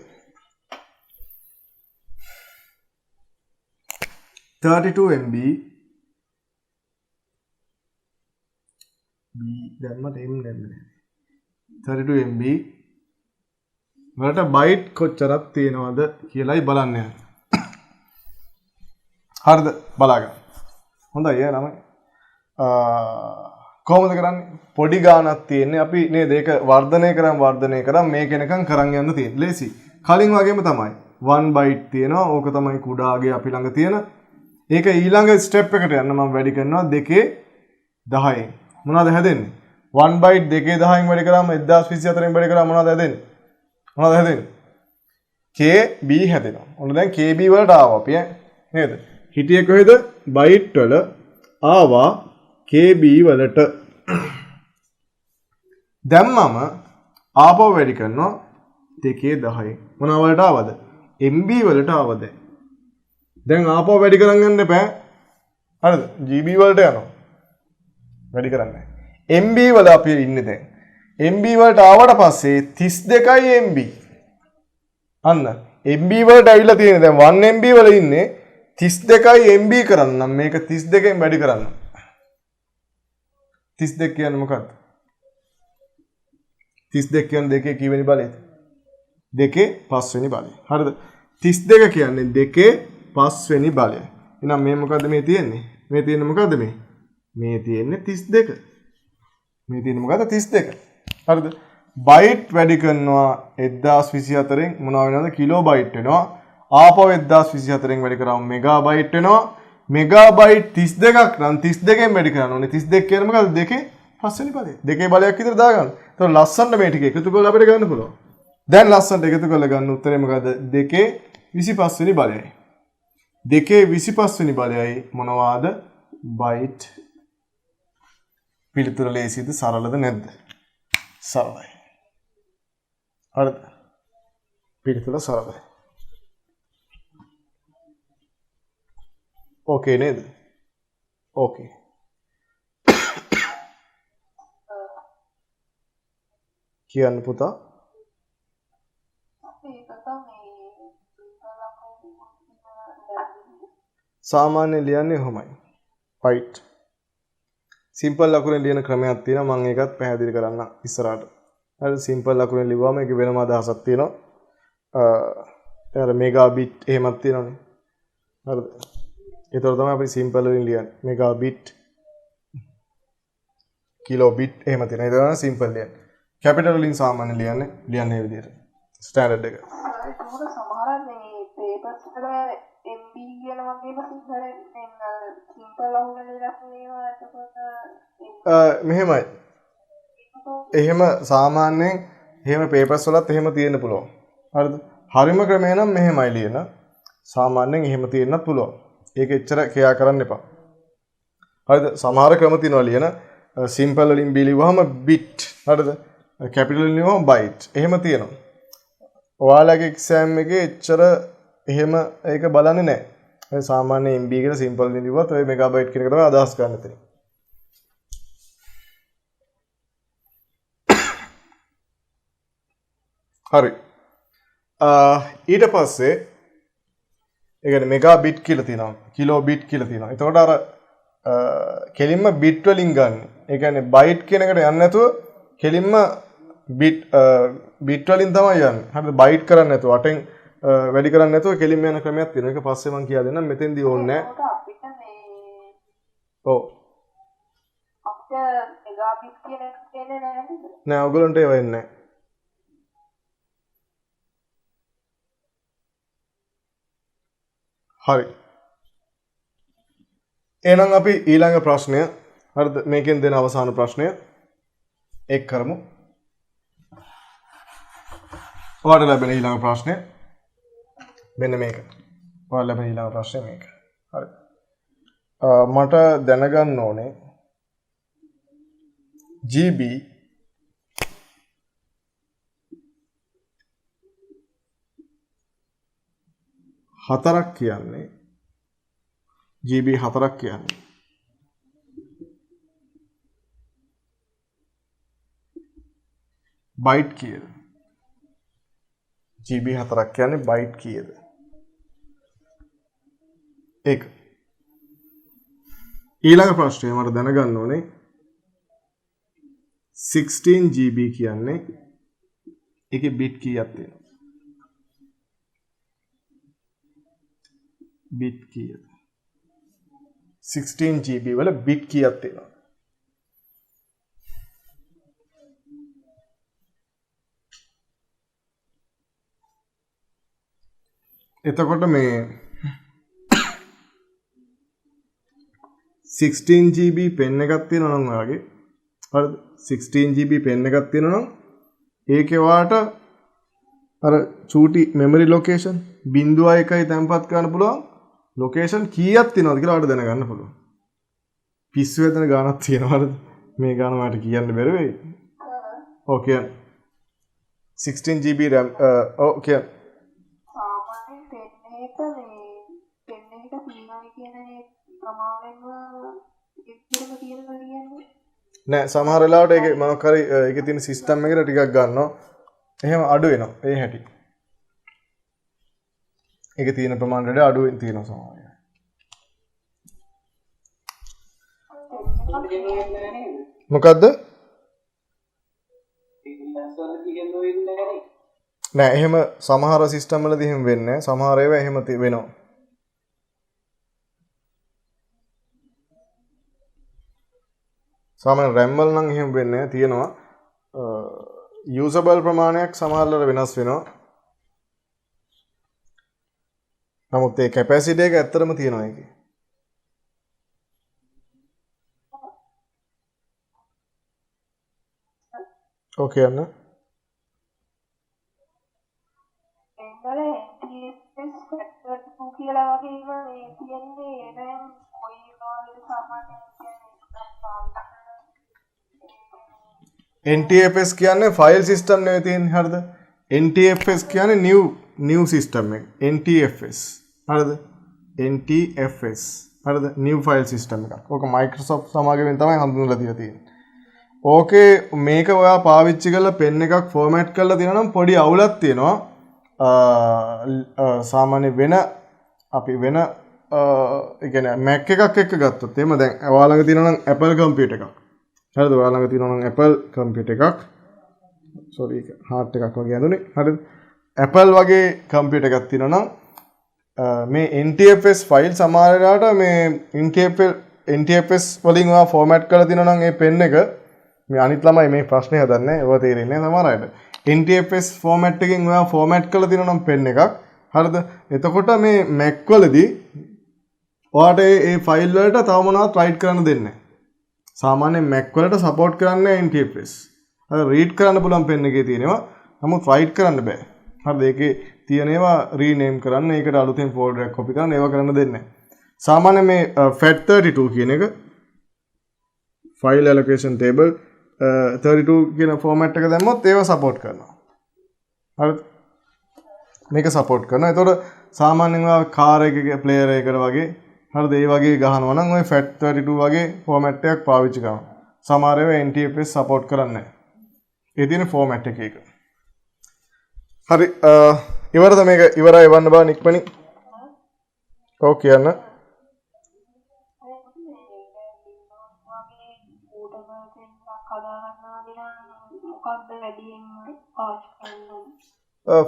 32 MB B දැම්මට M දැම්මේ 32 MB වලට බයිට් කොච්චරක් තියෙනවද කියලායි බලන්න යන්නේ. හරිද? බලාගන්න. හොඳයි යා ළමයි. කොහොමද කරන්නේ? පොඩි ගානක් තියෙන්නේ. අපි නේද ඒක වර්ධනය කරන් මේක එනකන් කරන් යන්න තියෙන්නේ. ලේසි. කලින් වගේම තමයි. 1 බයිට් තියෙනවා. ඕක තමයි කුඩාගේ අපි ළඟ තියෙන. ඒක ඊළඟ ස්ටෙප් එකට යන්න මම වැඩි කරනවා 2 10. මොනවද හැදෙන්නේ? 1 බයිට් 2 10න් වැඩි කරාම 1024න් වැඩි කරාම මොනවද හැදෙන්නේ? KB හැදෙනවා. ඔන්න දැන් KB වලට ආවා අපි නේද? හිටියේ කොහෙද? බයිට් වල ආවා KB වලට. දැම්මම ආපහු වැඩි කරනවා 2 10. මොනවා වලට ආවද? MB වලට ආවද? දැන් ආපහු වැඩි කරන් යන්න එපා. හරිද? GB වලට යනවා. වැඩි කරන්නේ. MB වල අපි ඉන්නේ දැන්. MB වලට ආවට පස්සේ 32යි MB. අන්න MB වලට ඇවිල්ලා තියෙන්නේ දැන් 1 MB වල ඉන්නේ 32යි MB කරන්නම් මේක 32න් වැඩි කරන්න. 32 කියන්නේ මොකක්ද? 32 කියන්නේ දෙකේ කීවෙනි බලයද? දෙකේ පස්වෙනි බලය. හරිද? 32 කියන්නේ දෙකේ පස්වෙනි බලය. එහෙනම් මේ මොකද්ද මේ තියෙන්නේ? මේ තියෙන්නේ මොකද්ද මේ? මේ තියෙන්නේ 32. මේ තියෙන්නේ මොකද්ද? 32. හරිද? බයිට් වැඩි කරනවා 1024න් මොනවා වෙනවද? කිලෝ බයිට් වෙනවා. ආපහු 1024න් වැඩි කරාම මෙගා බයිට් වෙනවා. මෙගා බයිට් 32ක් නම් 32න් වැඩි කරන්න ඕනේ. 32 කියන්නේ මොකද්ද? දෙකේ පස්වෙනි බලය. දෙකේ බලයක් විතර දාගන්න. එතකොට ලස්සනට මේ ටික එකතු කරලා අපිට ගන්න පුළුවන්. දැන් ලස්සනට එකතු කරලා ගන්න උත්තරේ මොකද්ද? දෙකේ 25 වෙනි බලයයි. දෙකේ 25 වෙනි බලයයි මොනවාද? බයිට්. පිළිතුර ලේසියද සරලද නැද්ද? සරලයි. හරිද? පිළිතුර සරලයි. ඕකේ නේද? ඕකේ. කියන්න පුතා. සාමාන්‍ය ලියන්නේ කොහොමයි? right. සිම්පල් ලකුණෙන් ලියන ක්‍රමයක් තියෙනවා මම ඒකත් පැහැදිලි කරන්න ඉස්සරහට. හරි සිම්පල් ලකුණෙන් ලිව්වම ඒක වෙනම අදහසක් තියෙනවා. අර මෙගා බිට් එහෙමත් තියෙනවනේ. හරිද? ඒතර තමයි අපි සිම්පල් වලින් ලියන්නේ. මෙගා බිට් කිලෝ බිට් එහෙම තියෙනවා. ඒක තමයි සිම්පල් ලියන්නේ. කැපිටල් වලින් සාමාන්‍ය ලියන්නේ මේ විදිහට. ස්ටෑන්ඩඩ් එක. ඒක සමහර මේ පේපර්ස් වල MB කියන වගේම සිම්පල් ලකුණු දෙකක් මේවා එතකොට මෙහෙමයි. එහෙම සාමාන්‍යයෙන් එහෙම පේපර්ස් වලත් එහෙම තියෙන්න පුළුවන්. හරිද? හරිම ක්‍රමය නම් මෙහෙමයි ලියන. සාමාන්‍යයෙන් එහෙම තියෙන්නත් පුළුවන්. ඒක එච්චර කෙයා කරන්න එපා. හරිද? සමහර ක්‍රම තියෙනවා ලියන සිම්පල් වලින් B ලිව්වහම bit. හරිද? කැපිටල් වලින් ලිව්වහම byte. එහෙම තියෙනවා. ඔයාලගේ එක්සෑම් එකේ එච්චර එහෙම ඒක බලන්නේ නැහැ. ඒ සාමාන්‍ය MB කියලා සිම්පල් වලින් ලිව්වත් ඔය මෙගාබයිට් කියන එක තමයි අදහස් ගන්න තියෙන්නේ. හරි. ඊට පස්සේ ඒ කියන්නේ මෙගා බිට් කියලා තියෙනවා. කිලෝ බිට් කියලා තියෙනවා. එතකොට අර කෙලින්ම බිට් වලින් ගන්න. ඒ කියන්නේ බයිට් කියන එකට යන්නේ නැතුව කෙලින්ම බිට් වලින් තමයි යන්නේ. හරිද? බයිට් කරන්නේ නැතුව අටෙන් වැඩි කරන්නේ නැතුව කෙලින්ම යන ක්‍රමයක් තියෙනවා. ඒක පස්සේ මම කියා දෙන්නම්. මෙතෙන්දී ඕනේ නැහැ. අපිට මේ ඔව්. අපිට මෙගා බිට් කියන එක කියන්නේ නැහැ නේද? නෑ ඔයගොල්ලන්ට ඒව එන්නේ නැහැ. හරි. එහෙනම් අපි ඊළඟ ප්‍රශ්නය හරිද මේකෙන් දෙන අවසාන ප්‍රශ්නය එක් කරමු. ඔයාලට ලැබෙන ඊළඟ ප්‍රශ්නය මෙන්න මේක. ඔයාලට ලැබෙන ඊළඟ ප්‍රශ්නය මේක. හරි. මට දැනගන්න ඕනේ GB හතරක් කියන්නේ GB හතරක් කියන්නේ බයිට් කීයද? GB හතරක් කියන්නේ බයිට් කීයද? ඒක. ඊළඟ ප්‍රශ්නය මට දැනගන්න ඕනේ 16 GB කියන්නේ ඒකේ බිට් කීයක් තියෙනවද? බිට් කීයද? 16 GB වල බිට් කීයක් තියෙනවද? එතකොට මේ 16 GB පෙන් එකක් තියෙනවා නම් ඔයාගේ හරිද 16 GB පෙන් එකක් තියෙනවා නම් ඒකේ වාට අර චූටි මෙමරි ලොකේෂන් 0.1යි තැන්පත් කරන්න පුළුවන් ලොකේෂන් කීයක් තියෙනවද කියලා ඔයාලට දැනගන්න පුළුවන්. පිස්සු වෙන ගානක් තියෙනවා හරිද? මේ ගාන මට කියන්න බැරි වෙයි. ඕකේ. 16 GB RAM ඕකේ. සාමාන්‍යයෙන් පෙන් එක තියෙනවා කියන ප්‍රමාණයෙන්ම ඉතිරිම තියෙනවා කියන්නේ නෑ සමහර වෙලාවට ඒක මොකක් හරි ඒකේ තියෙන සිස්ටම් එකට ටිකක් ගන්නවා. එහෙම අඩු වෙනවා. ඒ හැටි. ඒකේ තියෙන ප්‍රමාණයට අඩු වෙන තියෙනවා සමහර වෙලාවට. මොකද්ද? නෑ එහෙම සමහර සිස්ටම් වලදී එහෙම වෙන්නේ නෑ. සමහර ඒවා එහෙම වෙනවා. සාමාන්‍ය RAM වල නම් එහෙම වෙන්නේ නැහැ. තියෙනවා usable ප්‍රමාණයක් සමහරවල් වෙනස් වෙනවා. නමුත් ඒ capacity එක ඇත්තටම තියෙනවා ඒකේ. ඕකේ අන්න. එන්නල NTFS factor 2 කියලා වගේ ඒවා මේ කියන්නේ දැන් කොයි වගේ සාමාන්‍යයෙන් NTFS කියන්නේ ෆයිල් සිස්ටම් නෙවෙයි තියෙන්නේ හරිද? NTFS කියන්නේ new system එක. NTFS හරිද? NTFS හරිද? new file system එකක්. ඕක Microsoft සමාගමෙන් තමයි හඳුන්වලා දීලා තියෙන්නේ. ඕකේ මේක ඔයා පාවිච්චි කරලා පෙන් එකක් ෆෝමැට් කරලා තියෙනවා නම් පොඩි අවුලක් තියෙනවා. සාමාන්‍ය වෙන අපි වෙන ඒ කියන්නේ Mac එකක් එක්ක ගත්තොත් එහෙම දැන් ඔයා ළඟ තියෙනවා නම් Apple computer එකක්. හරිද? ඔයා ළඟ තියෙනවා නම් Apple computer එකක්. sorry ඒක heart එකක් වගේ ඇඳුනේ. හරිද? Apple වගේ computer එකක් තියෙනවා නම් මේ NTFS ෆයිල් සමහර වෙලාවට මේ NTFS වලින් ඔයා ෆෝමැට් කරලා තියෙනවා නම් ඒ පෙන් එක මේ අනිත් ළමයි මේ ප්‍රශ්නේ හදන්නේ ඒව තේරෙන්නේ නැහැ සමහර අයට. NTFS ෆෝමැට් එකකින් ඔයා ෆෝමැට් කරලා තියෙනවා නම් පෙන් එකක්. හරිද? එතකොට මේ Mac වලදී ඔයාට මේ ෆයිල් වලට තව මොනවද රයිට් කරන්න දෙන්නේ නැහැ. සාමාන්‍යයෙන් Mac වලට සපෝට් කරන්නේ NTFS. අර රීඩ් කරන්න පුළුවන් පෙන් එකේ තියෙනවා. නමුත් රයිට් කරන්න බෑ. හරිද? ඒකේ තියෙන ඒවා රීනේම් කරන්න, ඒකට අලුතෙන් ෆෝල්ඩර් එකක් කොපි කරන්න, ඒවා කරන්න දෙන්නේ නැහැ. සාමාන්‍ය මේ FAT32 කියන එක file allocation table 32 කියන ෆෝමැට් එක දැම්මොත් ඒවා සපෝට් කරනවා. හරිද? මේක සපෝට් කරනවා. ඒතකොට සාමාන්‍යයෙන් ඔයා කාර් එකක ප්ලේයර් එකකට වගේ හරිද? ඒ වගේ ගහනවා නම් ඔය FAT32 වගේ ෆෝමැට් එකක් පාවිච්චි කරනවා. සමහර ඒවා NTFS සපෝට් කරන්නේ නැහැ. ඒ තියෙන ෆෝමැට් එකක. හරි ඉවරද මේක ඉවරයි වන්න බා නික්මනි. ඔව් කියන්න.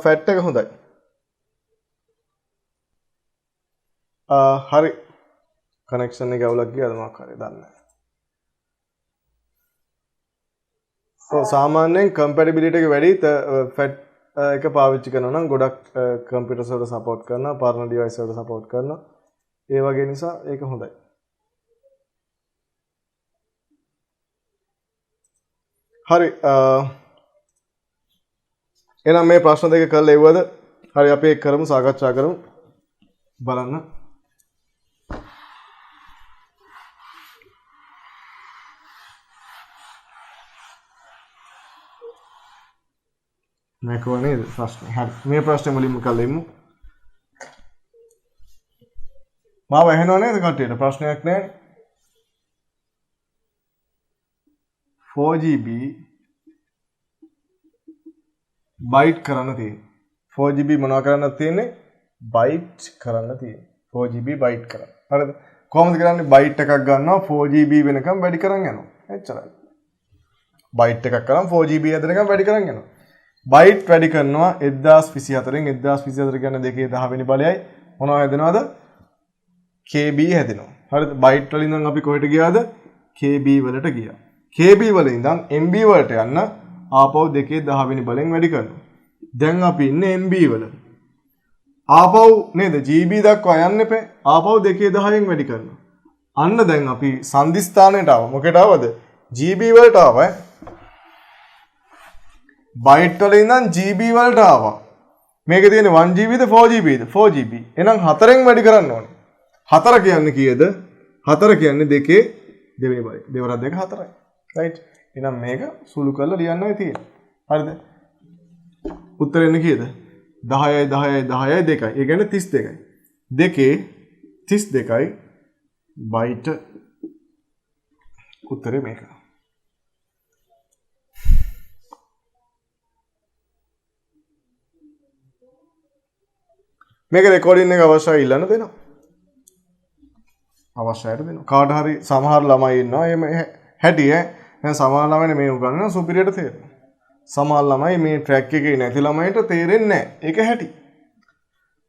ෆැට් එක හොඳයි. හරි කනෙක්ෂන් එක අවුලක් ගියාද මොකක් හරි දන්නේ නැහැ. සාමාන්‍යයෙන් කම්පැටිබිලිටි එක වැඩි ෆැට් එක පාවිච්චි කරනවා නම් ගොඩක් කම්පියුටර්ස් වලට සපෝට් කරනවා, පරණ ඩිවයිස් වලට සපෝට් කරනවා. ඒ වගේ නිසා ඒක හොඳයි. හරි එහෙනම් මේ ප්‍රශ්න දෙක කරලා එවුවද? හරි අපි ඒක කරමු, සාකච්ඡා කරමු. බලන්න. මේකෝ නේද ප්‍රශ්නේ. හරි මේ ප්‍රශ්නේ මුලින්ම කරලා ඉමු. මාව ඇහෙනව නේද කට්ටියට? ප්‍රශ්නයක් නැහැ. 4GB බයිට් කරන්න තියෙන්නේ. 4GB මොනවා කරන්නද තියෙන්නේ? බයිට් කරන්න තියෙන්නේ. 4GB බයිට් කරන්න. හරිද? කොහොමද කරන්නේ? බයිට් එකක් ගන්නවා 4GB වෙනකම් වැඩි කරන් යනවා. එච්චරයි. බයිට් එකක් කරන් 4GB ඇදෙනකම් වැඩි කරන් යනවා. බයිට් වැඩි කරනවා 1024න් 1024 කියන්නේ 210 වෙනි බලයයි මොනවා හැදෙනවද? KB හැදෙනවා. හරිද? බයිට් වලින් නම් අපි කොහෙට ගියාද? KB වලට ගියා. KB වල ඉඳන් MB වලට යන්න ආපහු 210 වෙනි බලෙන් වැඩි කරනවා. දැන් අපි ඉන්නේ MB වල. ආපහු නේද GB දක්වා යන්න එපේ. ආපහු 210න් වැඩි කරනවා. අන්න දැන් අපි සංදිස්ථානයට ආව. මොකේට ආවද? GB වලට ආවා. බයිට් වල ඉඳන් GB වලට ආවා. මේකේ තියෙන්නේ 1GB ද 4GB ද? 4GB. එහෙනම් 4න් වැඩි කරන්න ඕනේ. 4 කියන්නේ කීයද? 4 කියන්නේ 2 දෙවෙනි බලය. 2 වරක් 2 4යි. right? එහෙනම් මේක සුළු කරලා ලියන්නයි තියෙන්නේ. හරිද? උත්තරේ එන්නේ කීයද? 10යි 10යි 10යි 2යි. ඒ කියන්නේ 32යි. 2 32යි බයිට් උත්තරේ මේක. මේක රෙකෝඩින් එක අවශ්‍යයි ඉල්ලන්න දෙනවා. අවශ්‍යයට දෙනවා. කාට හරි සමහර ළමයි ඉන්නවා එහෙම හැටි දැන් සමහර ළමයිනේ මේ උගන්වන සුපිරියට තේරෙනවා. සමහර ළමයි මේ ට්‍රැක් එකේ නැති ළමයිට තේරෙන්නේ නැහැ. ඒක හැටි.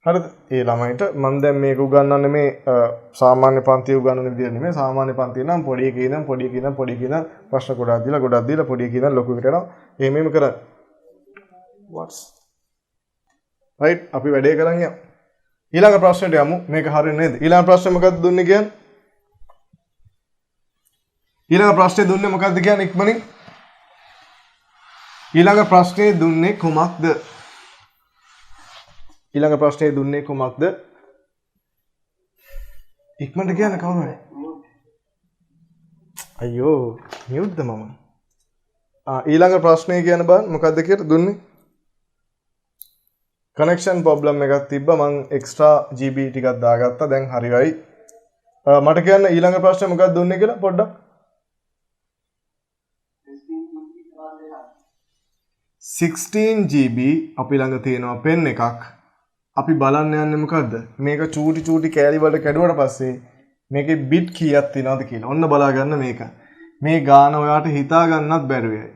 හරිද? ඒ ළමයිට මම දැන් මේක උගන්වන්නේ මේ සාමාන්‍ය පන්ති උගන්වන විදිහ නෙමෙයි. සාමාන්‍ය පන්තිය නම් පොඩි එකේ ඉඳන් පොඩි එකේ ඉඳන් පොඩි එකේ ඉඳන් ප්‍රශ්න ගොඩක් දීලා පොඩි එකේ ඉඳන් ලොකු එකට යනවා. එහෙම කරන්නේ. what's right? අපි වැඩේ කරන් යමු. ඊළඟ ප්‍රශ්නෙට යමු. මේක හරියන්නේ නේද? ඊළඟ ප්‍රශ්නේ මොකක්ද දුන්නේ කියන්නේ? ඊළඟ ප්‍රශ්නේ දුන්නේ මොකක්ද කියන්නේ ඉක්මනින්? ඊළඟ ප්‍රශ්නේ දුන්නේ කුමක්ද? ඊළඟ ප්‍රශ්නේ දුන්නේ කුමක්ද? ඉක්මනට කියන්න කවුරු හරි. අයියෝ මියුට්ද මම. ඊළඟ ප්‍රශ්නේ කියන්න බලන්න මොකක්ද කියලා දුන්නේ? කනෙක්ෂන් ප්‍රොබ්ලම් එකක් තිබ්බා මං එක්ස්ට්‍රා GB ටිකක් දාගත්තා දැන් හරියයි. මට කියන්න ඊළඟ ප්‍රශ්නේ මොකක්ද දුන්නේ කියලා පොඩ්ඩක්. 16 GB අපි ළඟ තියෙනවා පෙන් එකක්. අපි බලන්න යන්නේ මොකද්ද? මේක චූටි කෑලි වලට කැඩුවට පස්සේ මේකේ බිට් කීයක් තියෙනවද කියලා. ඔන්න බලා ගන්න මේක. මේ ගාන ඔයාට හිතා ගන්නත් බැරි වෙයි.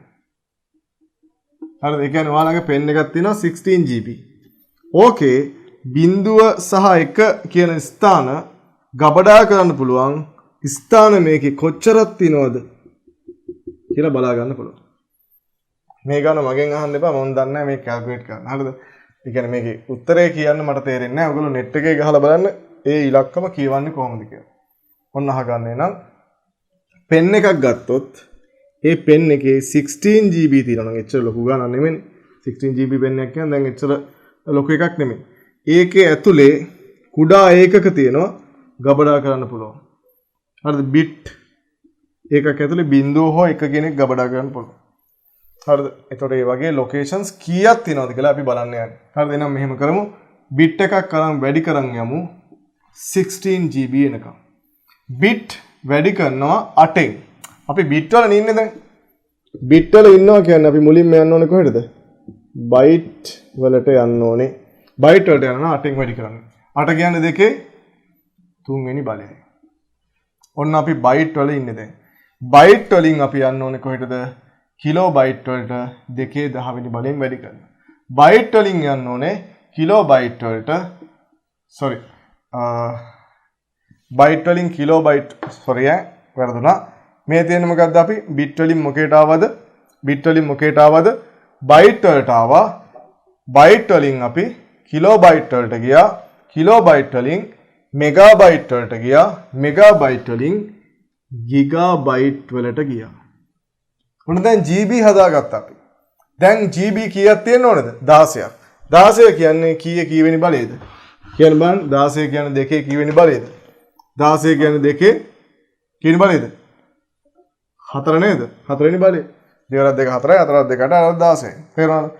හරිද? ඒ කියන්නේ ඔයාලගේ පෙන් එකක් තියෙනවා 16 GB. ඕකේ බිඳුව සහ 1 කියන ස්ථාන ගබඩා කරන්න පුළුවන් ස්ථාන මේකේ කොච්චරක් තියෙනවද කියලා බලා ගන්න පුළුවන්. මේ ගාන මගෙන් අහන්න එපා මම දන්නේ නැහැ මේක කැල්කියුලේට් කරන්න. හරිද? ඒ කියන්නේ මේකේ උත්තරේ කියන්න මට තේරෙන්නේ නැහැ. ඔයගොල්ලෝ net එකේ ගහලා බලන්න ඒ ඉලක්කම කියවන්නේ කොහොමද කියලා. ඔන්න අහගන්නේ නම් පෙන් එකක් ගත්තොත් ඒ පෙන් එකේ 16 GB තියෙනවා නම් එච්චර ලොකු ගානක් නෙමෙයි. 16 GB පෙන් එකක් කියන්නේ දැන් එච්චර ලොකු එකක් නෙමෙයි. ඒකේ ඇතුලේ කුඩා ඒකක තියෙනවා ගබඩා කරන්න පුළුවන්. හරිද? බිට් ඒකක ඇතුලේ බිංදුව හෝ එක කෙනෙක් ගබඩා කරන්න පුළුවන්. හරිද? එතකොට මේ වගේ ලොකේෂන්ස් කීයක් තියෙනවද කියලා අපි බලන්න යන්නේ. හරිද? එහෙනම් මෙහෙම කරමු. බිට් එකක් කරන් වැඩි කරන් යමු 16 GB එනකම්. බිට් වැඩි කරනවා 8න්. අපි බිට් වල ඉන්නේ දැන්. බිට් වල ඉන්නවා කියන්නේ අපි මුලින්ම යන්න ඕනේ කොහෙටද? බයිට් වලට යන්න ඕනේ. බයිට් වලට යනවා 8න් වැඩි කරන්න. 8 කියන්නේ දෙකේ 3 වෙනි බලයයි. ඔන්න අපි බයිට් වල ඉන්නේ දැන්. බයිට් වලින් අපි යන්න ඕනේ කොහෙටද? කිලෝ බයිට් වලට 2.10 වෙනි බලයෙන් වැඩි කරන්න. බයිට් වලින් යන්න ඕනේ කිලෝ බයිට් වලට බයිට් වලින් කිලෝ බයිට් වැරදුනා. මේ තියෙන්නේ මොකද්ද අපි බිට් වලින් මොකේට ආවද? බිට් වලින් මොකේට ආවද? බයිට් වලට ආවා. බයිට් වලින් අපි කිලෝ බයිට් වලට ගියා. කිලෝ බයිට් වලින් මෙගා බයිට් වලට ගියා. මෙගා බයිට් වලින් ගිගා බයිට් වලට ගියා. ඔන්න දැන් GB හදාගත්තා අපි. දැන් GB කීයක් තියෙන්න ඕනද? 16ක්. 16 කියන්නේ කීවෙනි බලයේද? කියන්න බලන්න 16 කියන්නේ දෙකේ කීවෙනි බලයේද? 16 කියන්නේ දෙකේ කීවෙනි බලයේද? 4 නේද? 4 වෙනි බලය. 2 2 4යි 4 2 8 16. තේරුණාද?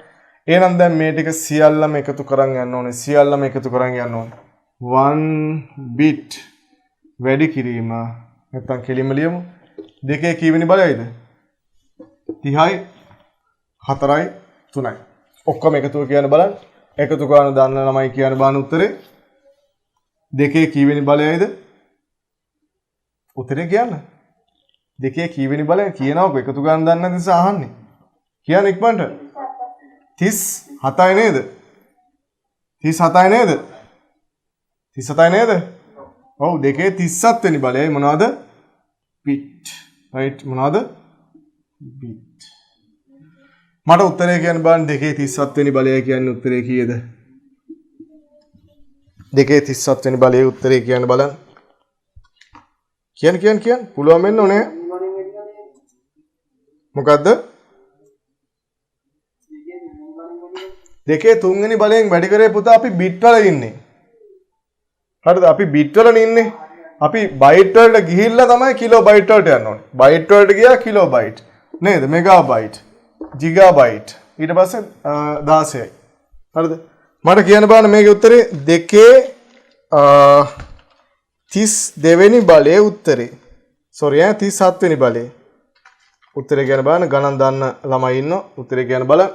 එහෙනම් දැන් මේ ටික සියල්ලම එකතු කරන් යන්න ඕනේ. සියල්ලම එකතු කරන් යන්න ඕනේ. 1 bit වැඩි කිරීම නැත්තම් කෙලින්ම ලියමු. දෙකේ කීවෙනි බලයේද? 30යි 4යි 3යි. ඔක්කොම එකතුව කියන්න බලන්න. එකතු කරන දන්න ළමයි කියන්න බලන්න උත්තරේ. දෙකේ කීවෙනි බලයයිද? උත්තරේ කියන්න. දෙකේ කීවෙනි බලය කියනවකො එකතු කරන දන්න නැති නිසා අහන්නේ. කියන්න ඉක්මනට. 37යි නේද? 37යි නේද? 37යි නේද? ඔව් දෙකේ 37 වෙනි බලයයි මොනවද? bit. right මොනවද? bit. මට උත්තරේ කියන්න බලන්න දෙකේ 37 වෙනි බලය කියන්නේ උත්තරේ කීයද? දෙකේ 37 වෙනි බලයේ උත්තරේ කියන්න බලන්න. කියන්න පුළුවන් වෙන්න ඕනේ. මොකද්ද? දෙකේ 3 වෙනි බලයෙන් වැඩි කරේ පුතා අපි බිට් වල ඉන්නේ. හරිද? අපි බිට් වල ඉන්නේ. අපි බයිට් වලට ගිහිල්ලා තමයි කිලෝ බයිට් වලට යන්න ඕනේ. බයිට් වලට ගියා කිලෝ බයිට්. නේද? Mega byte. Giga byte. ඊට පස්සේ 16යි. හරිද? මට කියන්න බලන්න මේකේ උත්තරේ දෙකේ 32 වෙනි බලයේ උත්තරේ. sorry 37 වෙනි බලයේ. උත්තරේ කියන්න බලන්න ගණන් දන්න ළමයි ඉන්නවා. උත්තරේ කියන්න බලන්න.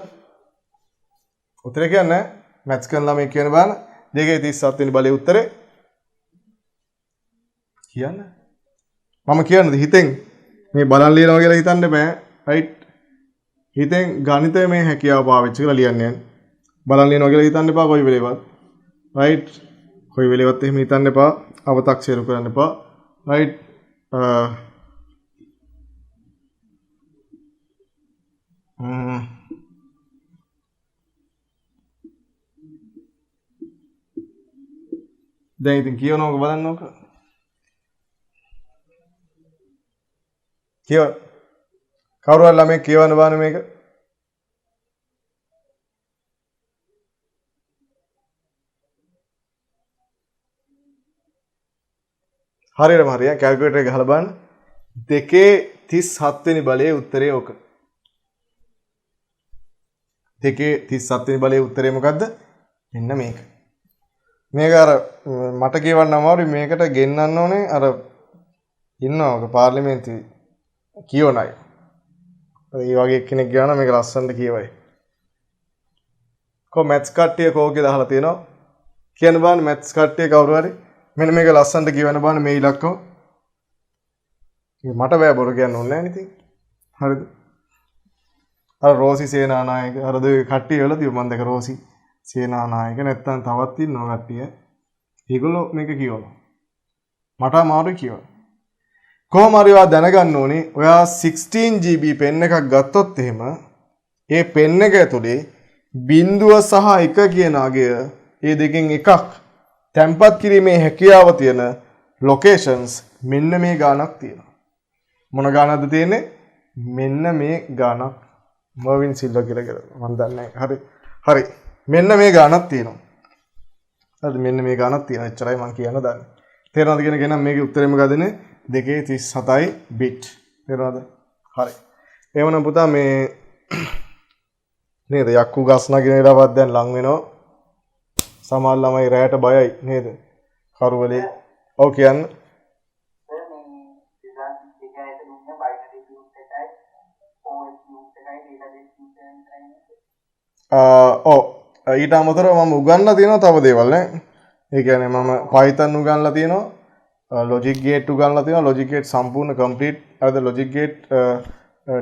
උත්තරේ කියන්නේ මැත්ස් කරන ළමයි කියන්න බලන්න. දෙකේ 37 වෙනි බලයේ උත්තරේ කියන්න. මම කියන්නද හිතෙන් මේ බලන් ලියනවා කියලා හිතන්න බෑ. right? හිතෙන් ගණිතය මේ හැකියාව පාවිච්චි කරලා ලියන්නේ. බලන් ලියනවා කියලා හිතන්න එපා කොයි වෙලේවත්. right? කොයි වෙලේවත් එහෙම හිතන්න එපා. අව탁සිරු කරන්න එපා. right? දැන් ඉතින් කියවනවක බලන්නවක. කියව. කවුරු හරි ළමයි කියවන්න බාන මේක. හරියටම හරිය කැල්කියුලේටර් එක ගහලා බලන්න. දෙකේ 37 වෙනි බලයේ උත්තරේ ඕක. දෙකේ 37 වෙනි බලයේ උත්තරේ මොකද්ද? මෙන්න මේක. මේක අර මට කියවන්න අමාරුයි මේකට ගෙන්නන්න ඕනේ අර ඉන්නවක පාර්ලිමේන්තුවේ කියවන අය. ඒ වගේ කෙනෙක් ගියා නම් මේක ලස්සනට කියවයි. කො මැත්ස් කට්ටිය කෝ කියලා අහලා තියෙනවා. කියන්න බලන්න මැත්ස් කට්ටිය කවුරු හරි. මෙන්න මේක ලස්සනට කියවන්න බලන්න මේ ඉලක්කම. මට බෑ බොරු කියන්න ඕනේ නැහැ ඉතින්. හරිද? අර රෝසි සේනානායක අර දෙය කට්ටිය වල තියු මම දැක රෝසි සේනානායක නැත්තම් තවත් ඉන්නවා කට්ටිය. ඒගොල්ලෝ මේක කියවනවා. මට අමාරුයි කියවන්න. කොහොම හරි ඔයා දැනගන්න ඕනේ ඔයා 16 GB පෙන් එකක් ගත්තොත් එහෙම ඒ පෙන් එක ඇතුලේ බිඳුව සහ 1 කියන අගය ඒ දෙකෙන් එකක් තැම්පත් කිරීමේ හැකියාව තියෙන ලොකේෂන්ස් මෙන්න මේ ගානක් තියෙනවා. මොන ගානක්ද තියෙන්නේ? මෙන්න මේ ගානක්. මර්වින් සිල්වා කියලා මම දන්නේ නැහැ. හරි. හරි. මෙන්න මේ ගානක් තියෙනවා. හරි මෙන්න මේ ගානක් තියෙනවා. එච්චරයි මම කියන්න දන්නේ. තේරෙනවද කියන කෙනා මේකේ උත්තරේ මොකදනේ? 237යි බිට්. තේරෙනවද? හරි. එහෙමනම් පුතා මේ නේද යක්කු ගස් නගින ඉරවත් දැන් ලං වෙනවා. සමහර ළමයි රැයට බයයි නේද? කරුවලේ. ඔව් කියන්න. ඊට අමතරව මම උගන්ලා තියෙනවා තව දේවල් නේ. ඒ කියන්නේ මම Python උගන්ලා තියෙනවා. logic gate උගන්ලා තියෙනවා. logic gate සම්පූර්ණ complete. අද logic gate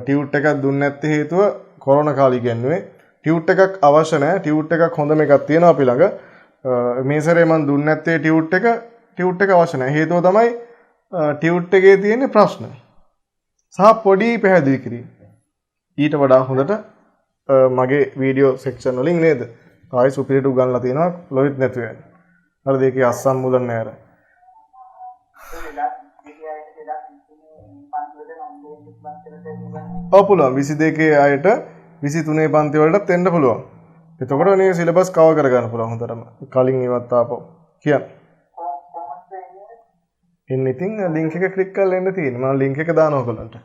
tute එකක් දුන්නේ නැත්තේ හේතුව කොරෝනා කාලේ ඉගෙනුවේ. tute එකක් අවශ්‍ය නැහැ. tute එකක් හොඳම එකක් තියෙනවා අපි ළඟ. මේ සැරේ මම දුන්නේ නැත්තේ tute එක අවශ්‍ය නැහැ. හේතුව තමයි tute එකේ තියෙන ප්‍රශ්න. සහ පොඩි පැහැදිලි කිරීම. ඊට වඩා හොඳට මගේ වීඩියෝ සෙක්ෂන් වලින් නේද? ආයි සුපිරිට උගන්ලා තියෙනවා ලොයිත් නැතුව යන. හරිද? ඒකේ අස්සම් මුලන් නෑර. ඔව් පුළුවන් 22 අයට 23 පන්ති වලටත් එන්න පුළුවන්. එතකොට මේ සිලබස් කවර් කරගන්න පුළුවන් හොඳටම. කලින් ඉවත් ආපහු කියන්න. එන්නේ ඉතින් ලින්ක් එක ක්ලික් කරලා එන්න තියෙන්නේ. මම ලින්ක් එක දානවා ඔයගොල්ලන්ට.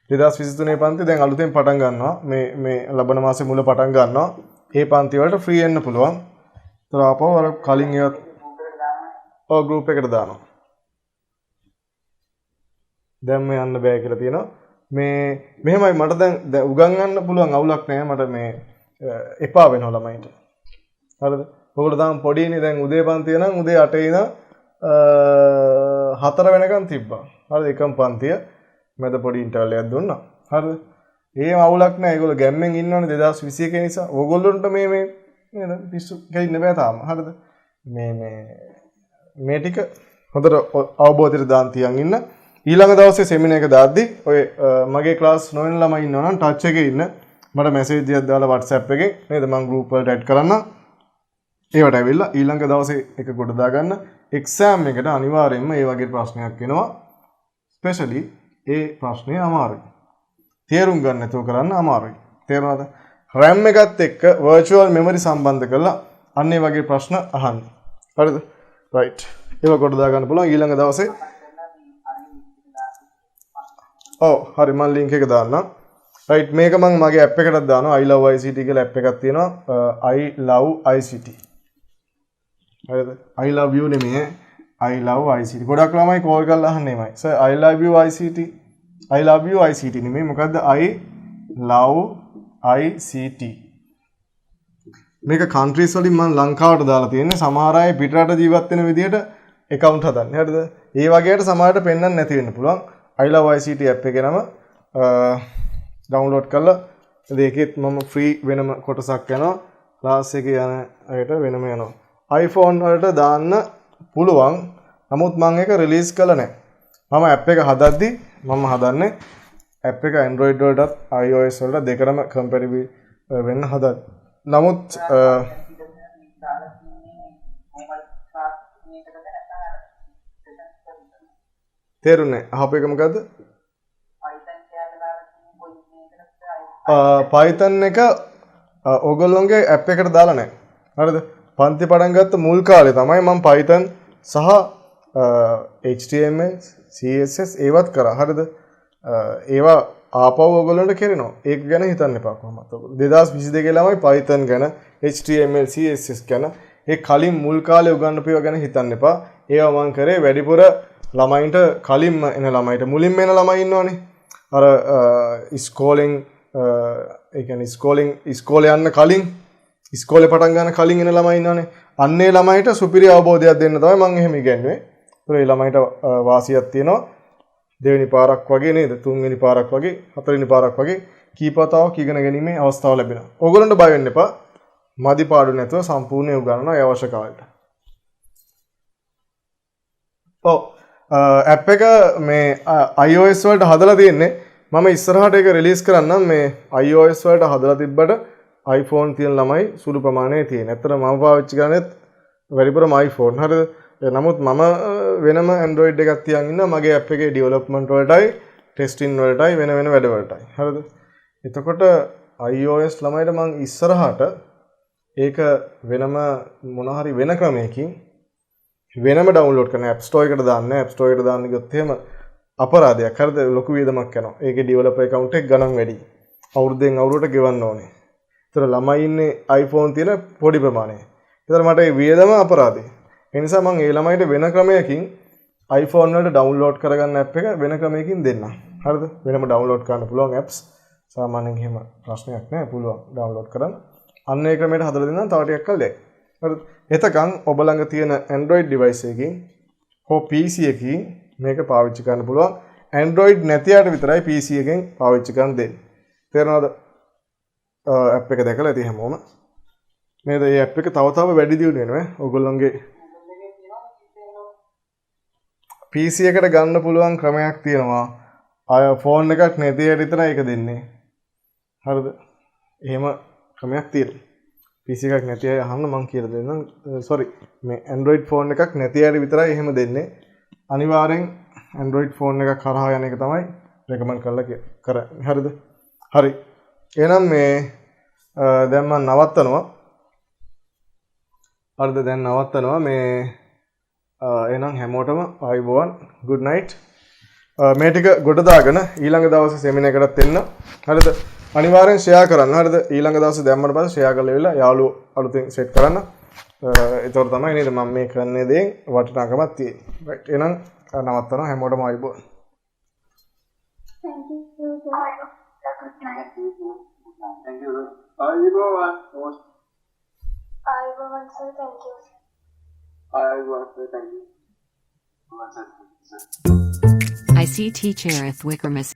2023 පන්ති දැන් අලුතෙන් පටන් ගන්නවා. මේ ලබන මාසේ මුල පටන් ගන්නවා. ඒ පන්ති වලට ෆ්‍රී එන්න පුළුවන්. ඒතර ආපහු අර කලින් ඉවත් ඔව් ගෲප් එකට දානවා. දැන් මේ යන්න බෑ කියලා තියෙනවා. මේ මෙහෙමයි මට දැන් උගන්වන්න පුළුවන් අවුලක් නැහැ. මට මේ එපා වෙනවා ළමයින්ට. හරිද? ඔයගොල්ලෝ තාම පොඩිනේ දැන් උදේ පන්තිය නම් උදේ 8 ඉඳන් 4 වෙනකන් තිබ්බා. හරිද? එකම පන්තිය මැද පොඩි ඉන්ටර්වල් එකක් දුන්නා. හරිද? ඒම අවුලක් නැහැ. ඒගොල්ලෝ ගැම්මෙන් ඉන්නවනේ 2021 නිසා. ඕගොල්ලොන්ට මේ නේද පිස්සු ගෙලින්න බෑ තාම. හරිද? මේ ටික හොඳට අවබෝධයට දාන් තියන් ඉන්න. ඊළඟ දවසේ සෙමිනාර් එක දාද්දි ඔය මගේ ක්ලාස් නොවන ළමයි ඉන්නවා නම් ටච් එකේ ඉන්න. මට මැසේජ් එකක් දාලා WhatsApp එකේ නේද මම ගෲප් වලට ඇඩ් කරන්න. ඒවට ඇවිල්ලා ඊළඟ දවසේ එක කොට දාගන්න. එක්සෑම් එකට අනිවාර්යයෙන්ම මේ වගේ ප්‍රශ්නයක් එනවා. ස්පෙෂලි ඒ ප්‍රශ්නේ අමාරුයි. තේරුම් ගන්න නැතුව කරන්න අමාරුයි. තේරුණාද? RAM එකත් එක්ක virtual memory සම්බන්ධ කරලා අන්න ඒ වගේ ප්‍රශ්න අහන්න. හරිද? right. ඒක කොට දා ගන්න පුළුවන් ඊළඟ දවසේ. ඔව් හරි මම link එක දාන්නම්. right මේක මම මගේ app එකටත් දානවා. I love ICT කියලා app එකක් තියෙනවා. I love ICT. හරිද? I love you නෙමෙයි. I love ICT. ගොඩක් ළමයි කෝල් කරලා අහන්නේ එමය. sir I love you ICT. I love you ICT නෙමෙයි. මොකද්ද I love ICT. මේක countries වලින් මම ලංකාවට දාලා තියෙන්නේ. සමහර අය පිටරට ජීවත් වෙන විදිහට account හදන්නේ. හරිද? ඒ වගේට සමහරට පෙන්වන්න නැති වෙන්න පුළුවන්. I love ICT app එකේ නම download කරලා ඒකෙත් මම free වෙනම කොටසක් යනවා. class එකේ යන අයට වෙනම යනවා. iPhone වලට දාන්න පුළුවන්. නමුත් මම ඒක රිලීස් කළා නැහැ. මම app එක හදද්දි මම හදන්නේ app එක Android වලටත් iOS වලට දෙකම compatible වෙන්න හදන්න. නමුත් තේරුණේ අහපු එක මොකද්ද? Python එක ඔයගොල්ලෝගේ app එකට දාලා නැහැ. හරිද? පන්ති පටන් ගත්ත මුල් කාලේ තමයි මම Python සහ HTML CSS ඒවත් කරා. හරිද? ඒවා ආපහු ඔයගොල්ලන්ට කරනවා. ඒක ගැන හිතන්න එපා කොහොමද. 2022 ළමයි Python ගැන HTML CSS ගැන ඒ කලින් මුල් කාලේ උගන්වපු ඒවා ගැන හිතන්න එපා. ඒවා මම කරේ වැඩිපුර ළමයින්ට කලින්ම එන ළමයිට මුලින්ම එන ළමයි ඉන්නවනේ. අර ඉස්කෝලෙන් ඒ කියන්නේ ඉස්කෝලේ යන්න කලින් ඉස්කෝලේ පටන් ගන්න කලින් එන ළමයි ඉන්නවනේ. අන්න ඒ ළමයිට සුපිරි අවබෝධයක් දෙන්න තමයි මම එහෙම ඉගැන්වුවේ. ඒතර ඒ ළමයිට වාසියක් තියෙනවා. දෙවෙනි පාරක් වගේ නේද? තුන්වෙනි පාරක් වගේ, හතරවෙනි පාරක් වගේ කීපතාවක් ඉගෙන ගැනීමේ අවස්ථාව ලැබෙනවා. ඕගොල්ලන්ට බය වෙන්න එපා. මදි පාඩු නැතුව සම්පූර්ණ උගන්වනවා ඒ අවශ්‍ය කාලෙට. ඔව් ඇප් එක මේ iOS වලට හදලා තියෙන්නේ. මම ඉස්සරහට ඒක රිලීස් කරන්නම්. මේ iOS වලට හදලා තිබ්බට iPhone තියෙන ළමයි සුළු ප්‍රමාණයේ තියෙන. ඇත්තට මම පාවිච්චි කරන්නේත් වැඩිපුරම iPhone. හරිද? නමුත් මම වෙනම Android එකක් තියන් ඉන්නවා මගේ app එකේ development වලටයි, testing වලටයි වෙන වෙන වැඩ වලටයි. හරිද? එතකොට iOS ළමයිට මම ඉස්සරහට ඒක වෙනම මොන හරි වෙන ක්‍රමයකින් වෙනම ඩවුන්ලෝඩ් කරන App Store එකට දාන්න. App Store එකට දාන්න ගියොත් එහෙම අපරාධයක්. හරිද? ලොකු වියදමක් යනවා. ඒකේ developer account එක ගණන් වැඩි. අවුරුද්දෙන් අවුරුද්දට ගෙවන්න ඕනේ. ඒතර ළමයි ඉන්නේ iPhone තියෙන පොඩි ප්‍රමාණය. ඒතර මට ඒ වියදම අපරාධයි. ඒ නිසා මම ඒ ළමයිට වෙන ක්‍රමයකින් iPhone වලට ඩවුන්ලෝඩ් කරගන්න app එක වෙන ක්‍රමයකින් දෙන්නම්. හරිද? වෙනම ඩවුන්ලෝඩ් කරන්න පුළුවන් apps. සාමාන්‍යයෙන් එහෙම ප්‍රශ්නයක් නැහැ. පුළුවන් ඩවුන්ලෝඩ් කරන්න. අන්න ඒ ක්‍රමයට හදලා දෙන්නම් තව ටිකක් කල් දෙයි. හරිද? එතකන් ඔබ ළඟ තියෙන Android device එකකින් හෝ PC එකකින් මේක පාවිච්චි කරන්න පුළුවන්. Android නැති අයට විතරයි PC එකෙන් පාවිච්චි කරන්න දෙන්නේ. තේරෙනවද? app එක දැකලා ඇති හැමෝම. නේද? මේ app එක තව තව වැඩි දියුණු වෙනවා. ඔයගොල්ලන්ගේ PC එකට ගන්න පුළුවන් ක්‍රමයක් තියෙනවා. අය ෆෝන් එකක් නැති අයට විතරයි ඒක දෙන්නේ. හරිද? එහෙම ක්‍රමයක් තියෙනවා. PC එකක් නැති අය අහන්න මම කියලා දෙන්නම්. sorry. මේ Android ෆෝන් එකක් නැති අයට විතරයි එහෙම දෙන්නේ. අනිවාර්යෙන් Android ෆෝන් එකක් කරහා යන එක තමයි රෙකමන්ඩ් කරලා කරන්නේ. හරිද? හරි. එහෙනම් මේ දැන් මම නවත්තනවා. හරිද? දැන් නවත්තනවා මේ එහෙනම් හැමෝටම ආයුබෝවන් good night. මේ ටික ගොඩ දාගෙන ඊළඟ දවසේ සෙමිනාර් එකටත් එන්න. හරිද? අනිවාර්යෙන් ෂෙයා කරන්න. හරිද? ඊළඟ දවසේ දැම්මම පස්සේ ෂෙයා කරලා ඉවරලා යාළුවෝ අලුතෙන් සෙට් කරන්න. ඒතකොට තමයි නේද මම මේ කරන්නේ දෙයින් වටිනාකමක් තියෙන්නේ. right. එහෙනම් නවත්තනවා හැමෝටම ආයුබෝවන්. Thank you, sir. Thank you. Ayubowan. Ayubowan, sir. Thank you. Ayubowan, sir. Thank you. ICT Cherith Wickramas.